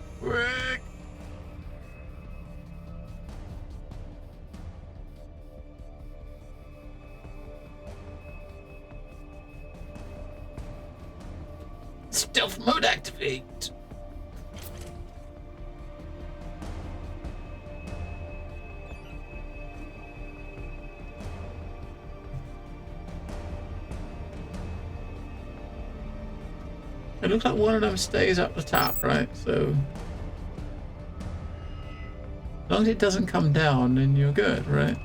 A: Stealth mode activate. It looks like one of them stays up the top, right? So as long as it doesn't come down, then you're good, right?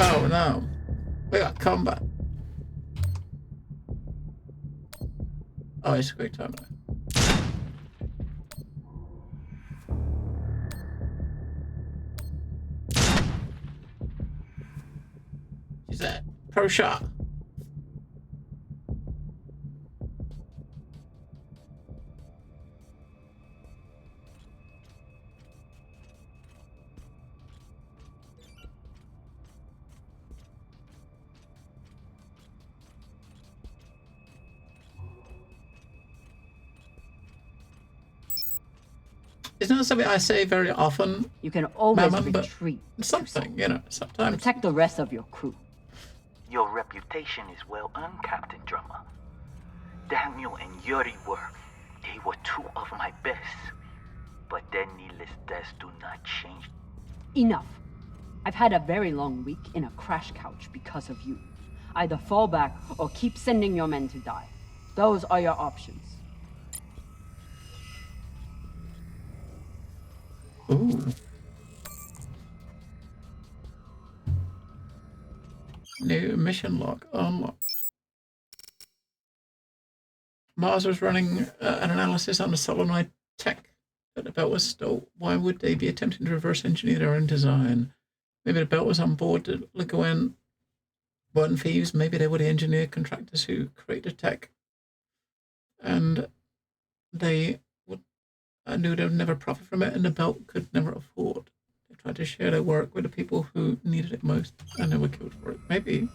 A: Oh no, we got combat. Oh, it's a quick time. Is that pro shot? It's not something I say very often.
Q: You can always
A: Mama,
Q: retreat.
A: Something, you know, sometimes.
Q: Protect the rest of your crew.
V: Your reputation is well earned, Captain Drummer. Daniel and Yuri they were two of my best. But their needless deaths do not change.
Q: Enough. I've had a very long week in a crash couch because of you. Either fall back or keep sending your men to die. Those are your options.
A: Ooh. New mission log unlocked. Mars was running an analysis on the solenoid tech that the belt was stole. Why would they be attempting to reverse engineer their own design? Maybe the belt was on board the Ligoan weren't thieves. Maybe they were the engineer contractors who created tech. And they knew they would never profit from it, and the belt could never afford. They tried to share their work with the people who needed it most, and they were killed for it. Maybe.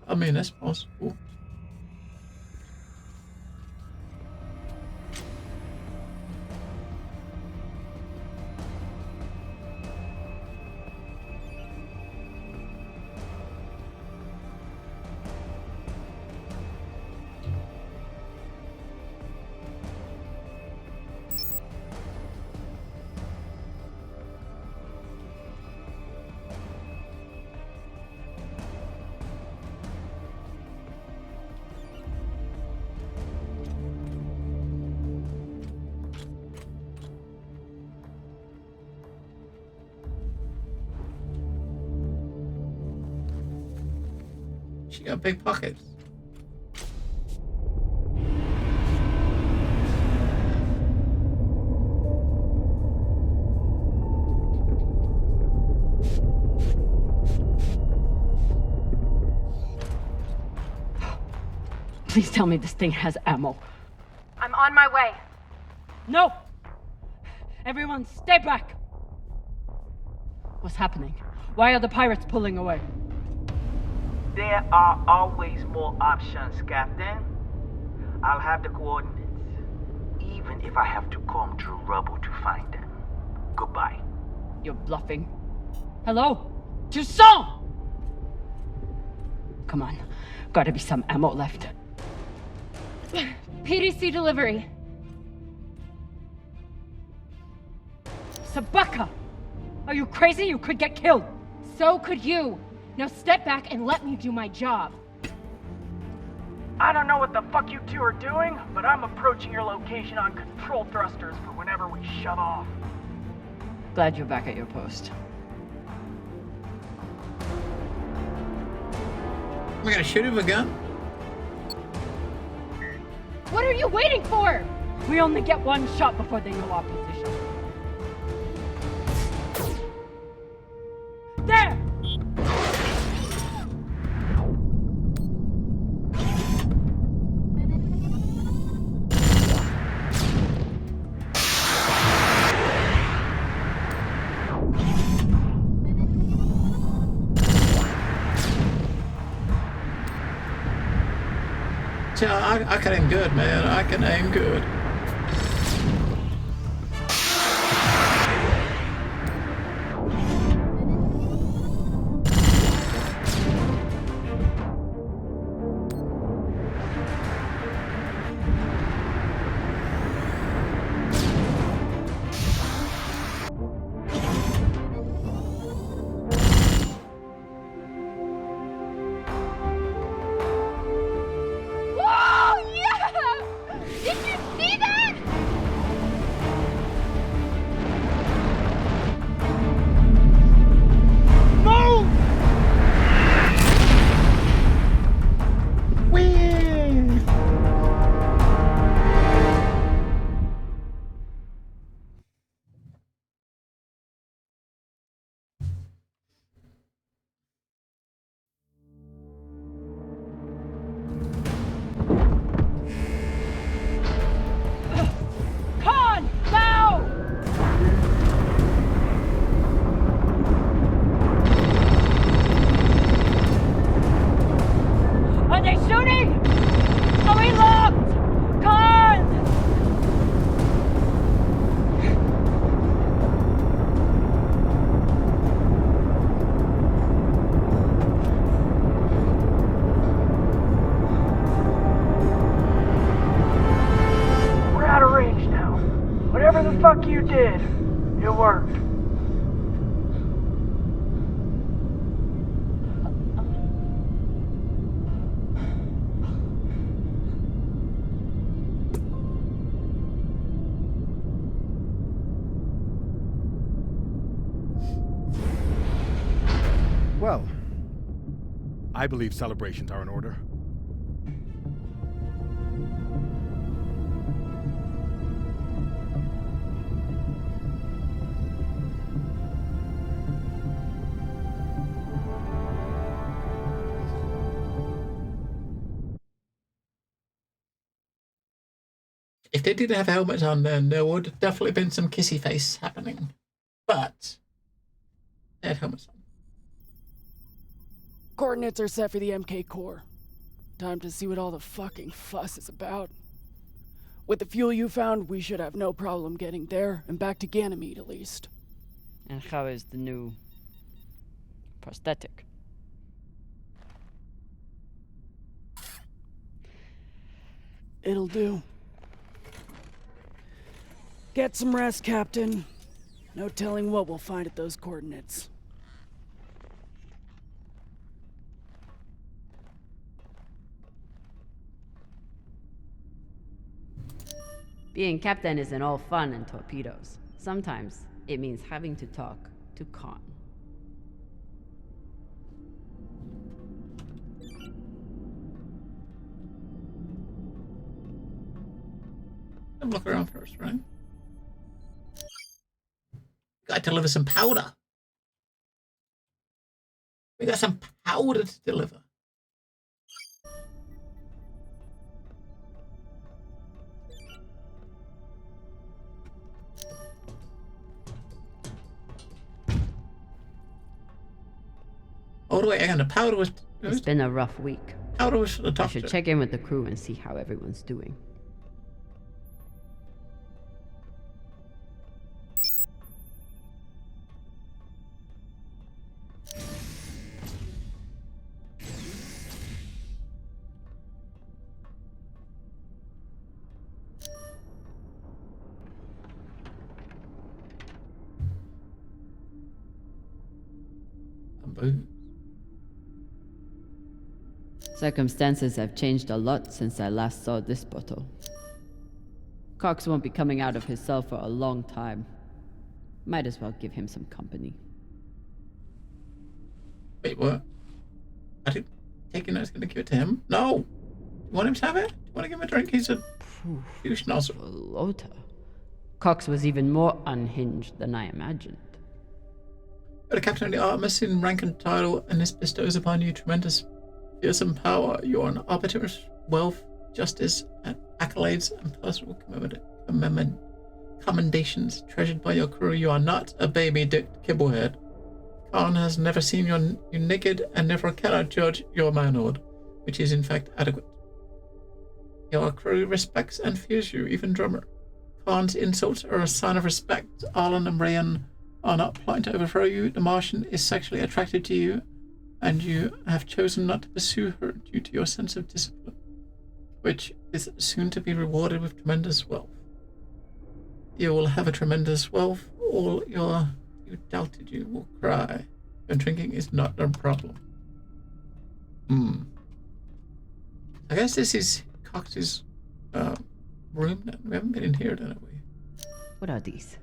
A: I mean, that's possible. She got big pockets.
Q: Please tell me this thing has ammo.
O: I'm on my way.
Q: No! Everyone, stay back! What's happening? Why are the pirates pulling away?
V: There are always more options, Captain. I'll have the coordinates, even if I have to comb through rubble to find them. Goodbye.
Q: You're bluffing. Hello? Toussaint! Come on. Gotta be some ammo left.
J: PDC delivery.
Q: Sabaka! Are you crazy? You could get killed!
J: So could you. Now step back and let me do my job.
K: I don't know what the fuck you two are doing, but I'm approaching your location on control thrusters for whenever we shut off.
Q: Glad you're back at your post.
A: Am I gonna shoot him with a gun?
J: What are you waiting for?
Q: We only get one shot before they know our position. There!
A: See, I can aim good, man. I can aim good.
K: Whatever the fuck you did, it worked.
E: Well, I believe celebrations are in order.
A: If they didn't have helmets on, then there would have definitely been some kissy face happening. But they had helmets on.
D: Coordinates are set for the MK core. Time to see what all the fucking fuss is about. With the fuel you found, we should have no problem getting there and back to Ganymede at least.
Q: And how is the new prosthetic?
D: It'll do. Get some rest, Captain. No telling what we'll find at those coordinates.
C: Being captain isn't all fun and torpedoes. Sometimes it means having to talk to Khan.
A: Have a look around first, right? Gotta deliver some powder. We got some powder to deliver. Oh, wait, hang on. The powder was...
C: It's been a rough week.
A: Powder was for the doctor.
C: I should check in with the crew and see how everyone's doing. Circumstances have changed a lot since I last saw this bottle. Cox won't be coming out of his cell for a long time. Might as well give him some company.
A: Wait, what? I didn't take it. I was going to give it to him. No! You want him to have it? You want to give him a drink? He's a huge nozzle.
C: Lota. Cox was even more unhinged than I imagined.
A: You're the captain of the Artemis in rank and title, and this bestows upon you tremendous fearsome power. You are an arbiter of wealth, justice, and accolades, and personal commendations treasured by your crew. You are not a baby-dicked kibblehead. Khan has never seen you naked and never cannot judge your manhood, which is in fact adequate. Your crew respects and fears you, even Drummer. Khan's insults are a sign of respect. Arlen and Rayan are not plotting to overthrow you. The Martian is sexually attracted to you, and you have chosen not to pursue her due to your sense of discipline, which is soon to be rewarded with tremendous wealth. You will have a tremendous wealth. All you doubted you will cry. And drinking is not a problem. I guess this is Cox's room then. We haven't been in here then, have we?
C: What are these?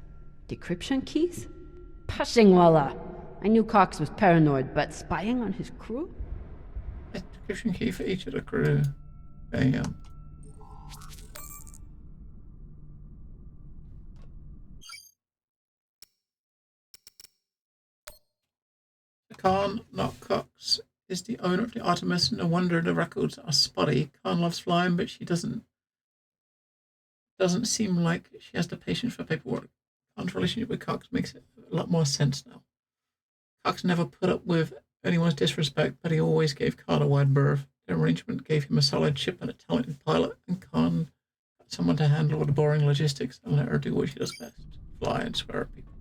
C: Decryption keys? Pashingwala! I knew Cox was paranoid, but spying on his crew?
A: A decryption key for each of the crew. Bam. Khan, not Cox, is the owner of the Artemis. No wonder the records are spotty. Khan loves flying, but she doesn't seem like she has the patience for paperwork. Khan's relationship with Cox makes a lot more sense now. Cox never put up with anyone's disrespect, but he always gave Khan a wide berth. The arrangement gave him a solid ship and a talented pilot, and Khan got someone to handle all the boring logistics and let her do what she does best. Fly and swear at people.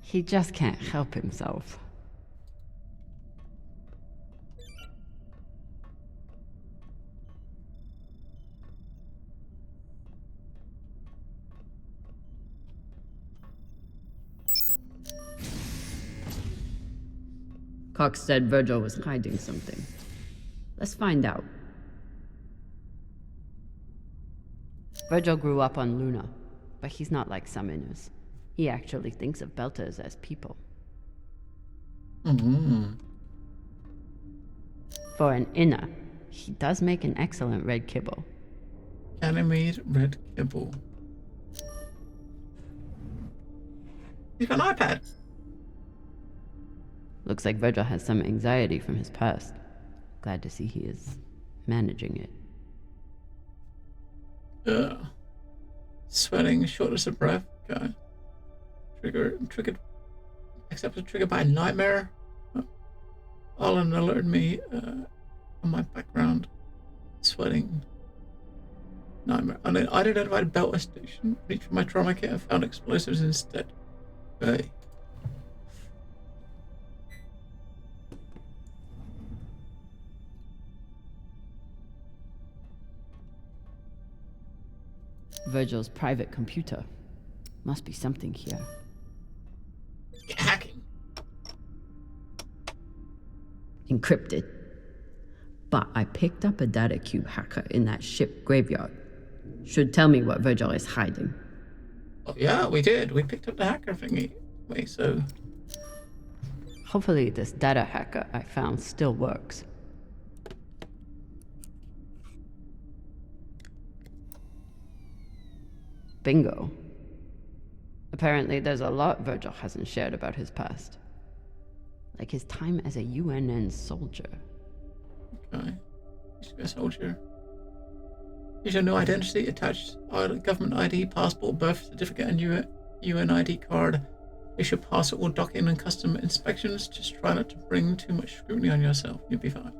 C: He just can't help himself. Cox said Virgil was hiding something. Let's find out. Virgil grew up on Luna, but he's not like some Inners. He actually thinks of Belters as people. For an Inner, he does make an excellent red kibble.
A: Animated red kibble. He's got an iPad.
C: Looks like Virgil has some anxiety from his past. Glad to see he is managing it.
A: Sweating, shortness of breath. Okay. Triggered. Except triggered by a nightmare. Alan alerted me on my background. Sweating. Nightmare. Unidentified Belter station. Reached for my trauma kit and found explosives instead. Okay.
Q: Virgil's private computer. Must be something here.
A: Hacking.
Q: Encrypted. But I picked up a data cube hacker in that ship graveyard. Should tell me what Virgil is hiding.
A: Oh, yeah, we did. We picked up the hacker thingy. Wait, so...
Q: Hopefully this data hacker I found still works. Bingo. Apparently there's a lot Virgil hasn't shared about his past. Like his time as a UNN soldier.
A: Okay. Used to be a soldier. Use your new identity, attached government ID, passport, birth certificate, and UN ID card. You should pass all docking and custom inspections. Just try not to bring too much scrutiny on yourself. You'll be fine.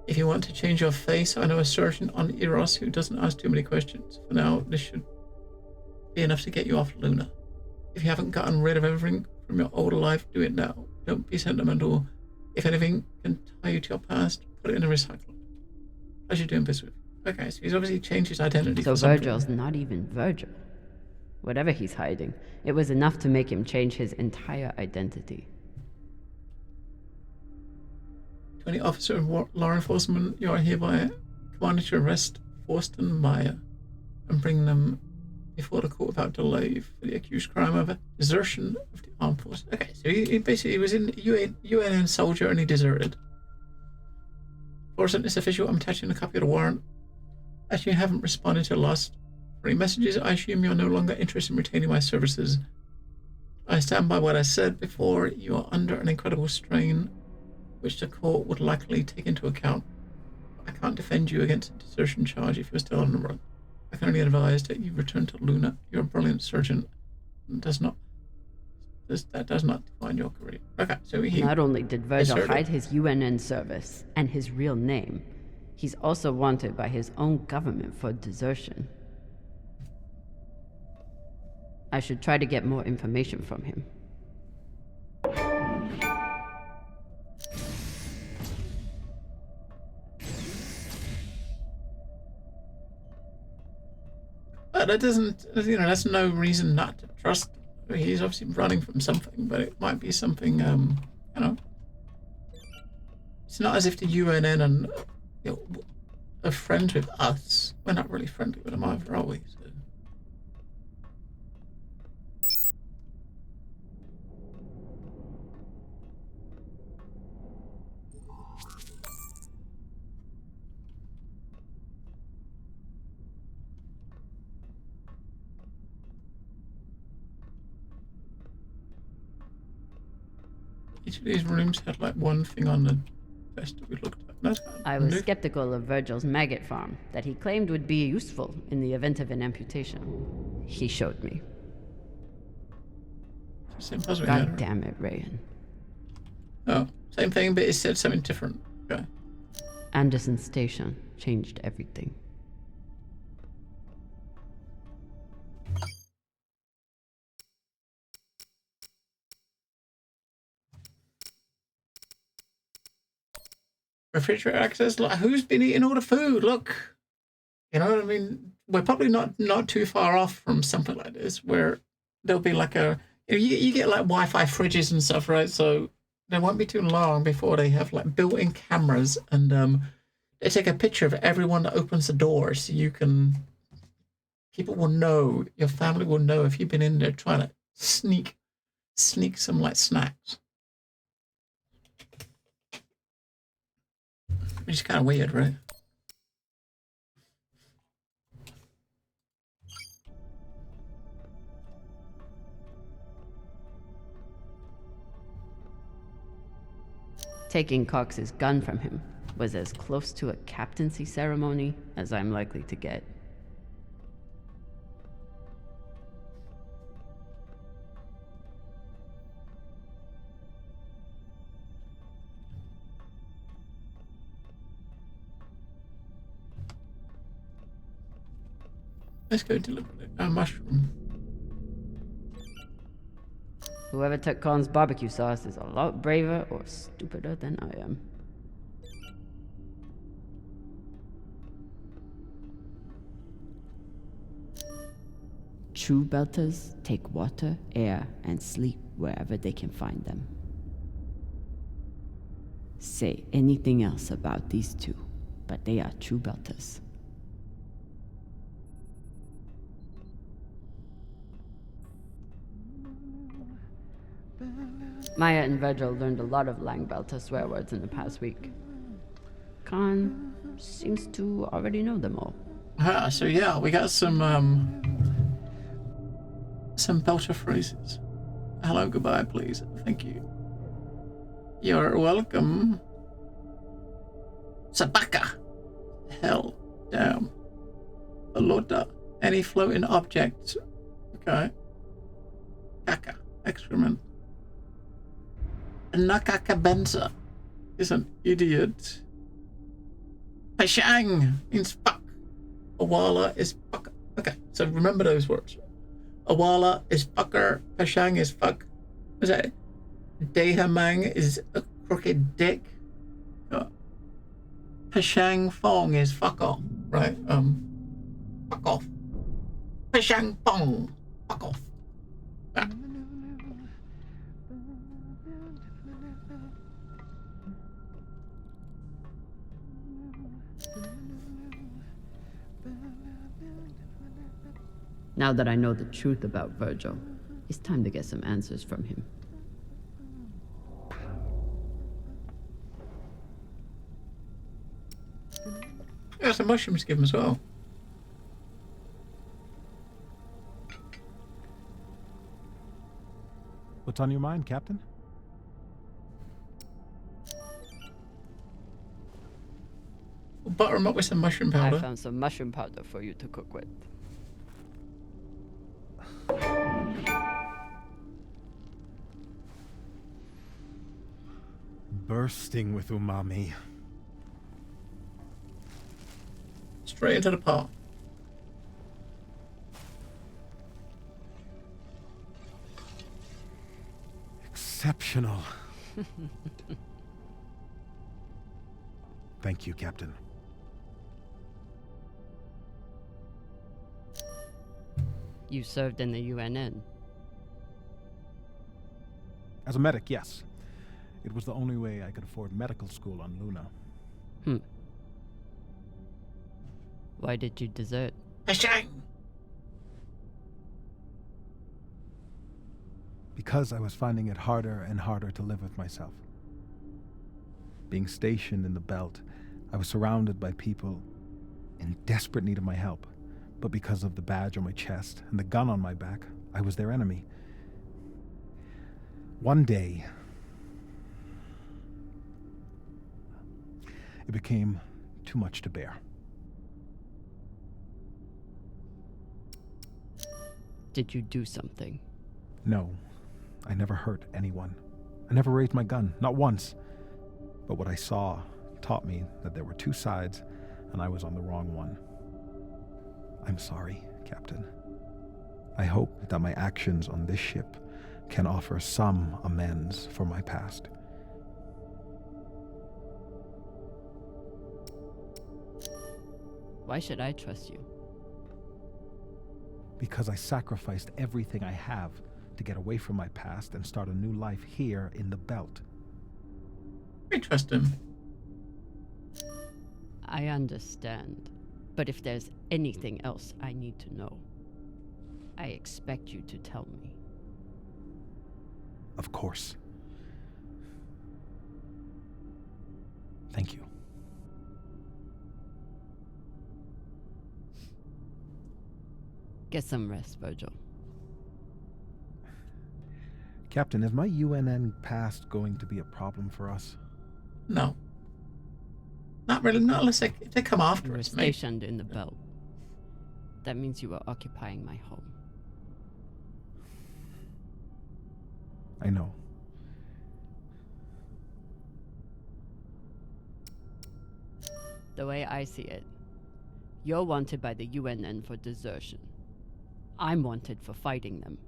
A: If you want to change your face, I know a surgeon on Eros who doesn't ask too many questions. For now, this should be enough to get you off Luna. If you haven't gotten rid of everything from your older life, do it now. Don't be sentimental. If anything can tie you to your past, put it in a recycler. How's you doing business with? Okay, so he's obviously changed his identity.
Q: So
A: for something.
Q: Virgil's not even Virgil. Whatever he's hiding, it was enough to make him change his entire identity.
A: 20 Officer of Law Enforcement, you are hereby commanded to arrest Forsten Maya and bring them before the court without delay for the accused crime of desertion of the armed forces. Okay, so he basically was in UNN soldier and he deserted. Forsten is official. I'm attaching a copy of the warrant. As you haven't responded to the last 3 messages, I assume you're no longer interested in retaining my services. I stand by what I said before. You are under an incredible strain, which the court would likely take into account. I can't defend you against a desertion charge if you're still on the run. I can only advise that you return to Luna. You're a brilliant surgeon. That does not define your career. Okay, so he...
Q: Not only did Virgil hide his UNN service and his real name, he's also wanted by his own government for desertion. I should try to get more information from him.
A: But that doesn't, that's no reason not to trust him. He's obviously running from something, but it might be something, it's not as if the UNN and are friends with us. We're not really friendly with them either, are we? So. Each of these rooms had like one thing on the desk that we looked at.
Q: I was skeptical of Virgil's maggot farm that he claimed would be useful in the event of an amputation. He showed me. God damn it, Rayan.
A: Oh, same thing, but it said something different. Okay.
Q: Anderson Station changed everything.
A: Refrigerator access. Like, who's been eating all the food? Look, you know what I mean. We're probably not too far off from something like this, where there'll be like you get like Wi-Fi fridges and stuff, right? So there won't be too long before they have like built-in cameras, and they take a picture of everyone that opens the door, so you can. People will know. Your family will know if you've been in there trying to sneak some like snacks. Which is kind of weird, right?
Q: Taking Cox's gun from him was as close to a captaincy ceremony as I'm likely to get.
A: Let's go deliver a mushroom.
Q: Whoever took Khan's barbecue sauce is a lot braver or stupider than I am. True Belters take water, air, and sleep wherever they can find them. Say anything else about these two, but they are True Belters. Maya and Virgil learned a lot of Lang Belter swear words in the past week. Khan seems to already know them all.
A: So yeah, we got some Belter phrases. Hello, goodbye, please. Thank you. You're welcome. Sabaka. Hell. Damn. Alota. Any floating objects. Okay. Kaka. Excrement. Nakakabenza is an idiot. Pashang means fuck. Awala is fuck. Okay, so remember those words. Awala is fucker. Pashang is fuck. Was that? Dehamang is a crooked dick. Pashang Fong is fuck off. Right? Fuck off. Pashang Fong. Fuck off. Ah.
Q: Now that I know the truth about Virgil, it's time to get some answers from him.
A: Yeah, some mushrooms to give him as well.
E: What's on your mind, Captain?
A: We'll butter him up with some mushroom powder.
Q: I found some mushroom powder for you to cook with.
E: Bursting with umami.
A: Straight into the pot.
E: Exceptional. Thank you, Captain.
Q: You served in the UNN.
E: As a medic, yes. It was the only way I could afford medical school on Luna.
Q: Why did you desert?
E: Because I was finding it harder and harder to live with myself. Being stationed in the belt, I was surrounded by people in desperate need of my help. But because of the badge on my chest and the gun on my back, I was their enemy. One day, it became too much to bear.
Q: Did you do something?
E: No, I never hurt anyone. I never raised my gun, not once. But what I saw taught me that there were two sides, and I was on the wrong one. I'm sorry, Captain. I hope that my actions on this ship can offer some amends for my past.
Q: Why should I trust you?
E: Because I sacrificed everything I have to get away from my past and start a new life here in the belt.
A: I trust him.
Q: I understand. But if there's anything else I need to know, I expect you to tell me.
E: Of course. Thank you.
Q: Get some rest, Virgil.
E: Captain, is my UNN past going to be a problem for us?
A: No. Not really, not unless they come after
Q: You were
A: us, mate.
Q: stationed in the belt. That means you were occupying my home.
E: I know.
Q: The way I see it, you're wanted by the UNN for desertion. I'm wanted for fighting them.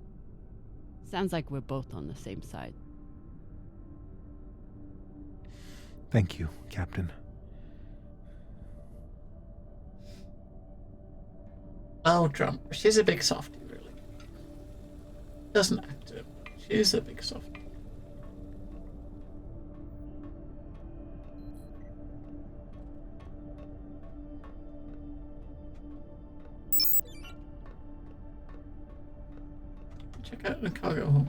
Q: Sounds like we're both on the same side.
E: Thank you, Captain.
A: Oh, Trump. She's a big softie, really. Doesn't act it. She's a big softie. Check out the cargo hold.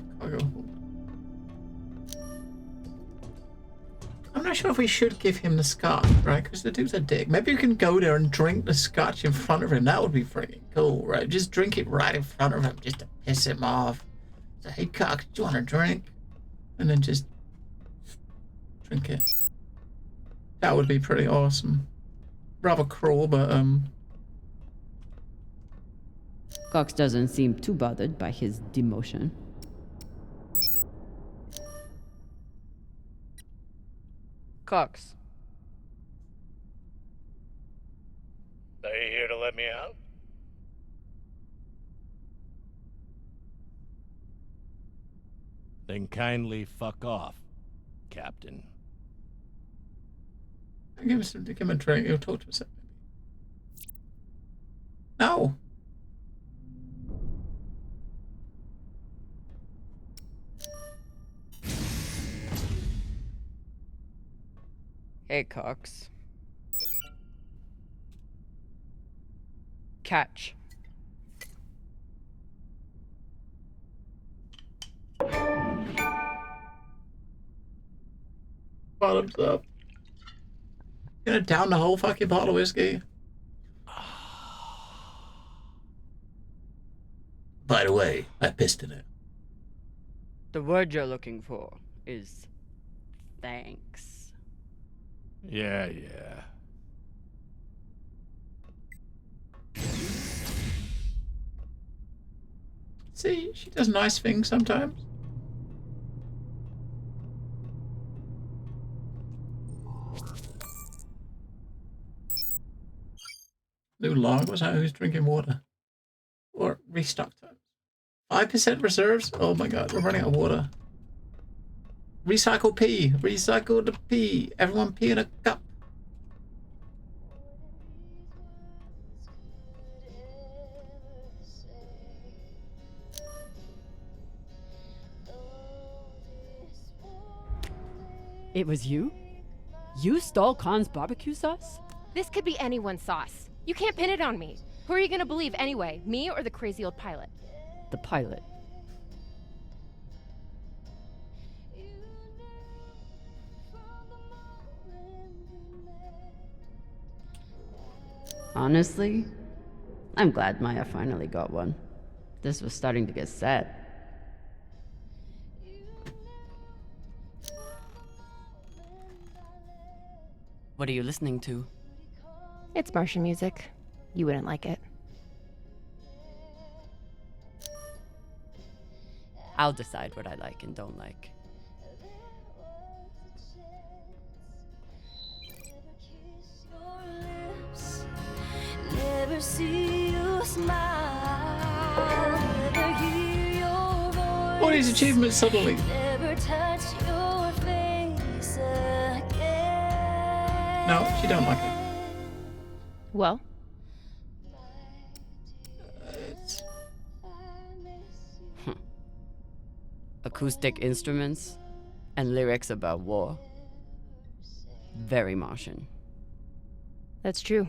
A: I'm not sure if we should give him the scotch, right? Because the dude's a dick. Maybe you can go there and drink the scotch in front of him. That would be freaking cool, right? Just drink it right in front of him just to piss him off. So, hey, Cox, do you want a drink? And then just drink it. That would be pretty awesome. Rather cruel, but,
Q: Cox doesn't seem too bothered by his demotion. Cox.
L: Are you here to let me out? Then kindly fuck off, Captain.
A: give him a drink. He'll talk to us. No.
Q: Hey, Cox. Catch.
A: Bottoms up. Gonna down the whole fucking bottle of whiskey. By the way, I pissed in it.
Q: The word you're looking for is thanks.
L: Yeah.
A: See, she does nice things sometimes. New log was out. Who's drinking water? Or restock time. 5% reserves? Oh my god, we're running out of water. Recycle pee. Recycle the pee. Everyone pee in a cup.
Q: It was you? You stole Khan's barbecue sauce?
J: This could be anyone's sauce. You can't pin it on me. Who are you gonna believe anyway? Me or the crazy old pilot?
Q: The pilot. Honestly, I'm glad Maya finally got one. This was starting to get sad. What are you listening to?
J: It's Martian music. You wouldn't like it.
Q: I'll decide what I like and don't like.
B: Never see you smile, never hear your voice.
A: All these achievements suddenly.
B: Never touch your face again.
A: No, she don't like it.
J: Well?
Q: Acoustic instruments and lyrics about war. Very Martian.
J: That's true.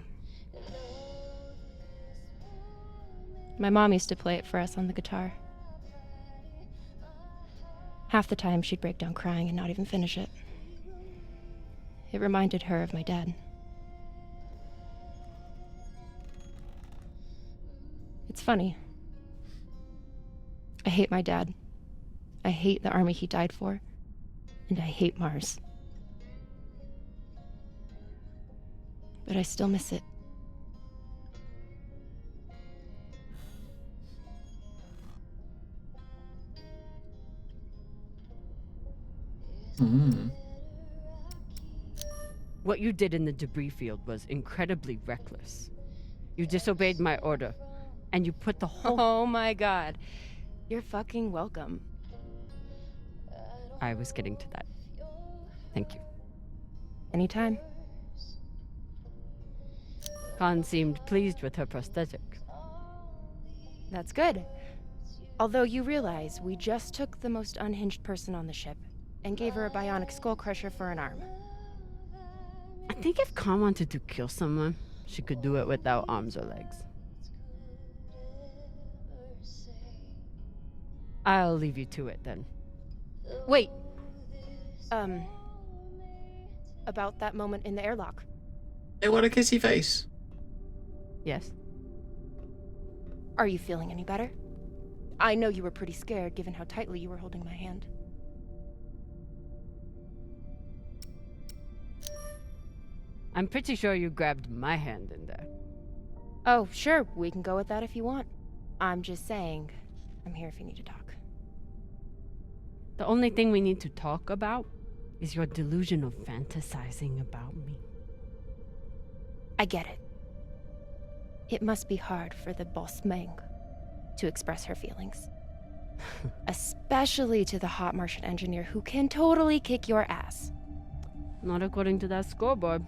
J: My mom used to play it for us on the guitar. Half the time she'd break down crying and not even finish it. It reminded her of my dad. It's funny. I hate my dad. I hate the army he died for. And I hate Mars. But I still miss it.
Q: What you did in the debris field was incredibly reckless. You disobeyed my order, and you put the whole—
J: Oh my god. You're fucking welcome.
Q: I was getting to that. Thank you.
J: Anytime.
Q: Khan seemed pleased with her prosthetic.
J: That's good. Although you realize we just took the most unhinged person on the ship and gave her a bionic skull crusher for an arm.
Q: I think if Khan wanted to kill someone, she could do it without arms or legs. I'll leave you to it then.
J: Wait. About that moment in the airlock.
A: They want a kissy face.
Q: Yes.
J: Are you feeling any better? I know you were pretty scared given how tightly you were holding my hand.
Q: I'm pretty sure you grabbed my hand in there.
J: Oh, sure, we can go with that if you want. I'm just saying, I'm here if you need to talk.
Q: The only thing we need to talk about is your delusion of fantasizing about me.
J: I get it. It must be hard for the boss Meng to express her feelings. Especially to the hot Martian engineer who can totally kick your ass.
Q: Not according to that scoreboard.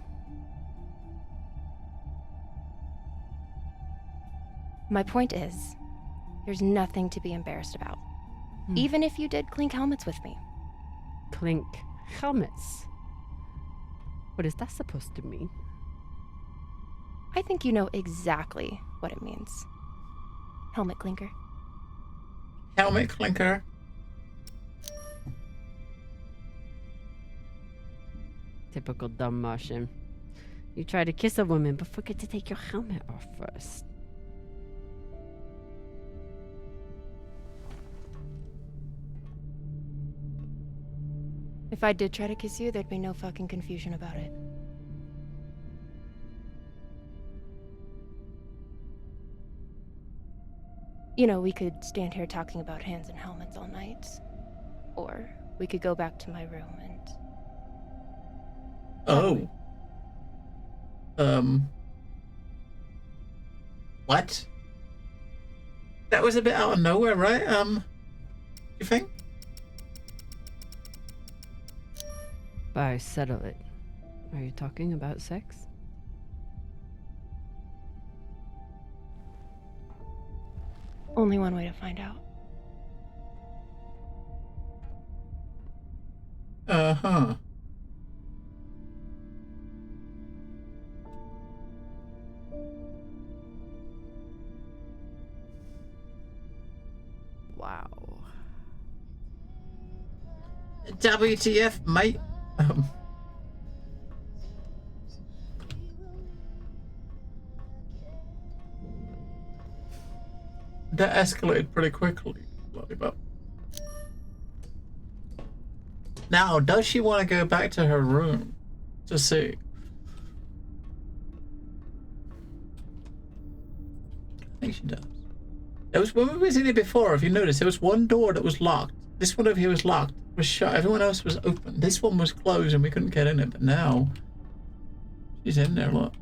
J: My point is, there's nothing to be embarrassed about. Even if you did clink helmets with me.
Q: Clink helmets? What is that supposed to mean?
J: I think you know exactly what it means. Helmet clinker.
A: Helmet clinker.
Q: Typical dumb Martian. You try to kiss a woman, but forget to take your helmet off first.
J: If I did try to kiss you, there'd be no fucking confusion about it. You know, we could stand here talking about hands and helmets all night. Or we could go back to my room and...
A: Oh. What? That was a bit out of nowhere, right? You think?
Q: By settle it. Are you talking about sex?
J: Only one way to find out.
A: Uh-huh.
Q: Wow.
A: WTF, mate? That escalated pretty quickly. Lollipop. Now, does she want to go back to her room to see? I think she does. There was, when we was in it before, if you notice, there was one door that was locked. This one over here was locked, was shut. Everyone else was open. This one was closed and we couldn't get in it, but now she's in there, look.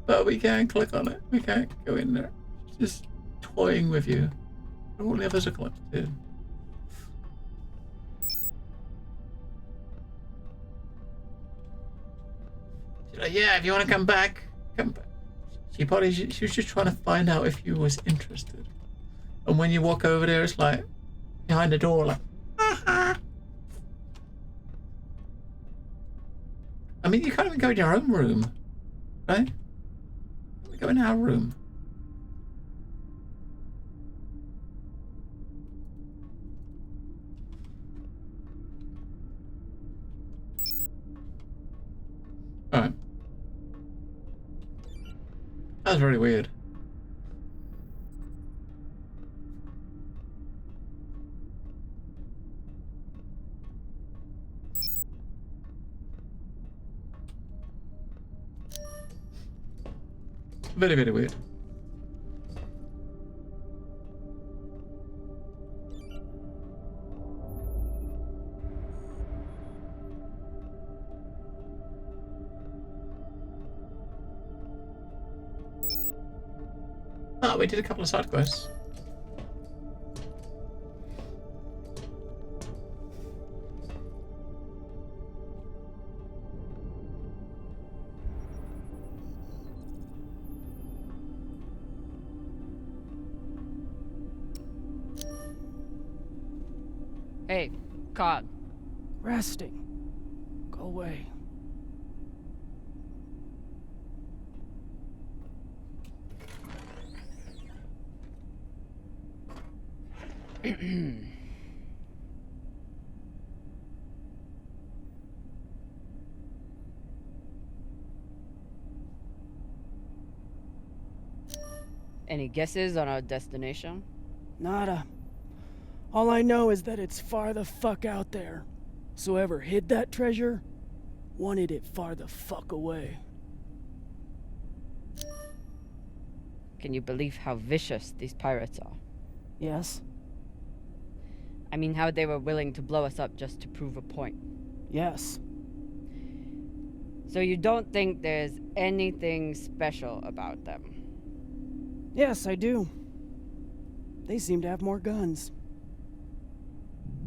A: But we can't click on it. We can't go in there. She's just toying with you. All the others are collected. She's like, yeah, if you want to come back, come back. She was just trying to find out if you was interested. And when you walk over there, it's like behind the door, like. I mean, you can't even go in your own room, right? Go in our room. Alright. That was very weird. Very, very weird. No, we did a couple of side quests.
Q: Hey, Cog.
K: Resting. Go away.
Q: Any guesses on our destination?
K: Nada. All I know is that it's far the fuck out there. So whoever hid that treasure wanted it far the fuck away.
Q: Can you believe how vicious these pirates are?
K: Yes?
Q: I mean, how they were willing to blow us up just to prove a point.
K: Yes.
Q: So you don't think there's anything special about them?
K: Yes, I do. They seem to have more guns.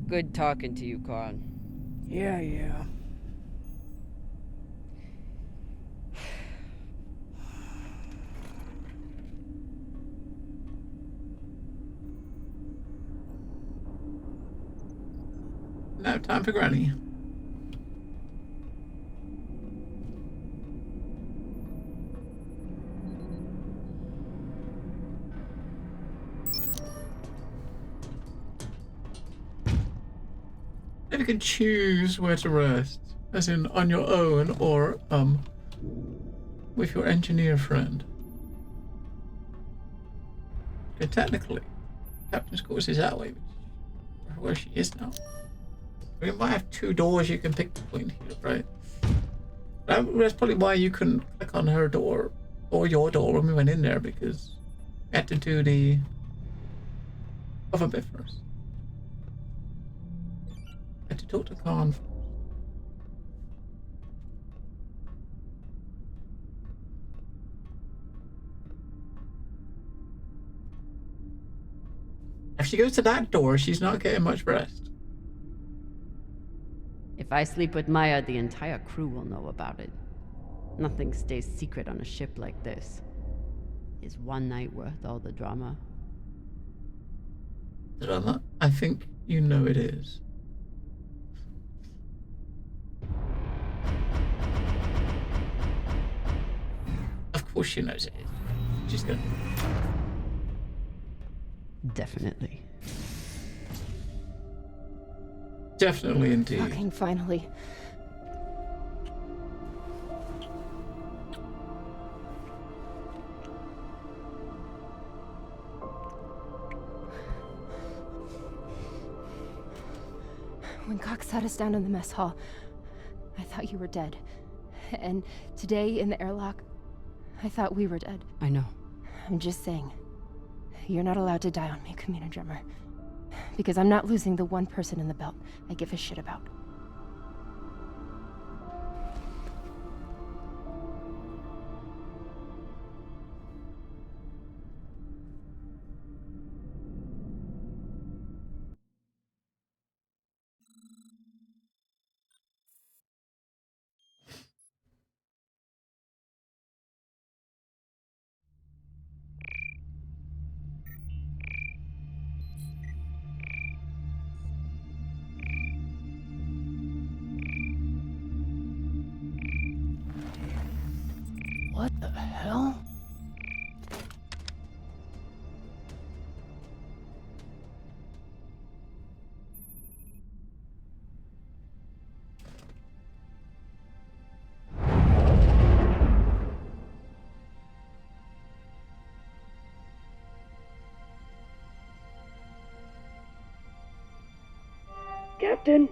Q: Good talking to you, Khan.
K: Yeah.
A: Now time for Granny. If you can choose where to rest, as in on your own or with your engineer friend. Okay, technically, Captain's Quarters is that way, where she is now. We might have two doors you can pick between here, right? That's probably why you couldn't click on her door or your door when we went in there, because we had to do the other bit first. I had to talk to Khan first. If she goes to that door, she's not getting much rest.
Q: If I sleep with Maya, the entire crew will know about it. Nothing stays secret on a ship like this. Is one night worth all the drama?
A: Drama? I think you know it is. Of course she knows it is. She's gonna...
Q: Definitely.
A: Definitely indeed.
J: Fucking finally. When Cox sat us down in the mess hall, I thought you were dead. And today in the airlock, I thought we were dead.
Q: I know.
J: I'm just saying. You're not allowed to die on me, Commander Drummer. Because I'm not losing the one person in the belt I give a shit about.
K: What the hell? Captain,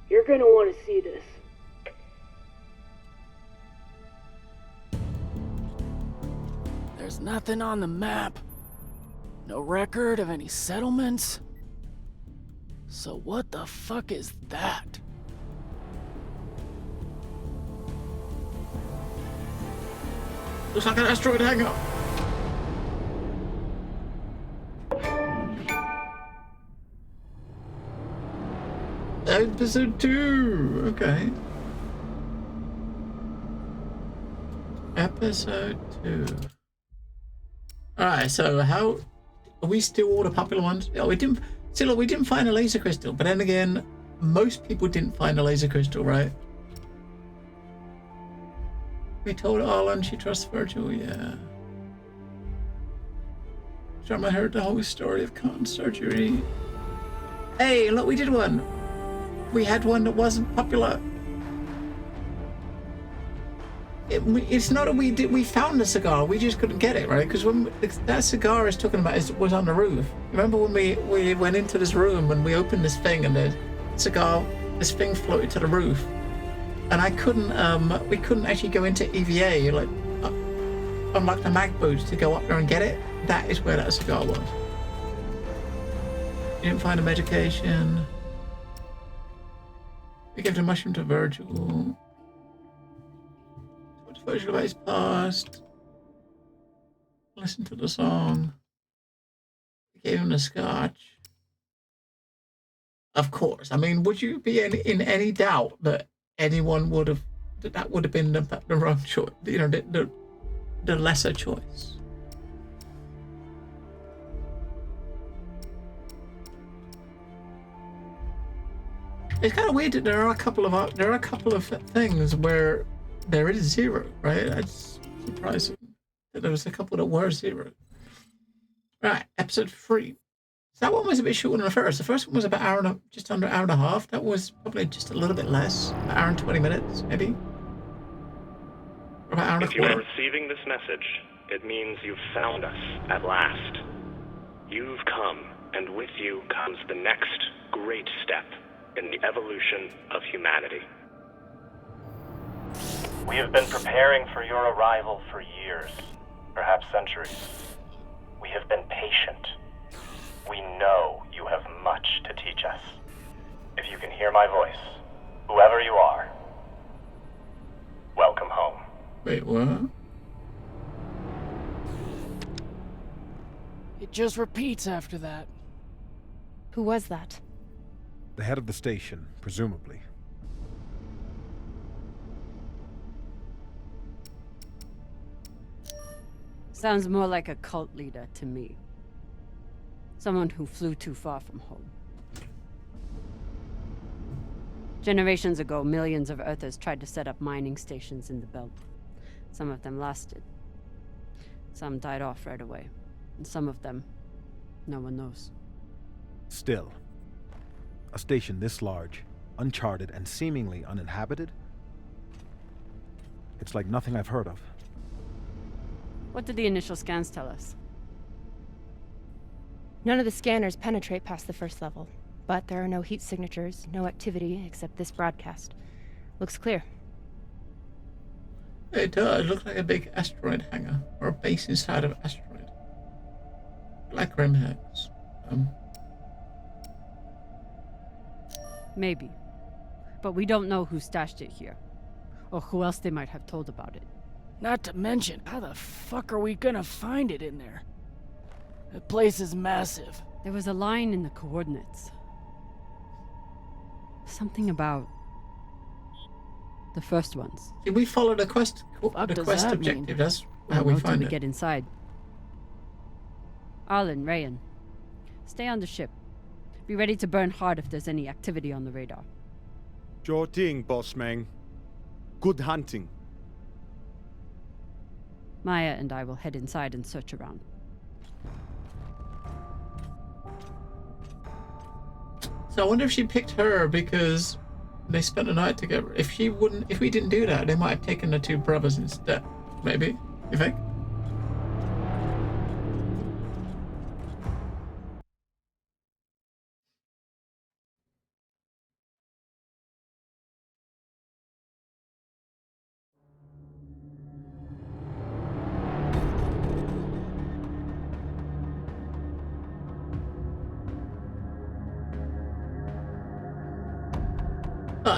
K: you're gonna want to see this. There's nothing on the map. No record of any settlements. So what the fuck is that?
A: Looks like an asteroid hangar. Episode 2. Okay. Episode 2. Alright, so how are we still all the popular ones? Oh, we didn't find a laser crystal, but then again, most people didn't find a laser crystal, right? We told Arlen she trusts Virgil, yeah. Drama heard the whole story of Khan's surgery. Hey, look, we did one. We had one that wasn't popular. It's not that we found the cigar, we just couldn't get it, right? Because when that cigar is talking about was on the roof. Remember when we went into this room and we opened this thing and the cigar, this thing floated to the roof, and we couldn't actually go into EVA, like unlock the mag boots to go up there and get it. That is where that cigar was. You didn't find a medication. We gave the mushroom to Virgil. Virgil about his past. Listen to the song. We gave him the scotch. Of course. I mean, would you be in any doubt that anyone would have that would have been the wrong choice? You know, the lesser choice. It's kind of weird that there are a couple of things where there is 0, right? That's surprising that there was a couple that were 0. Right, episode 3. So that one was a bit shorter than the first. The first one was about just under an hour and a half. That was probably just a little bit less, an hour and 20 minutes, maybe. Or about an hour and a
M: If you
A: quarter.
M: are receiving this message, it means you've found us at last. You've come, and with you comes the next great step in the evolution of humanity.
P: We have been preparing for your arrival for years, perhaps centuries. We have been patient. We know you have much to teach us. If you can hear my voice, whoever you are, welcome home.
A: Wait, what?
D: It just repeats after that.
J: Who was that?
E: The head of the station, presumably.
C: Sounds more like a cult leader to me. Someone who flew too far from home. Generations ago, millions of Earthers tried to set up mining stations in the belt. Some of them lasted. Some died off right away. And some of them, no one knows.
E: Still, a station this large, uncharted, and seemingly uninhabited? It's like nothing I've heard of.
C: What did the initial scans tell us?
J: None of the scanners penetrate past the first level, but there are no heat signatures, no activity except this broadcast. Looks clear.
A: It does. It looks like a big asteroid hangar, or a base inside of an asteroid. Like Rimhex.
C: Maybe. But we don't know who stashed it here. Or who else they might have told about it.
D: Not to mention, how the fuck are we gonna find it in there? The place is massive.
C: There was a line in the coordinates. Something about the first ones.
A: Did we follow the quest? The quest objective. That's how we find
C: we
A: it.
C: get inside. Arlen, Rayan, stay on the ship. Be ready to burn hard if there's any activity on the radar.
H: Sure thing, boss man. Good hunting.
C: Maya and I will head inside and search around.
A: So I wonder if she picked her because they spent the night together. If we didn't do that, they might have taken the 2 brothers instead. Maybe, you think?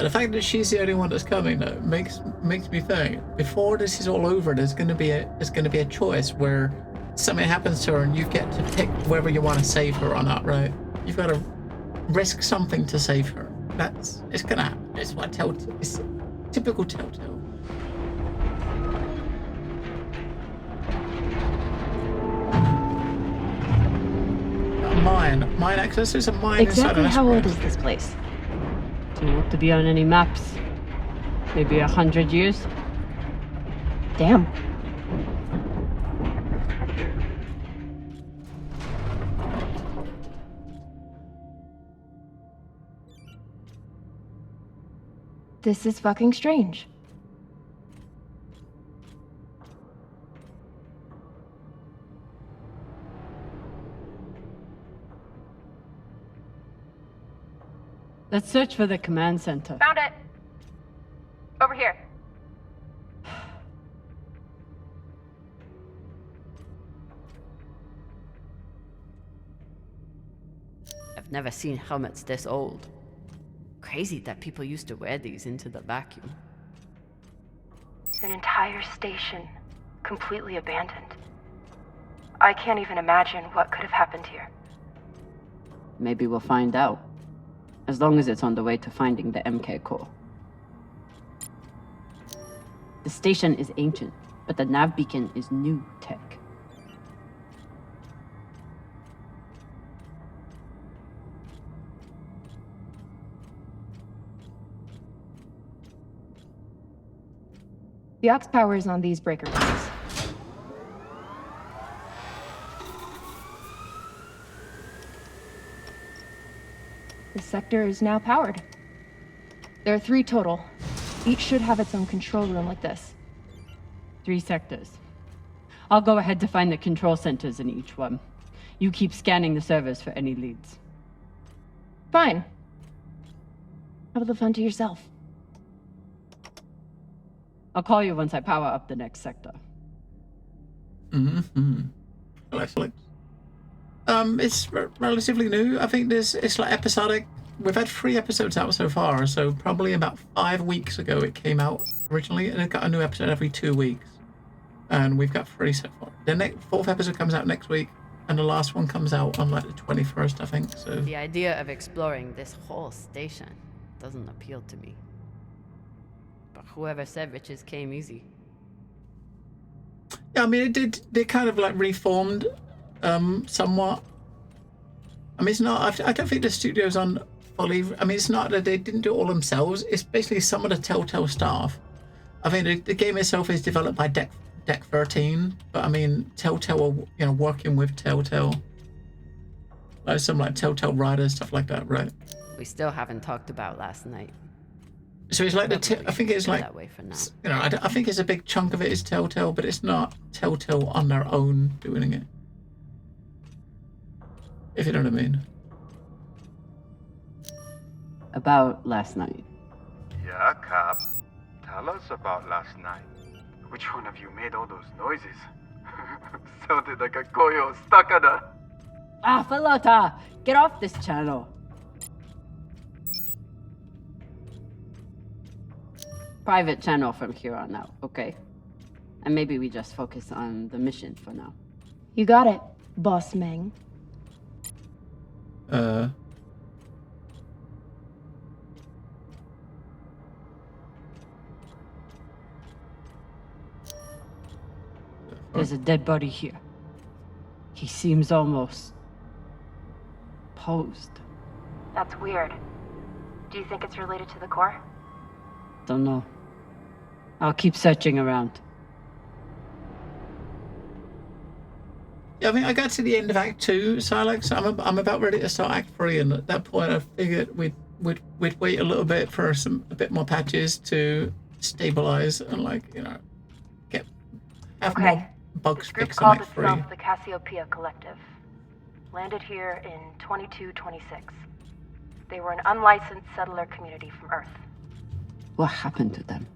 A: The fact that she's the only one that's coming though makes me think before this is all over, there's gonna be a choice where something happens to her and you get to pick whether you want to save her or not, right? You've got to risk something to save her. it's gonna happen. It's what Telltale. It's typical Telltale. Mine access is a mine.
J: Exactly how old is this place?
Q: Too old to be on any maps. Maybe 100 years?
J: Damn. This is fucking strange.
Q: Let's search for the command center.
O: Found it. Over here.
Q: I've never seen helmets this old. Crazy that people used to wear these into the vacuum.
O: An entire station, completely abandoned. I can't even imagine what could have happened here.
Q: Maybe we'll find out. As long as it's on the way to finding the MK core. The station is ancient, but the nav beacon is new tech.
J: The aux power is on these breaker rings. This sector is now powered. There are 3 total. Each should have its own control room like this.
Q: 3 sectors. I'll go ahead to find the control centers in each one. You keep scanning the servers for any leads.
J: Fine. Have the fun to yourself.
Q: I'll call you once I power up the next sector.
A: Excellent. It's relatively new. I think it's like episodic. We've had 3 episodes out so far, so probably about 5 weeks ago it came out originally, and it got a new episode every 2 weeks. And we've got 3 so far. The 4th episode comes out next week, and the last one comes out on like the 21st, I think. So
Q: The idea of exploring this whole station doesn't appeal to me. But whoever said riches came easy.
A: yeah, I mean it did. They kind of like reformed somewhat. I mean, it's not. I don't think the studio's on fully. I mean, it's not that they didn't do it all themselves. It's basically some of the Telltale staff. I think the game itself is developed by Deck 13, but I mean, Telltale are working with Telltale. Like some like Telltale writers, stuff like that, right?
Q: We still haven't talked about last night.
A: So it's like I think it's like
Q: that way for now.
A: I think it's a big chunk of it is Telltale, but it's not Telltale on their own doing it. If you know what I mean.
Q: About last night.
F: Yeah, Cap. Tell us about last night.
T: Which one of you made all those noises? Sounded like a koyo stuck on a...
Q: Ah, Falota! Get off this channel! Private channel from here on out, okay? And maybe we just focus on the mission for now.
J: You got it, Boss Meng.
Q: There's a dead body here. He seems almost posed.
O: That's weird. Do you think it's related to the core?
Q: Don't know. I'll keep searching around.
A: Yeah, I mean, I got to the end of Act 2, Silex. I'm about ready to start Act 3, and at that point, I figured we'd wait a little bit for a bit more patches to stabilize and have more bugs fixed in Act 3.
O: Itself the Cassiopeia Collective. Landed here in 2226. They were an unlicensed settler community from Earth.
Q: What happened to them?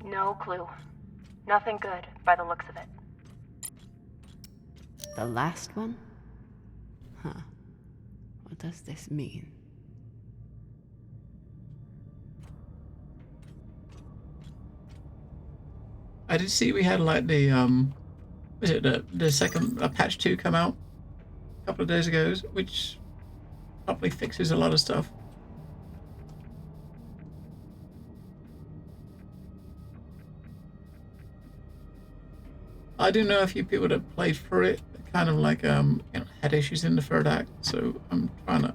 O: No clue. Nothing good by the looks of it.
Q: The last one? Huh. What does this mean?
A: I did see we had like the was it the second patch 2 come out a couple of days ago, which probably fixes a lot of stuff. I do know a few people that played through it, kind of like had issues in the third act. So I'm trying to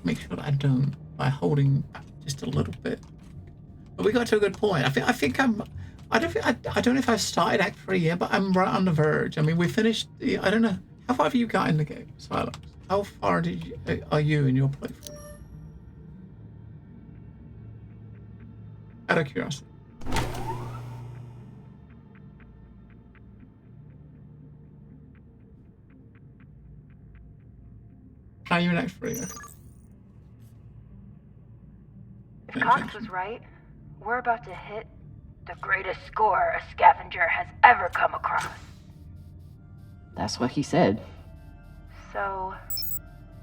A: make sure that I don't by holding back just a little bit. But we got to a good point. I think I'm. I don't know if I've started Act 3 yet, but I'm right on the verge. I mean, we finished the. I don't know. How far have you got in the game, Silex? How far are you in your playthrough? Out of curiosity. Are you in Act 3? Okay.
O: If Cox was right, we're about to hit the greatest score a scavenger has ever come across.
Q: That's what he said.
O: So,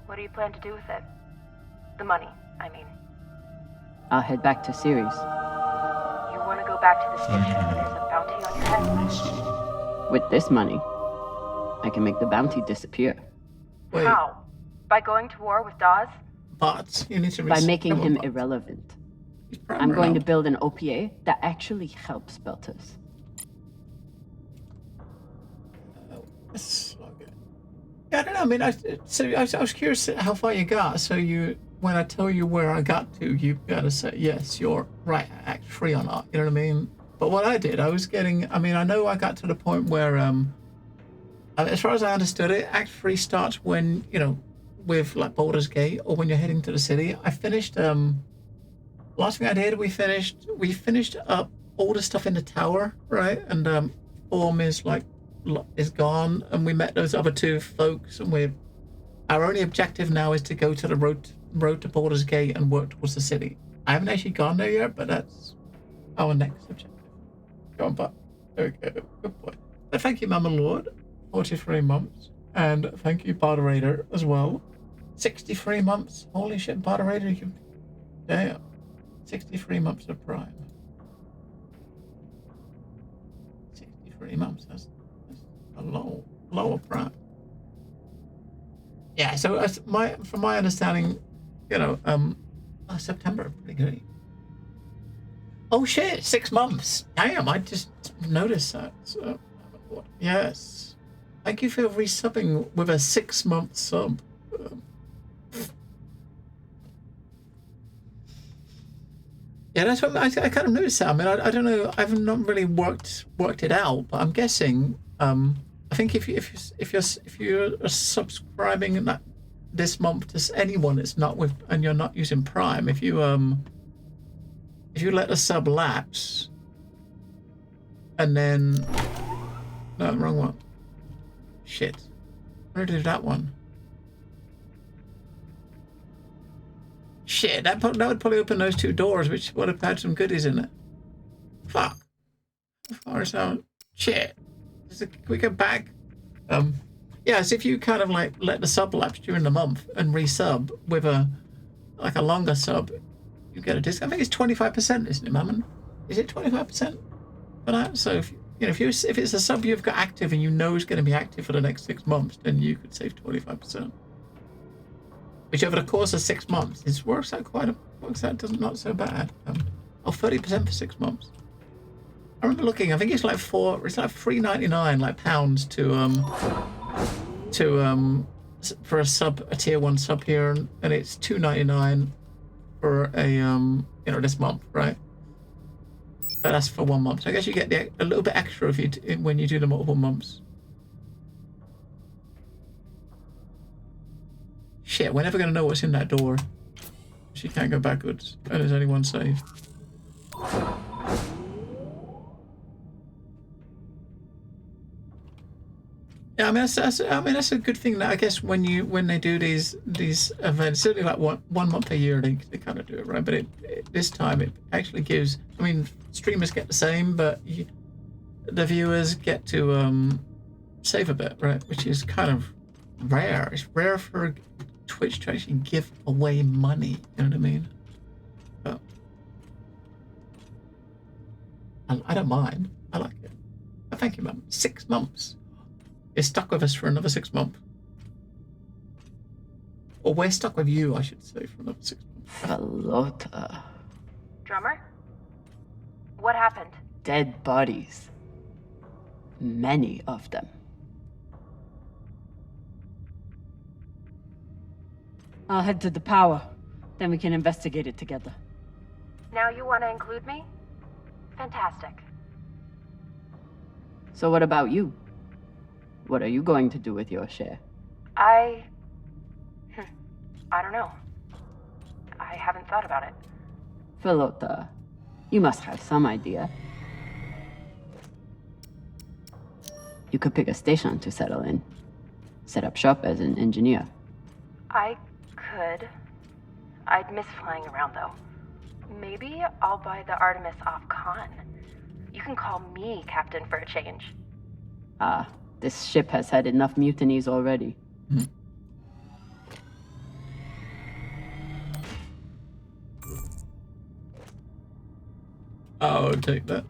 O: what do you plan to do with it? The money, I mean.
Q: I'll head back to Ceres.
O: You want to go back to the station where there's a bounty on your head?
Q: With this money, I can make the bounty disappear.
A: Wait.
O: How? By going to war with Dawes?
A: Bots. You need to
Q: By making him irrelevant. I'm going to build an OPA that actually helps Belters.
A: Yeah, I don't know. I mean, I was curious how far you got. So when I tell you where I got to, you've got to say yes, you're right. Act 3 or not. You know what I mean? But what I did, I was getting. I mean, I know I got to the point where, as far as I understood it, Act 3 starts when with like Baldur's Gate or when you're heading to the city. I finished. Last thing I did, we finished up all the stuff in the tower, right? And Orm is gone, and we met those other two folks, and our only objective now is to go to the road to Baldur's Gate and work towards the city. I haven't actually gone there yet, but that's our next objective. Go on, but okay, good boy. But thank you, Mama Lord, 43 months, and thank you, Moderator, as well. 63 months. Holy shit, Moderator, damn. 63 months of Prime. 63 months. That's a lower Prime. Yeah. So from my understanding, September pretty good. Oh shit! 6 months. Damn! I just noticed that. So, yes. Thank you for resubbing with a 6-month sub. Yeah, that's what I kind of noticed that. I mean, I don't know. I've not really worked it out, but I'm guessing. I think if you're subscribing this month to anyone that's not with and you're not using Prime, if you let a sub lapse, and then no, wrong one. Shit, where did that one? Shit, that would probably open those two doors, which would have had some goodies in it. Fuck. As far as out. Shit. Can we go back? Yeah, so if you kind of like let the sub lapse during the month and resub with a longer sub, you get a discount. I think it's 25%, isn't it, Mammon? Is it 25% for that? So if it's a sub you've got active and you know is going to be active for the next 6 months, then you could save 25%. Which over the course of 6 months works out not so bad. 30% for 6 months. I remember looking. I think it's like $3.99 like pounds for a tier 1 sub here, and it's $2.99 for a this month, right? But that's for 1 month. So I guess you get a little bit extra when you do the multiple months. Shit, we're never going to know what's in that door. She can't go backwards, and there's only one save. Yeah, I mean that's a good thing. That I guess when they do these events, certainly like one month a year, they kind of do it right. But this time it actually gives. I mean, streamers get the same, but the viewers get to save a bit, right? Which is kind of rare. It's rare for Twitch to actually give away money, you know what I mean? But I don't mind. I like it. Thank you, man. 6 months. You're stuck with us for another 6 months. Or we're stuck with you, I should say, for another 6 months.
Q: Carlota.
O: Drummer? What happened?
Q: Dead bodies. Many of them. I'll head to the power. Then we can investigate it together.
O: Now you want to include me? Fantastic.
Q: So what about you? What are you going to do with your share?
O: I don't know. I haven't thought about it.
Q: Philota, you must have some idea. You could pick a station to settle in. Set up shop as an engineer.
O: I could. I'd miss flying around, though. Maybe I'll buy the Artemis off Khan. You can call me Captain for a change.
Q: This ship has had enough mutinies already.
A: I'll take that.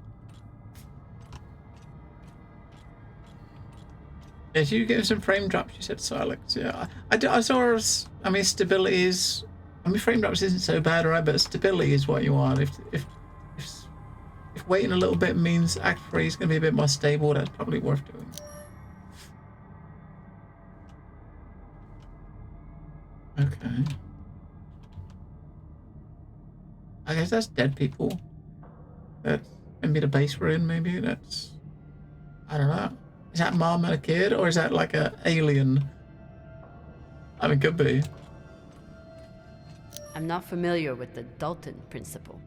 A: Yes, you get some frame drops, you said, Silex. Yeah, I saw, I mean, stability is, I mean, frame drops isn't so bad, right? But stability is what you want. If waiting a little bit means Act 3 is going to be a bit more stable, that's probably worth doing. Okay. I guess that's dead people. That's maybe the base we're in, maybe. That's, I don't know. Is that mom and a kid, or is that like a alien? I mean, could be.
Q: I'm not familiar with the Dalton principle.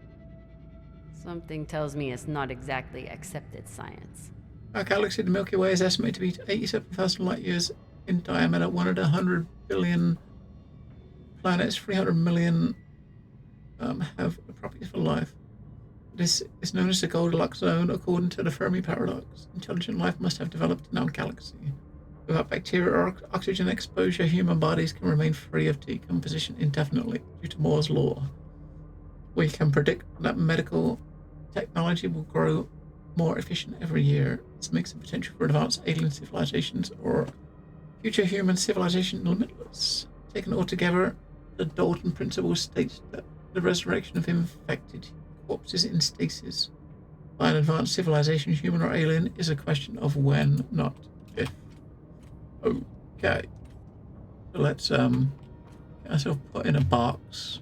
Q: Something tells me it's not exactly accepted science.
A: Our galaxy, the Milky Way, is estimated to be 87,000 light years in diameter. 1 in 100 billion planets, 300 million have the properties for life. This is known as the Goldilocks zone, according to the Fermi paradox. Intelligent life must have developed in our galaxy. Without bacteria or oxygen exposure, human bodies can remain free of decomposition indefinitely due to Moore's law. We can predict that medical technology will grow more efficient every year. This makes the potential for advanced alien civilizations or future human civilization limitless. Taken all together, the Dalton principle states that the resurrection of infected corpses in stasis by an advanced civilization, human or alien, is a question of when, not if. Okay. So let's sort of put in a box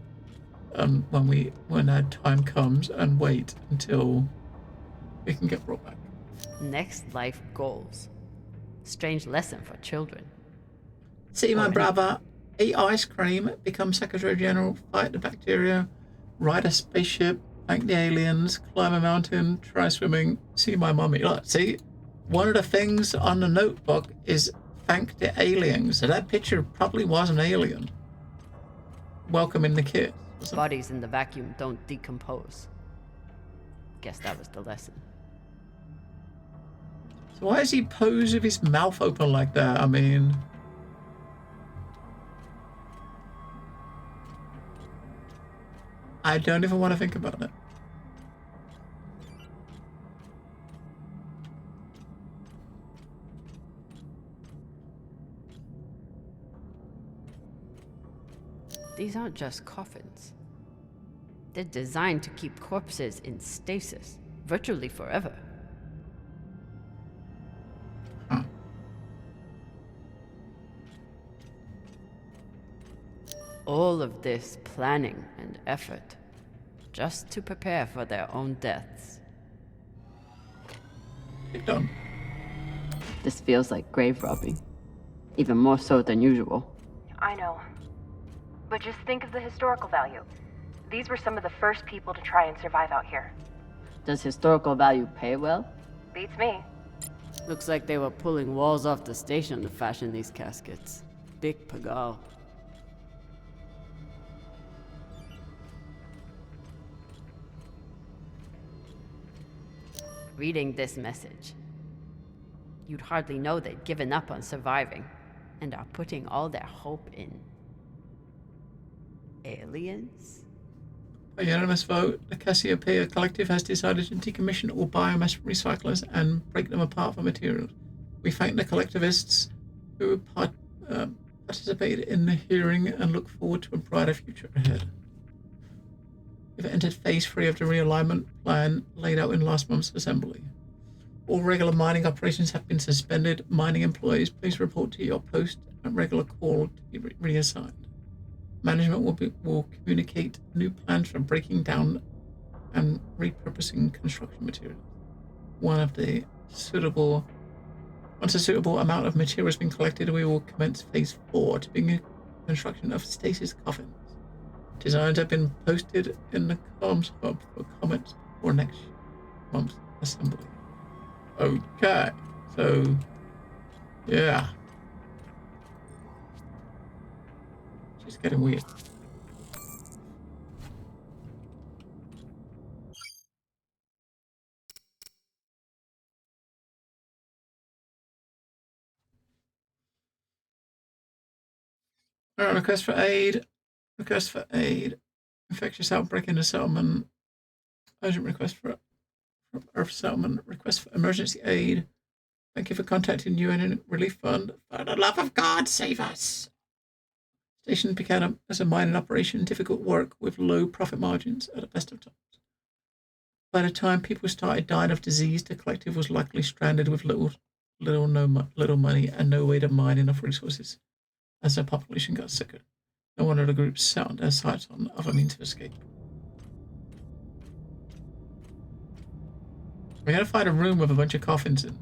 A: when that time comes and wait until we can get brought back.
Q: Next life goals. Strange lesson for children.
A: See my brother, eat ice cream, become Secretary General, fight the bacteria, ride a spaceship, thank the aliens, climb a mountain, try swimming, see my mummy. Look, see, one of the things on the notebook is thank the aliens. So that picture probably was an alien welcoming the kids.
Q: Bodies in the vacuum don't decompose. Guess that was the lesson.
A: So why does he pose with his mouth open like that? I mean... I don't even want to think about it.
Q: These aren't just coffins. They're designed to keep corpses in stasis, virtually forever. All of this planning and effort, just to prepare for their own deaths. This feels like grave robbing, even more so than usual.
O: I know. But just think of the historical value. These were some of the first people to try and survive out here.
Q: Does historical value pay well?
O: Beats me.
Q: Looks like they were pulling walls off the station to fashion these caskets. Big pagal. Reading this message, you'd hardly know they'd given up on surviving and are putting all their hope in aliens?
A: By unanimous vote, the Cassiopeia Collective has decided to decommission all biomass recyclers and break them apart for materials. We thank the collectivists who participated in the hearing and look forward to a brighter future ahead. We've entered phase 3 of the realignment plan laid out in last month's assembly. All regular mining operations have been suspended. Mining employees, please report to your post at regular call to be reassigned. Management will communicate new plans for breaking down and repurposing construction materials. Once a suitable amount of material has been collected, we will commence phase 4 to begin construction of stasis coffins. Designs have been posted in the comms hub for comments before next month's assembly. Okay, so yeah, it's getting weird. Alright, request for aid. Request for aid. Infectious outbreak in the settlement. Urgent request for Earth settlement. Request for emergency aid. Thank you for contacting UN Relief Fund. For the love of God, save us. Station began as a mining operation, difficult work with low profit margins at the best of times. By the time people started dying of disease, the collective was likely stranded with little money and no way to mine enough resources. As the population got sicker, no wonder the group set their sights on other means of escape. We gotta find a room with a bunch of coffins in.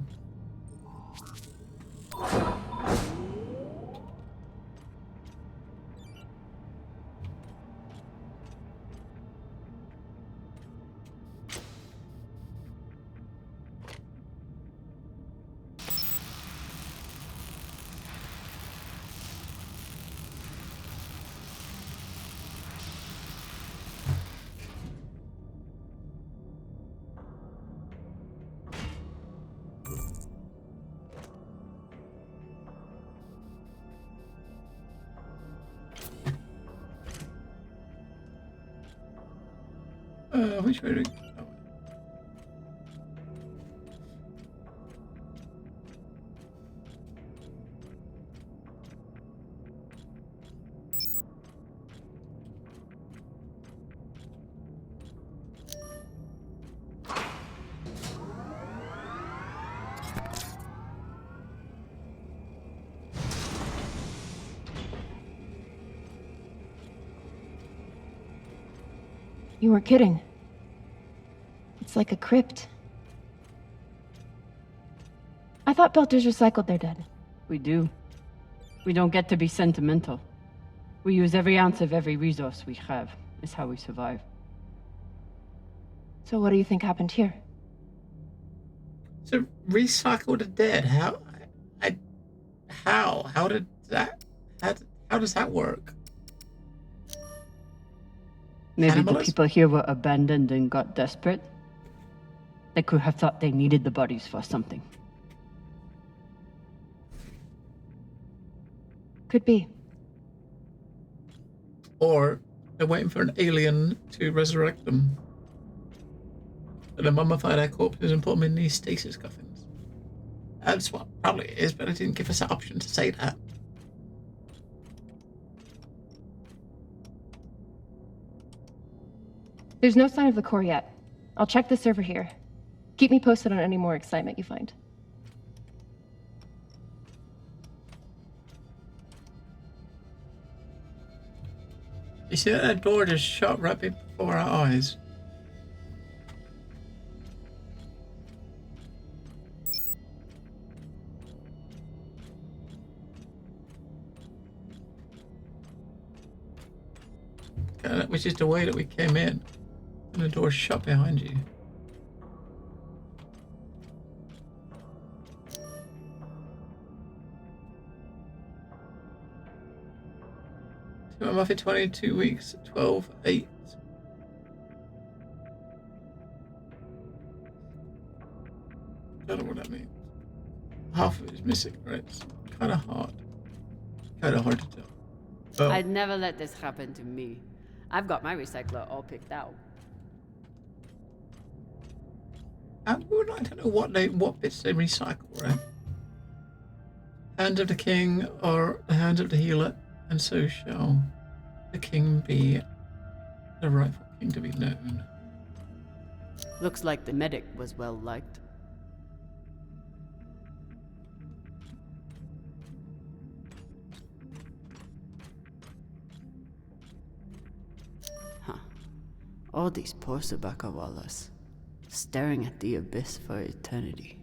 A: Which way do we go?
J: You weren't kidding. It's like a crypt. I thought Belters recycled their dead.
Q: We do. We don't get to be sentimental. We use every ounce of every resource we have. It's how we survive.
J: So what do you think happened here?
A: So recycle the dead. How does that work?
Q: Maybe the people here were abandoned and got desperate. They could have thought they needed the bodies for something.
J: Could be.
A: Or they're waiting for an alien to resurrect them. And then mummify their corpses and put them in these stasis coffins. That's what probably it is, but it didn't give us the option to say that.
J: There's no sign of the core yet. I'll check the server here. Keep me posted on any more excitement you find.
A: You see that door just shut right before our eyes? Which is the way that we came in. And the door shut behind you. I'm off for 22 weeks, 12/8. Don't know what that means. Half of it is missing, right? It's kind of hard. Kind of hard to tell. Oh.
Q: I'd never let this happen to me. I've got my recycler all picked out.
A: I would like to know what bits they recycle, right? Hand of the king or the hand of the healer, and so shall the king be the rightful king to be known.
Q: Looks like the medic was well liked. All these poor Sabakawalas, staring at the abyss for eternity.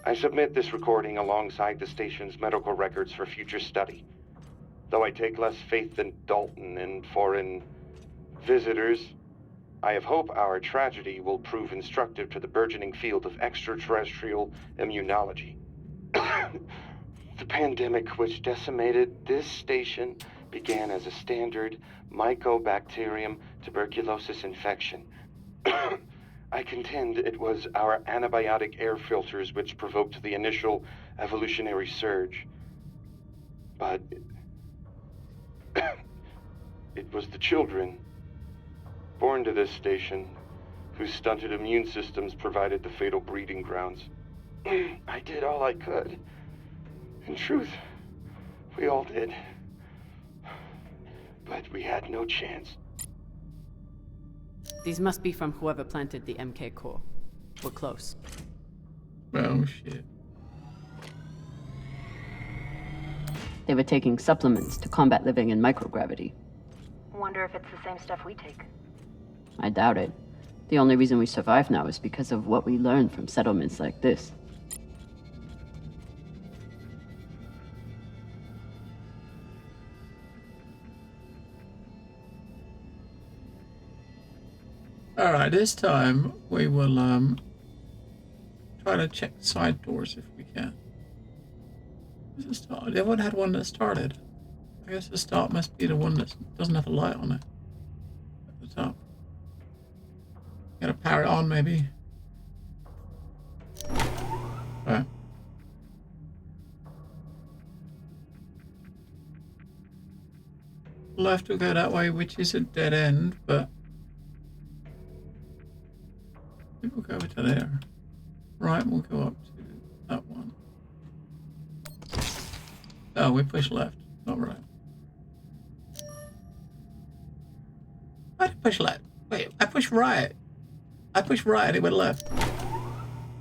N: I submit this recording alongside the station's medical records for future study. Though I take less faith than Dalton in foreign visitors, I have hope our tragedy will prove instructive to the burgeoning field of extraterrestrial immunology. The pandemic which decimated this station began as a standard Mycobacterium tuberculosis infection. I contend it was our antibiotic air filters which provoked the initial evolutionary surge. But it was the children born to this station whose stunted immune systems provided the fatal breeding grounds. I did all I could. In truth, we all did. But we had no chance.
C: These must be from whoever planted the MK core. We're close.
A: Oh, shit.
Q: They were taking supplements to combat living in microgravity.
O: Wonder if it's the same stuff we take.
Q: I doubt it. The only reason we survive now is because of what we learned from settlements like this.
A: Alright, this time we will try to check side doors if we can. Where's the start? Everyone had one that started. I guess the start must be the one that doesn't have a light on it. At the top. Gotta power it on maybe. Alright. Left will go that way, which is a dead end, but we'll go over to there. Right, we'll go up to that one. Oh, we push left, not right. I did push left. Wait, I pushed right. I pushed right and it went left.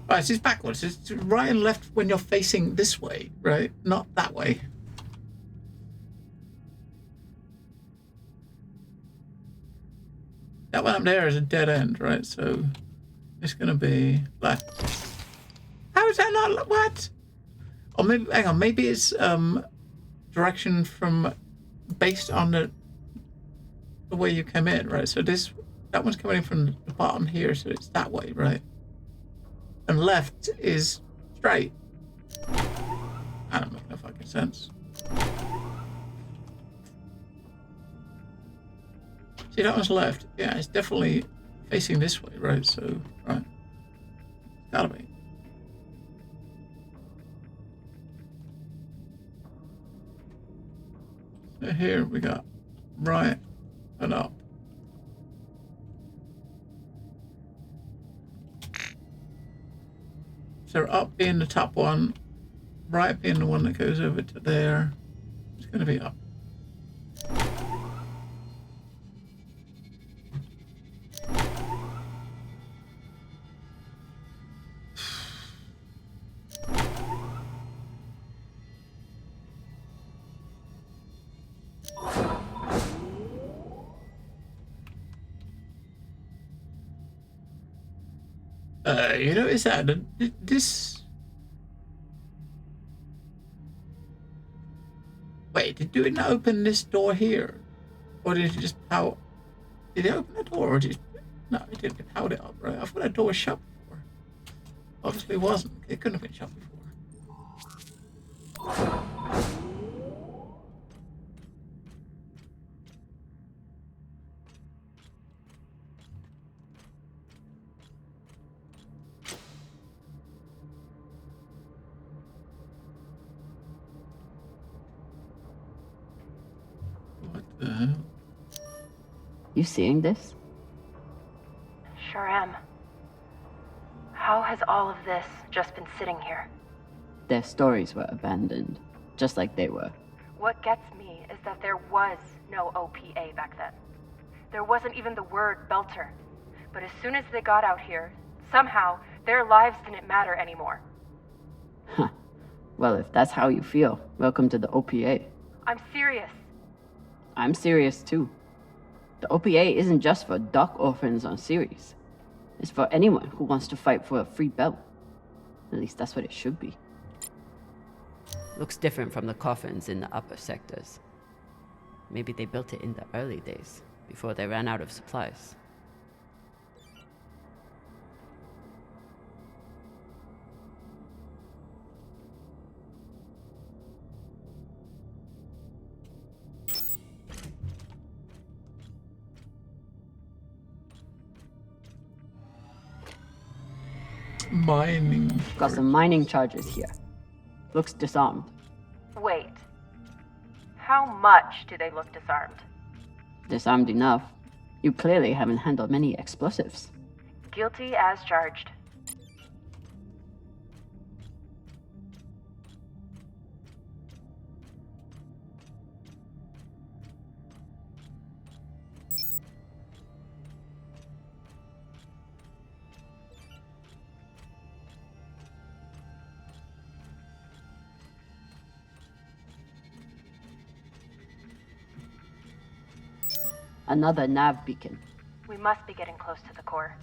A: Right, this is backwards. It's right and left when you're facing this way, right? Not that way. That one up there is a dead end, right? So it's gonna be left. How is that not what? Or maybe hang on, maybe it's direction from based on the way you came in, right? So that one's coming in from the bottom here, so it's that way, right? And left is straight. I don't make no fucking sense. See, that one's left. Yeah, it's definitely facing this way, right? So, right. Gotta be. So here we got right and up. So up being the top one, right being the one that goes over to there. It's gonna be up. You notice that this. Wait, did it not open this door here, or did it just power? Did it open the door, or did it? No, it didn't. It powered it up, right? I thought that door was shut before. Obviously, it wasn't. It couldn't have been shut before.
Q: You seeing this?
O: Sure am. How has all of this just been sitting here?
Q: Their stories were abandoned, just like they were.
O: What gets me is that there was no OPA back then. There wasn't even the word Belter. But as soon as they got out here, somehow their lives didn't matter anymore.
Q: Huh. Well, if that's how you feel, welcome to the OPA.
O: I'm serious.
Q: I'm serious too. The OPA isn't just for dock orphans on Ceres. It's for anyone who wants to fight for a free belt. At least that's what it should be. Looks different from the coffins in the upper sectors. Maybe they built it in the early days, before they ran out of supplies.
A: Mining.
Q: Got some mining charges here. Looks disarmed.
O: Wait. How much do they look disarmed?
Q: Disarmed enough. You clearly haven't handled many explosives.
O: Guilty as charged.
Q: Another nav beacon.
O: We must be getting close to the core.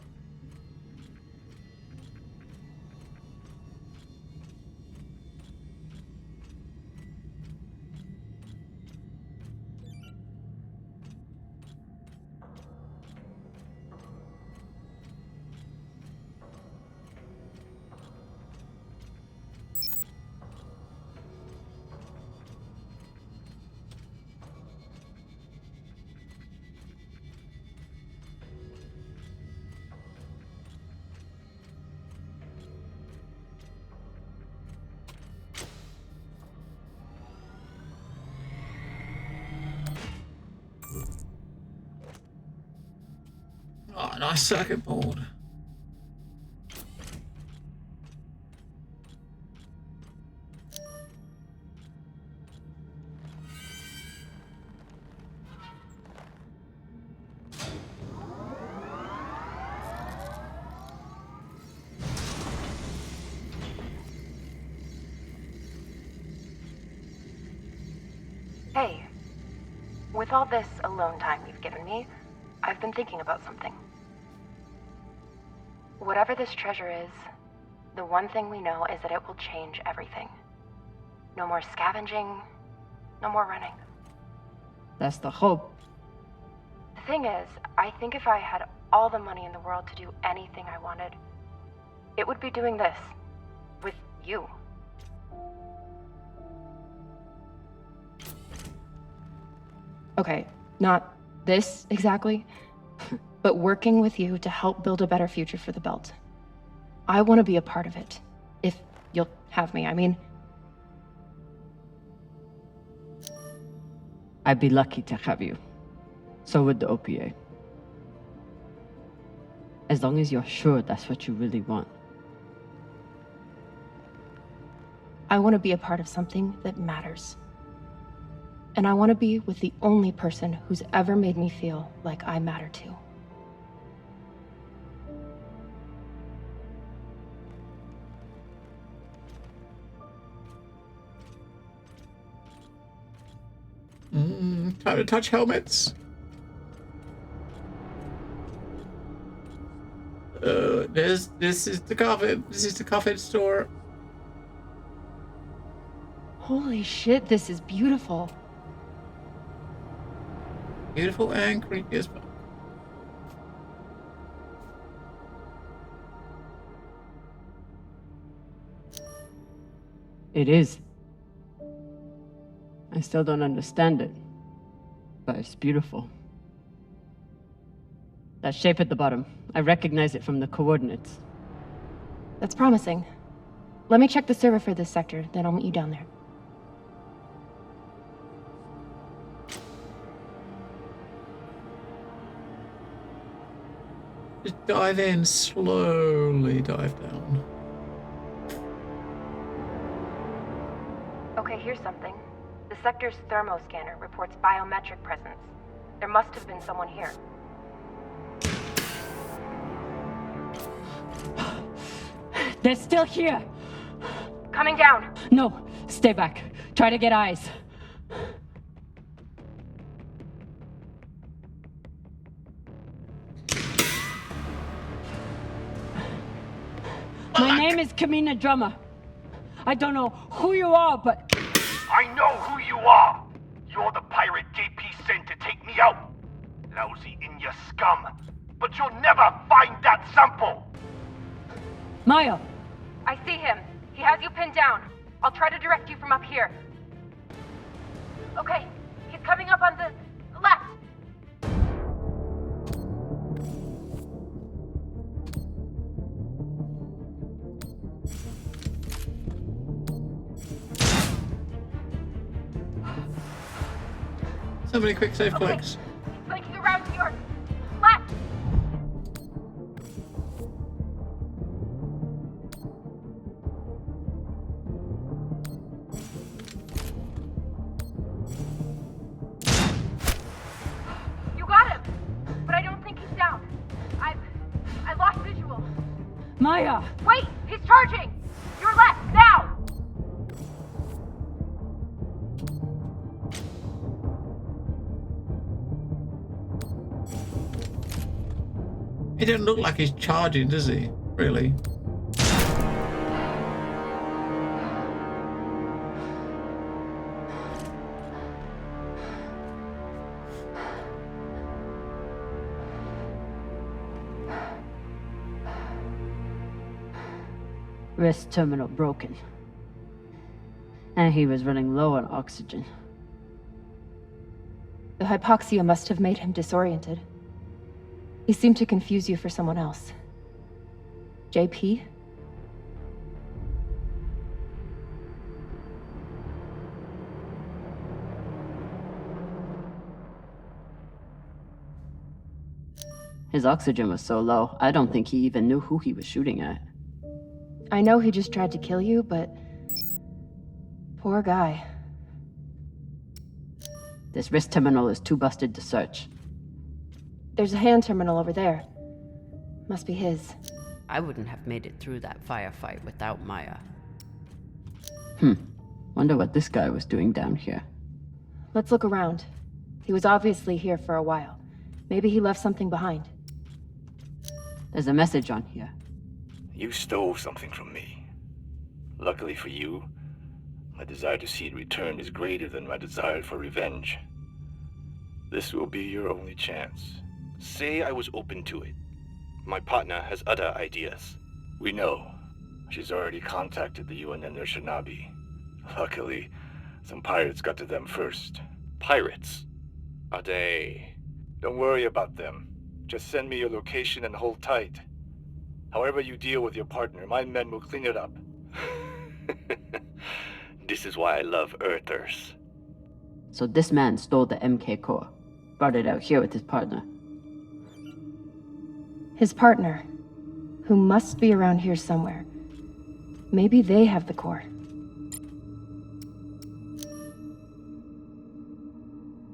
A: Oh, nice circuit board.
O: Hey, with all this alone time you've given me, I've been thinking about something. Whatever this treasure is, the one thing we know is that it will change everything. No more scavenging, no more running.
Q: That's the hope.
O: The thing is, I think if I had all the money in the world to do anything I wanted, it would be doing this. With you.
J: Okay, not this exactly, but working with you to help build a better future for the belt. I want to be a part of it. If you'll have me, I mean.
Q: I'd be lucky to have you. So would the OPA. As long as you're sure that's what you really want.
J: I want to be a part of something that matters. And I want to be with the only person who's ever made me feel like I matter too.
A: Time to touch helmets. This is the coffin. This is the coffin store.
J: Holy shit, this is beautiful.
A: Beautiful and creepy as fuck.
Q: It is. I still don't understand it, but it's beautiful. That shape at the bottom, I recognize it from the coordinates.
J: That's promising. Let me check the server for this sector, then I'll meet you down there.
A: Just dive in, slowly dive down.
O: Okay, here's something. The sector's thermoscanner reports biometric presence. There must have been someone here.
Q: They're still here!
O: Coming down!
Q: No, stay back. Try to get eyes. name is Kamina Drummer. I don't know who you are, but...
L: I know who you are! You're the pirate JP sent to take me out! Lousy Inya scum! But you'll never find that sample!
Q: Maya!
O: I see him. He has you pinned down. I'll try to direct you from up here. Okay, he's coming up on the left.
A: So many quick save clicks.
O: He's flanking around to your left. You got him, but I don't think he's down. I lost visual.
Q: Maya!
O: Wait, he's charging. Your left now.
A: He doesn't look like he's charging, does he? Really?
Q: Wrist terminal broken. And he was running low on oxygen.
J: The hypoxia must have made him disoriented. He seemed to confuse you for someone else. JP?
Q: His oxygen was so low, I don't think he even knew who he was shooting at.
J: I know he just tried to kill you, but... poor guy.
Q: This wrist terminal is too busted to search.
J: There's a hand terminal over there. Must be his.
C: I wouldn't have made it through that firefight without Maya.
Q: Wonder what this guy was doing down here.
J: Let's look around. He was obviously here for a while. Maybe he left something behind.
Q: There's a message on here.
I: You stole something from me. Luckily for you, my desire to see it returned is greater than my desire for revenge. This will be your only chance. Say I was open to it. My partner has other ideas. We know. She's already contacted the UN and their Shinabi. Luckily, some pirates got to them first. Pirates? Are they? Don't worry about them. Just send me your location and hold tight. However you deal with your partner, my men will clean it up. This is why I love Earthers.
Q: So this man stole the MK core, brought it out here with his partner.
J: His partner, who must be around here somewhere. Maybe they have the core.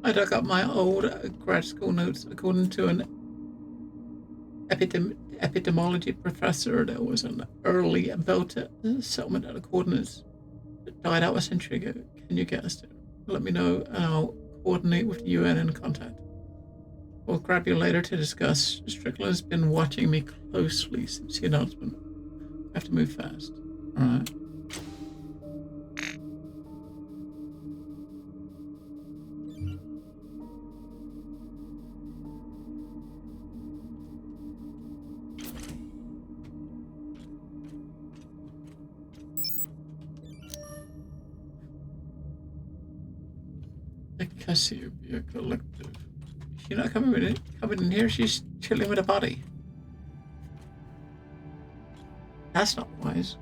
A: I dug up my old grad school notes. According to an epidemiology professor, there was an early Belter settlement at the coordinates that died out a century ago. Can you guess it? Let me know and I'll coordinate with the UN and contact. We'll grab you later to discuss. Strickland's been watching me closely since the announcement. I have to move fast. Alright. The Cassiopeia Collective. She's not coming in here, she's chilling with a body. That's not wise.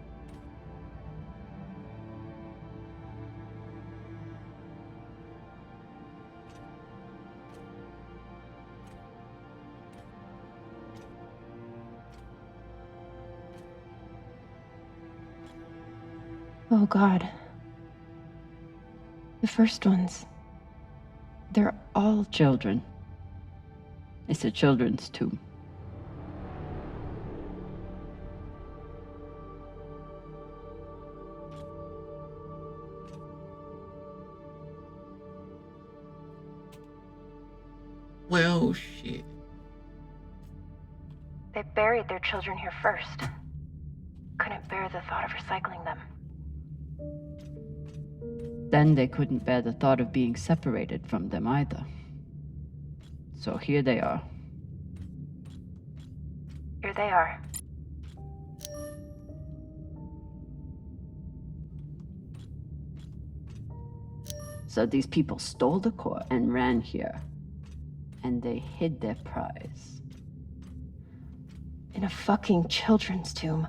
J: Oh God. The first ones. They're all
Q: children. It's a children's tomb.
A: Well, shit.
O: They buried their children here first. Couldn't bear the thought of recycling them.
Q: Then they couldn't bear the thought of being separated from them either. So here they are.
O: Here they are.
Q: So these people stole the core and ran here. And they hid their prize.
O: In a fucking children's tomb.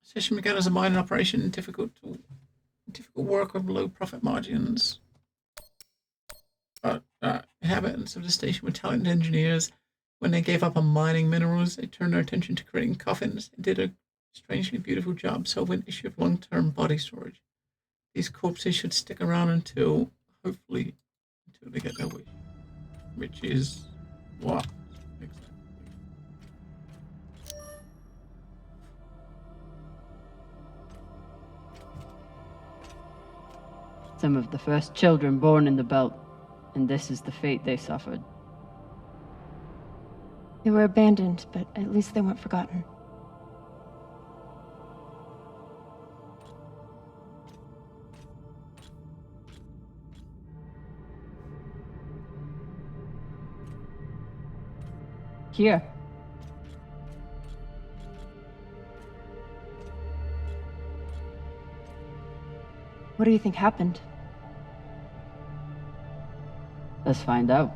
A: Session began as a mining operation, difficult work with low profit margins. But inhabitants of the station were talented engineers. When they gave up on mining minerals, they turned their attention to creating coffins and did a strangely beautiful job solving the issue of long-term body storage. These corpses should stick around until they get their wish. Which is what?
Q: Some of the first children born in the belt, and this is the fate they suffered.
O: They were abandoned, but at least they weren't forgotten.
Q: Here.
O: What do you think happened?
Q: Let's find out.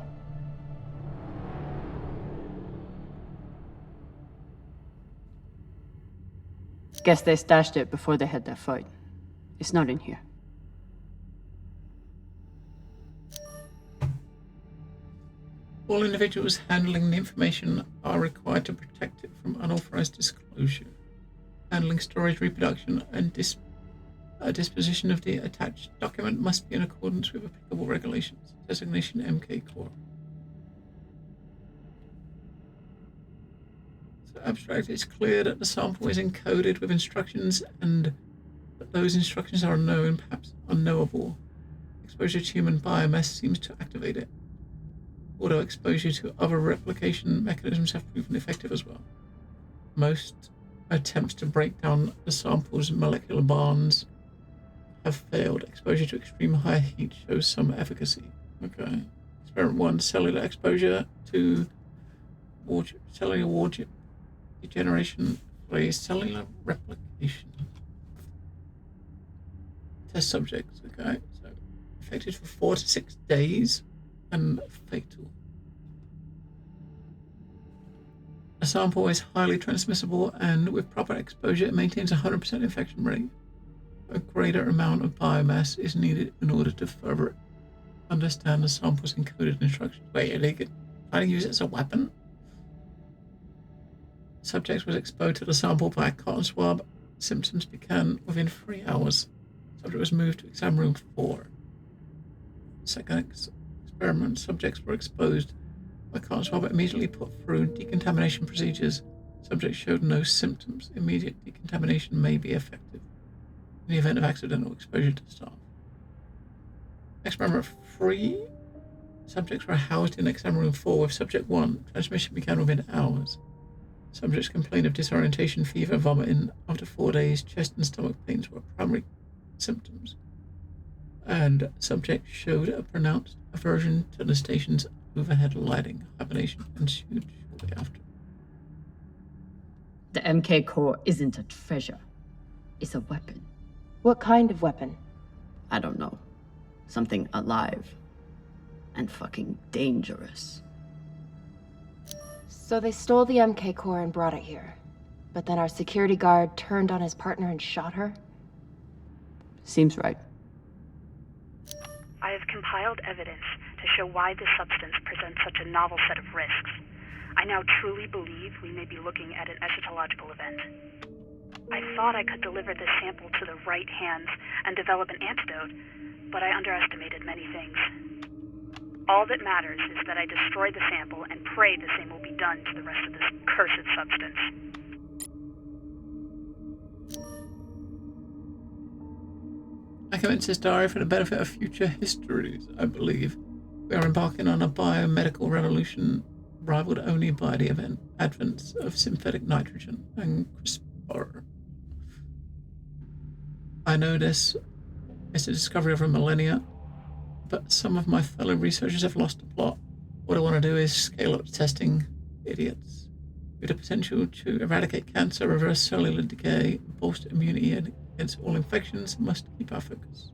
Q: Guess they stashed it before they had their fight. It's not in here.
A: All individuals handling the information are required to protect it from unauthorized disclosure. Handling, storage, reproduction, and disposition of the attached document must be in accordance with applicable regulations. Designation MK Core. So abstract, it's clear that the sample is encoded with instructions and that those instructions are unknown, perhaps unknowable. Exposure to human biomass seems to activate it. Although exposure to other replication mechanisms have proven effective as well. Most attempts to break down the sample's molecular bonds have failed. Exposure to extreme high heat shows some efficacy. Okay. Experiment 1, cellular exposure to cellular ward degeneration, cellular replication. Test subjects, okay. So affected for 4 to 6 days and fatal. A sample is highly transmissible and with proper exposure it maintains a 100% infection rate. A greater amount of biomass is needed in order to further understand the sample's encoded instructions. Wait, are they trying to use it as a weapon? Subject was exposed to the sample by a cotton swab. Symptoms began within 3 hours. Subject was moved to exam room 4. Second experiment, subjects were exposed by cotton swab immediately put through decontamination procedures. Subject showed no symptoms. Immediate decontamination may be effective in the event of accidental exposure to staff. Experiment 3. Subjects were housed in exam room 4 with subject 1. Transmission began within hours. Subjects complained of disorientation, fever, vomiting. After 4 days, chest and stomach pains were primary symptoms. And subject showed a pronounced aversion to the station's overhead lighting. Hibernation ensued shortly after.
Q: The MK core isn't a treasure. It's a weapon.
O: What kind of weapon?
Q: I don't know. Something alive. And fucking dangerous.
O: So they stole the MK core and brought it here. But then our security guard turned on his partner and shot her?
Q: Seems right.
R: I have compiled evidence to show why this substance presents such a novel set of risks. I now truly believe we may be looking at an eschatological event. I thought I could deliver this sample to the right hands and develop an antidote, but I underestimated many things. All that matters is that I destroy the sample and pray the same will be done to the rest of this cursed substance.
A: I commence this diary for the benefit of future histories, I believe. We are embarking on a biomedical revolution rivaled only by the advent of synthetic nitrogen and CRISPR. I know this is the discovery of a millennia, but some of my fellow researchers have lost the plot. What I want to do is scale up testing. Idiots. With the potential to eradicate cancer, reverse cellular decay, bolster immunity against all infections, must keep our focus.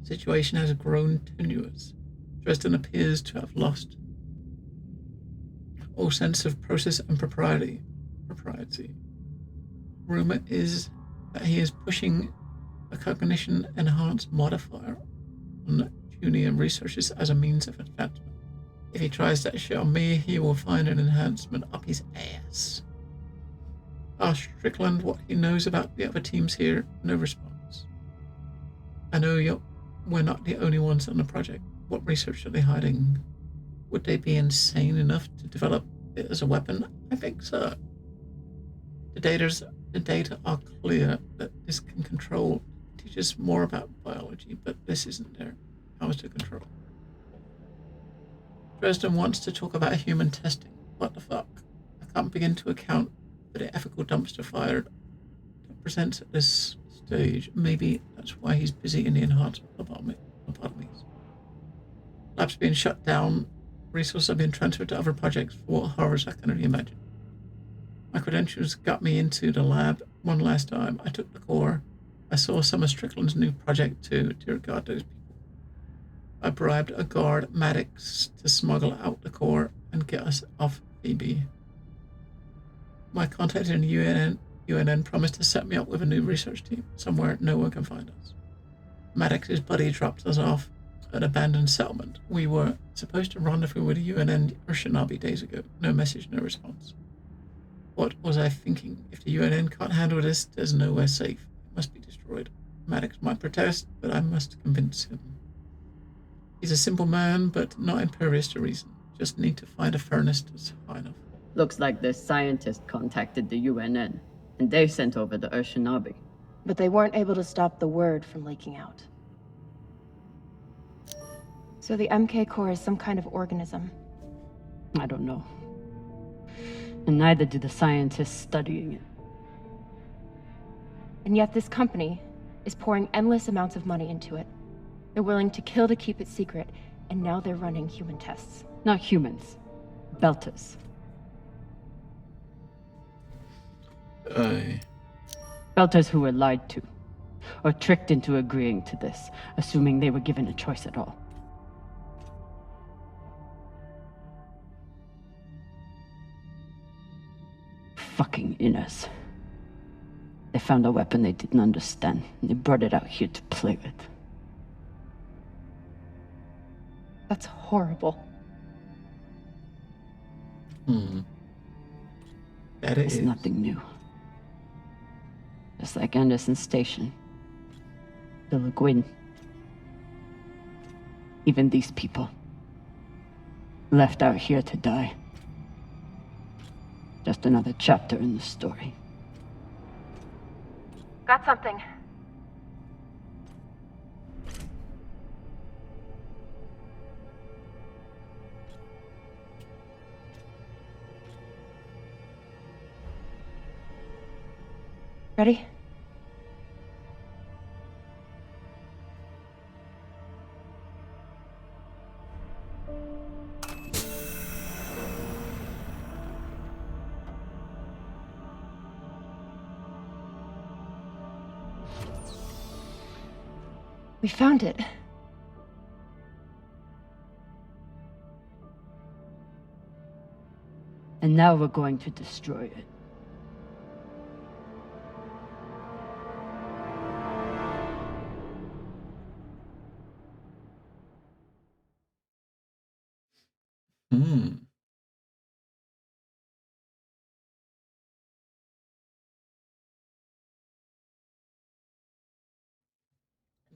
A: The situation has grown tenuous. Dresden appears to have lost all sense of process and propriety. Rumor is that he is pushing a cognition enhanced modifier on junior researchers as a means of advancement. If he tries that shit on me, he will find an enhancement up his ass. Ask Strickland what he knows about the other teams here. No response. I know we're not the only ones on the project. What research are they hiding? Would they be insane enough to develop it as a weapon? I think so. The data are clear that this can control, teach us more about biology, but this isn't their powers to control. Dresden wants to talk about human testing. What the fuck? I can't begin to account for the ethical dumpster fire that presents at this stage. Maybe that's why he's busy in the enhancement lobotomies. Labs being shut down, resources are being transferred to other projects for what horrors I can only imagine. My credentials got me into the lab one last time. I took the core. I saw some of Strickland's new project too. Dear God, those people. I bribed a guard, Maddox, to smuggle out the core and get us off Phoebe. My contact in UNN promised to set me up with a new research team somewhere no one can find us. Maddox's buddy dropped us off at an abandoned settlement. We were supposed to rendezvous with the UNN or Shinobi days ago. No message, no response. What was I thinking? If the UNN can't handle this, there's nowhere safe. It must be destroyed. Maddox might protest, but I must convince him. He's a simple man, but not imperious to reason. Just need to find a furnace that's high enough.
Q: Looks like the scientist contacted the UNN, and they sent over the Shinobi.
J: But they weren't able to stop the word from leaking out. So the MK core is some kind of organism.
Q: I don't know. And neither do the scientists studying it.
J: And yet this company is pouring endless amounts of money into it. They're willing to kill to keep it secret, and now they're running human tests.
Q: Not humans. Belters. Belters who were lied to, or tricked into agreeing to this, assuming they were given a choice at all. Fucking inners. They found a weapon they didn't understand, and they brought it out here to play with.
J: That's horrible.
A: That
Q: it's nothing new. Just like Anderson Station. The Le Guin. Even these people. Left out here to die. Just another chapter in the story.
O: Got something.
J: Ready? We found it.
Q: And now we're going to destroy it.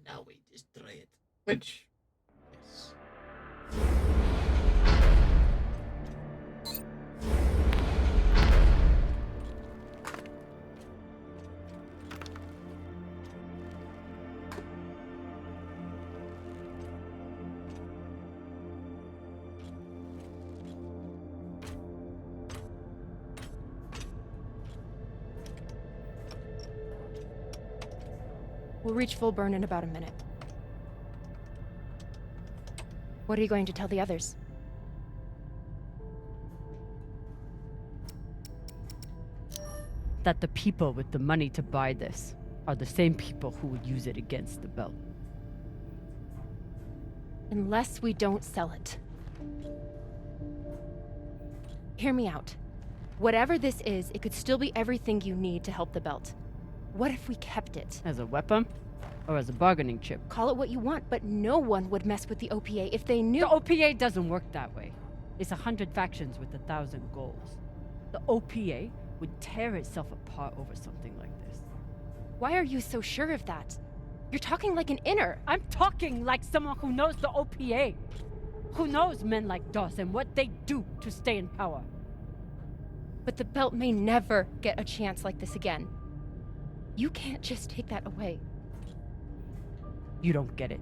A: Now we destroy it. Which, yes.
O: We'll reach full burn in about a minute. What are you going to tell the others?
C: That the people with the money to buy this are the same people who would use it against the belt.
O: Unless we don't sell it. Hear me out. Whatever this is, it could still be everything you need to help the belt. What if we kept it?
C: As a weapon? Or as a bargaining chip?
O: Call it what you want, but no one would mess with the OPA if they knew—
C: The OPA doesn't work that way. It's 100 factions with 1,000 goals. The OPA would tear itself apart over something like this.
O: Why are you so sure of that? You're talking like an inner.
C: I'm talking like someone who knows the OPA. Who knows men like Doss and what they do to stay in power.
O: But the belt may never get a chance like this again. You can't just take that away.
C: You don't get it.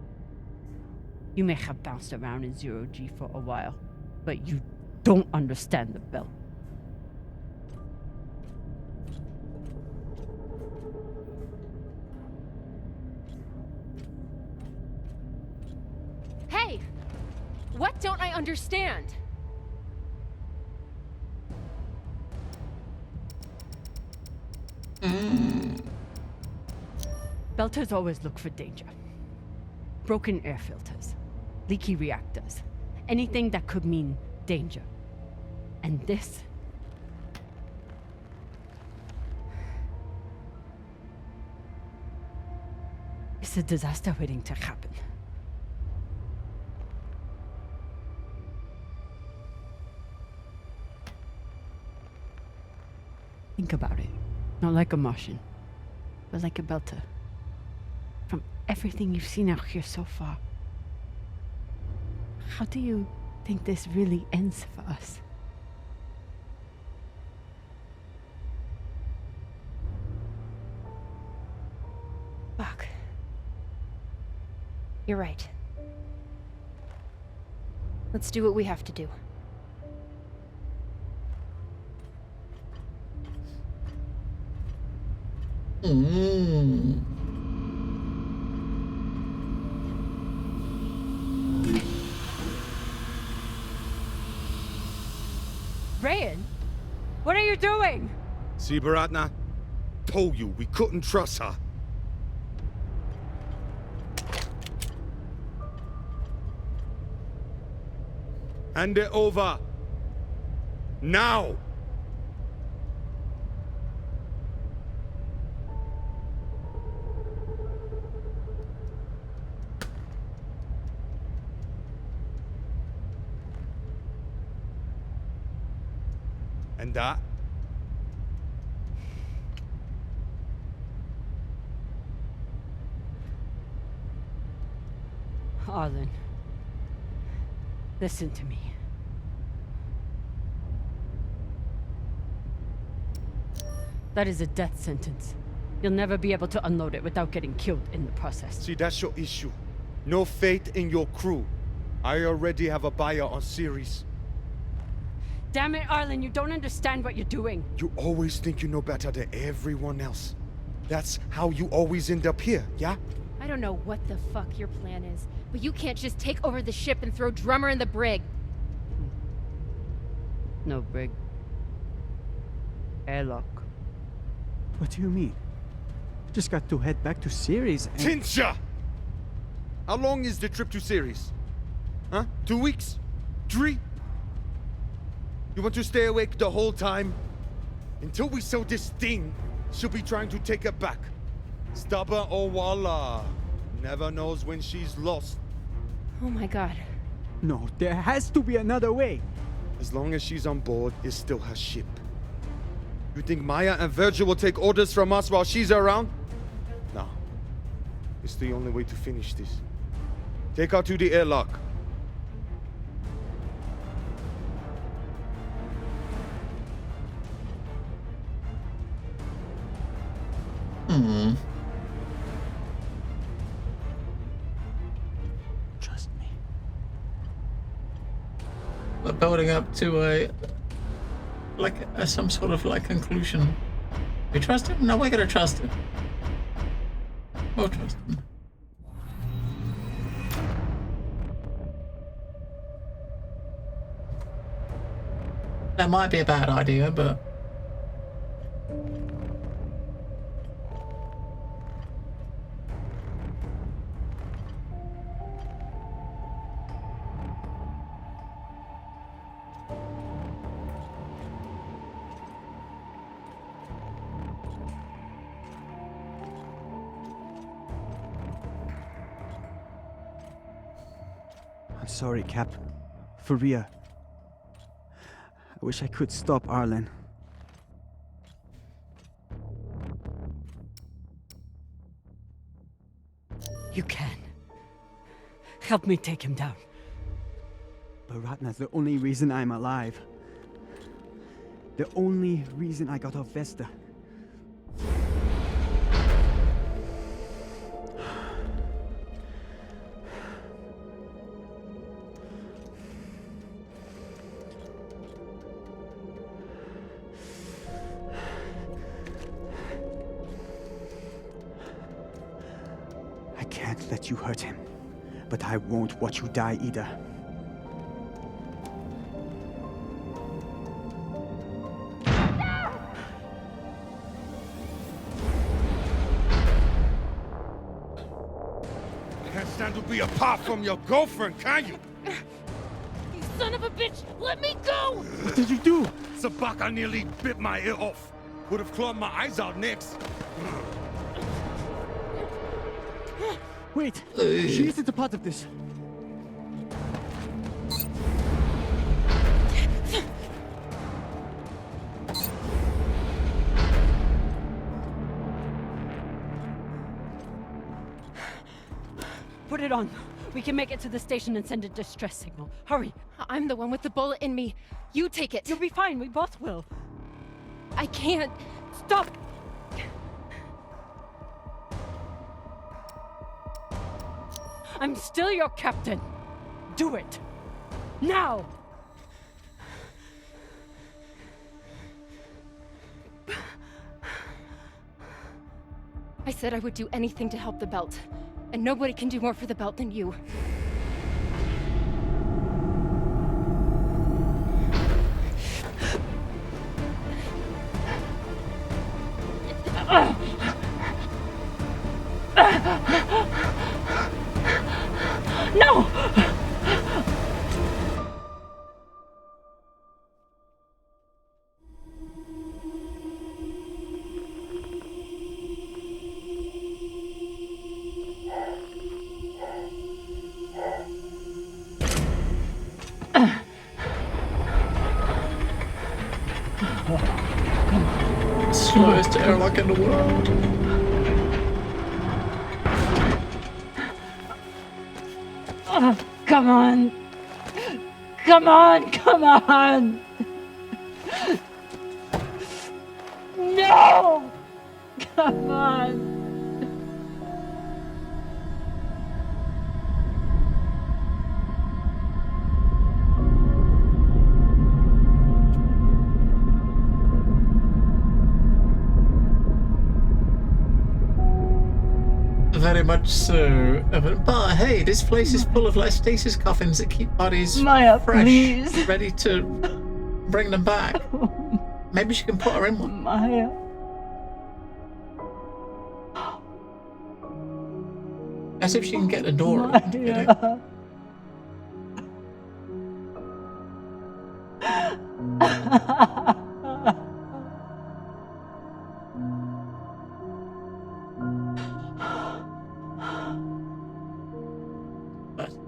C: You may have bounced around in zero-G for a while, but you don't understand the belt.
O: Hey! What don't I understand?
C: Belters always look for danger. Broken air filters, leaky reactors, anything that could mean danger. And this? It's a disaster waiting to happen. Think about it. Not like a Martian, but like a Belter. From everything you've seen out here so far, how do you think this really ends for us?
O: Fuck. You're right. Let's do what we have to do.
C: Rayan, what are you doing?
H: See, Baratna? Told you we couldn't trust her. Hand it over. Now! And that?
C: Arlen, listen to me. That is a death sentence. You'll never be able to unload it without getting killed in the process.
H: See, that's your issue. No faith in your crew. I already have a buyer on Series.
C: Damn it, Arlen, you don't understand what you're doing.
H: You always think you know better than everyone else. That's how you always end up here, yeah?
O: I don't know what the fuck your plan is, but you can't just take over the ship and throw Drummer in the brig.
C: No brig. Airlock.
G: What do you mean? Just got to head back to Series and—
H: Tinsha! How long is the trip to Series? Huh? 2 weeks? 3? You want to stay awake the whole time? Until we sell this thing, she'll be trying to take it back. Stubborn or Walla. Never knows when she's lost.
O: Oh my god.
G: No, there has to be another way.
H: As long as she's on board, it's still her ship. You think Maya and Virgil will take orders from us while she's around? No. It's the only way to finish this. Take her to the airlock.
G: Trust me.
A: We're building up to some sort of conclusion. We trust him? No, we're gonna trust him. We'll trust them. That might be a bad idea, but...
G: I'm sorry, Cap. For real. I wish I could stop Arlen.
Q: You can. Help me take him down.
G: But Ratna's the only reason I'm alive. The only reason I got off Vesta. I can't let you hurt him, but I won't watch you die either.
H: Can't stand to be apart from your girlfriend, can you?
B: You son of a bitch! Let me go!
H: What did you do? Sabaka nearly bit my ear off. Would have clawed my eyes out next.
G: Wait! She isn't a part of this.
Q: Put it on. We can make it to the station and send a distress signal. Hurry.
J: I'm the one with the bullet in me. You take it.
Q: You'll be fine. We both will.
J: I can't.
Q: Stop! I'm still your captain. Do it. Now!
J: I said I would do anything to help the belt. And nobody can do more for the belt than you.
Q: No!
A: Slowest airlock in the world.
Q: Oh, come on. Come on, come on. No! Come on.
A: Very much so. But hey, this place is full of like stasis coffins that keep bodies
Q: Maya,
A: fresh,
Q: please.
A: ready to bring them back. Maybe she can put her in one.
Q: Maya.
A: As if she can get the door
Q: Maya.
A: open, you know?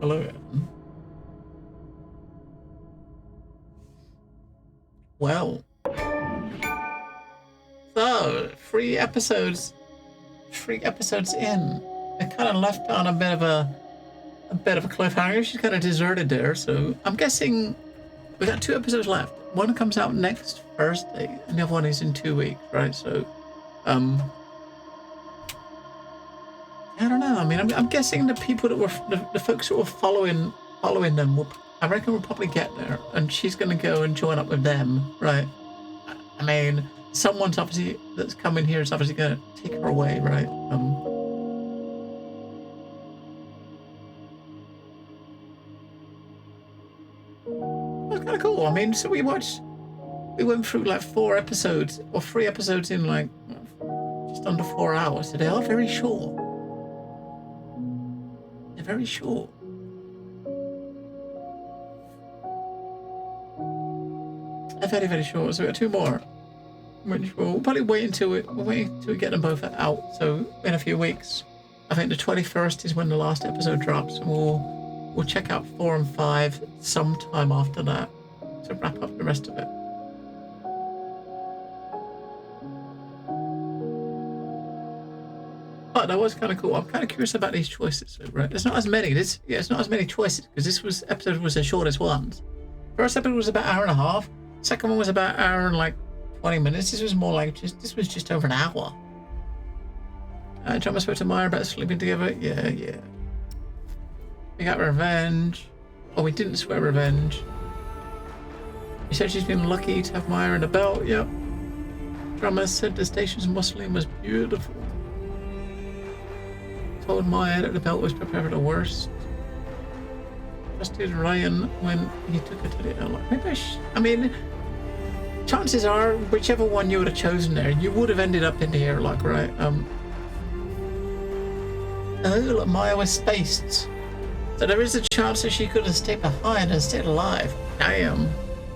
A: Hello, Evan. Well, so 3 episodes in. It kind of left on a bit of a cliffhanger. She's kind of deserted there, so I'm guessing we got 2 episodes left. One comes out next Thursday, and the other one is in 2 weeks, right? So, I don't know. I mean, I'm guessing the people that were the folks who were following them will, I reckon, will probably get there, and she's going to go and join up with them, right? I mean, someone's obviously that's coming here is obviously going to take her away, right? cool. I mean, so we went through like 4 episodes, or 3 episodes in like just under 4 hours. So they are very short. They're very short. They're very, very short. So we got 2 more, which we'll probably wait until we get them both out. So in a few weeks, I think the 21st is when the last episode drops, and we'll check out 4 and 5 sometime after that to wrap up the rest of it. But that was kind of cool. I'm kind of curious about these choices, right? There's not as many. It's not as many choices because this episode was the shortest ones. First episode was about an hour and a half. Second one was about an hour and like 20 minutes. This was more like this was just over an hour. John spoke to Maya about sleeping together. Yeah. We got revenge. Oh, we didn't swear revenge. He said she's been lucky to have Maya in the belt. Yep. Drummer said the station's muscling was beautiful. Told Maya that the belt was prepared for the worst. Trusted Ryan when he took her to the airlock. Maybe I mean, chances are, whichever one you would have chosen there, you would have ended up in the airlock, right? Oh, look, Maya was spaced. So there is a chance that she could have stayed behind and stayed alive. Damn.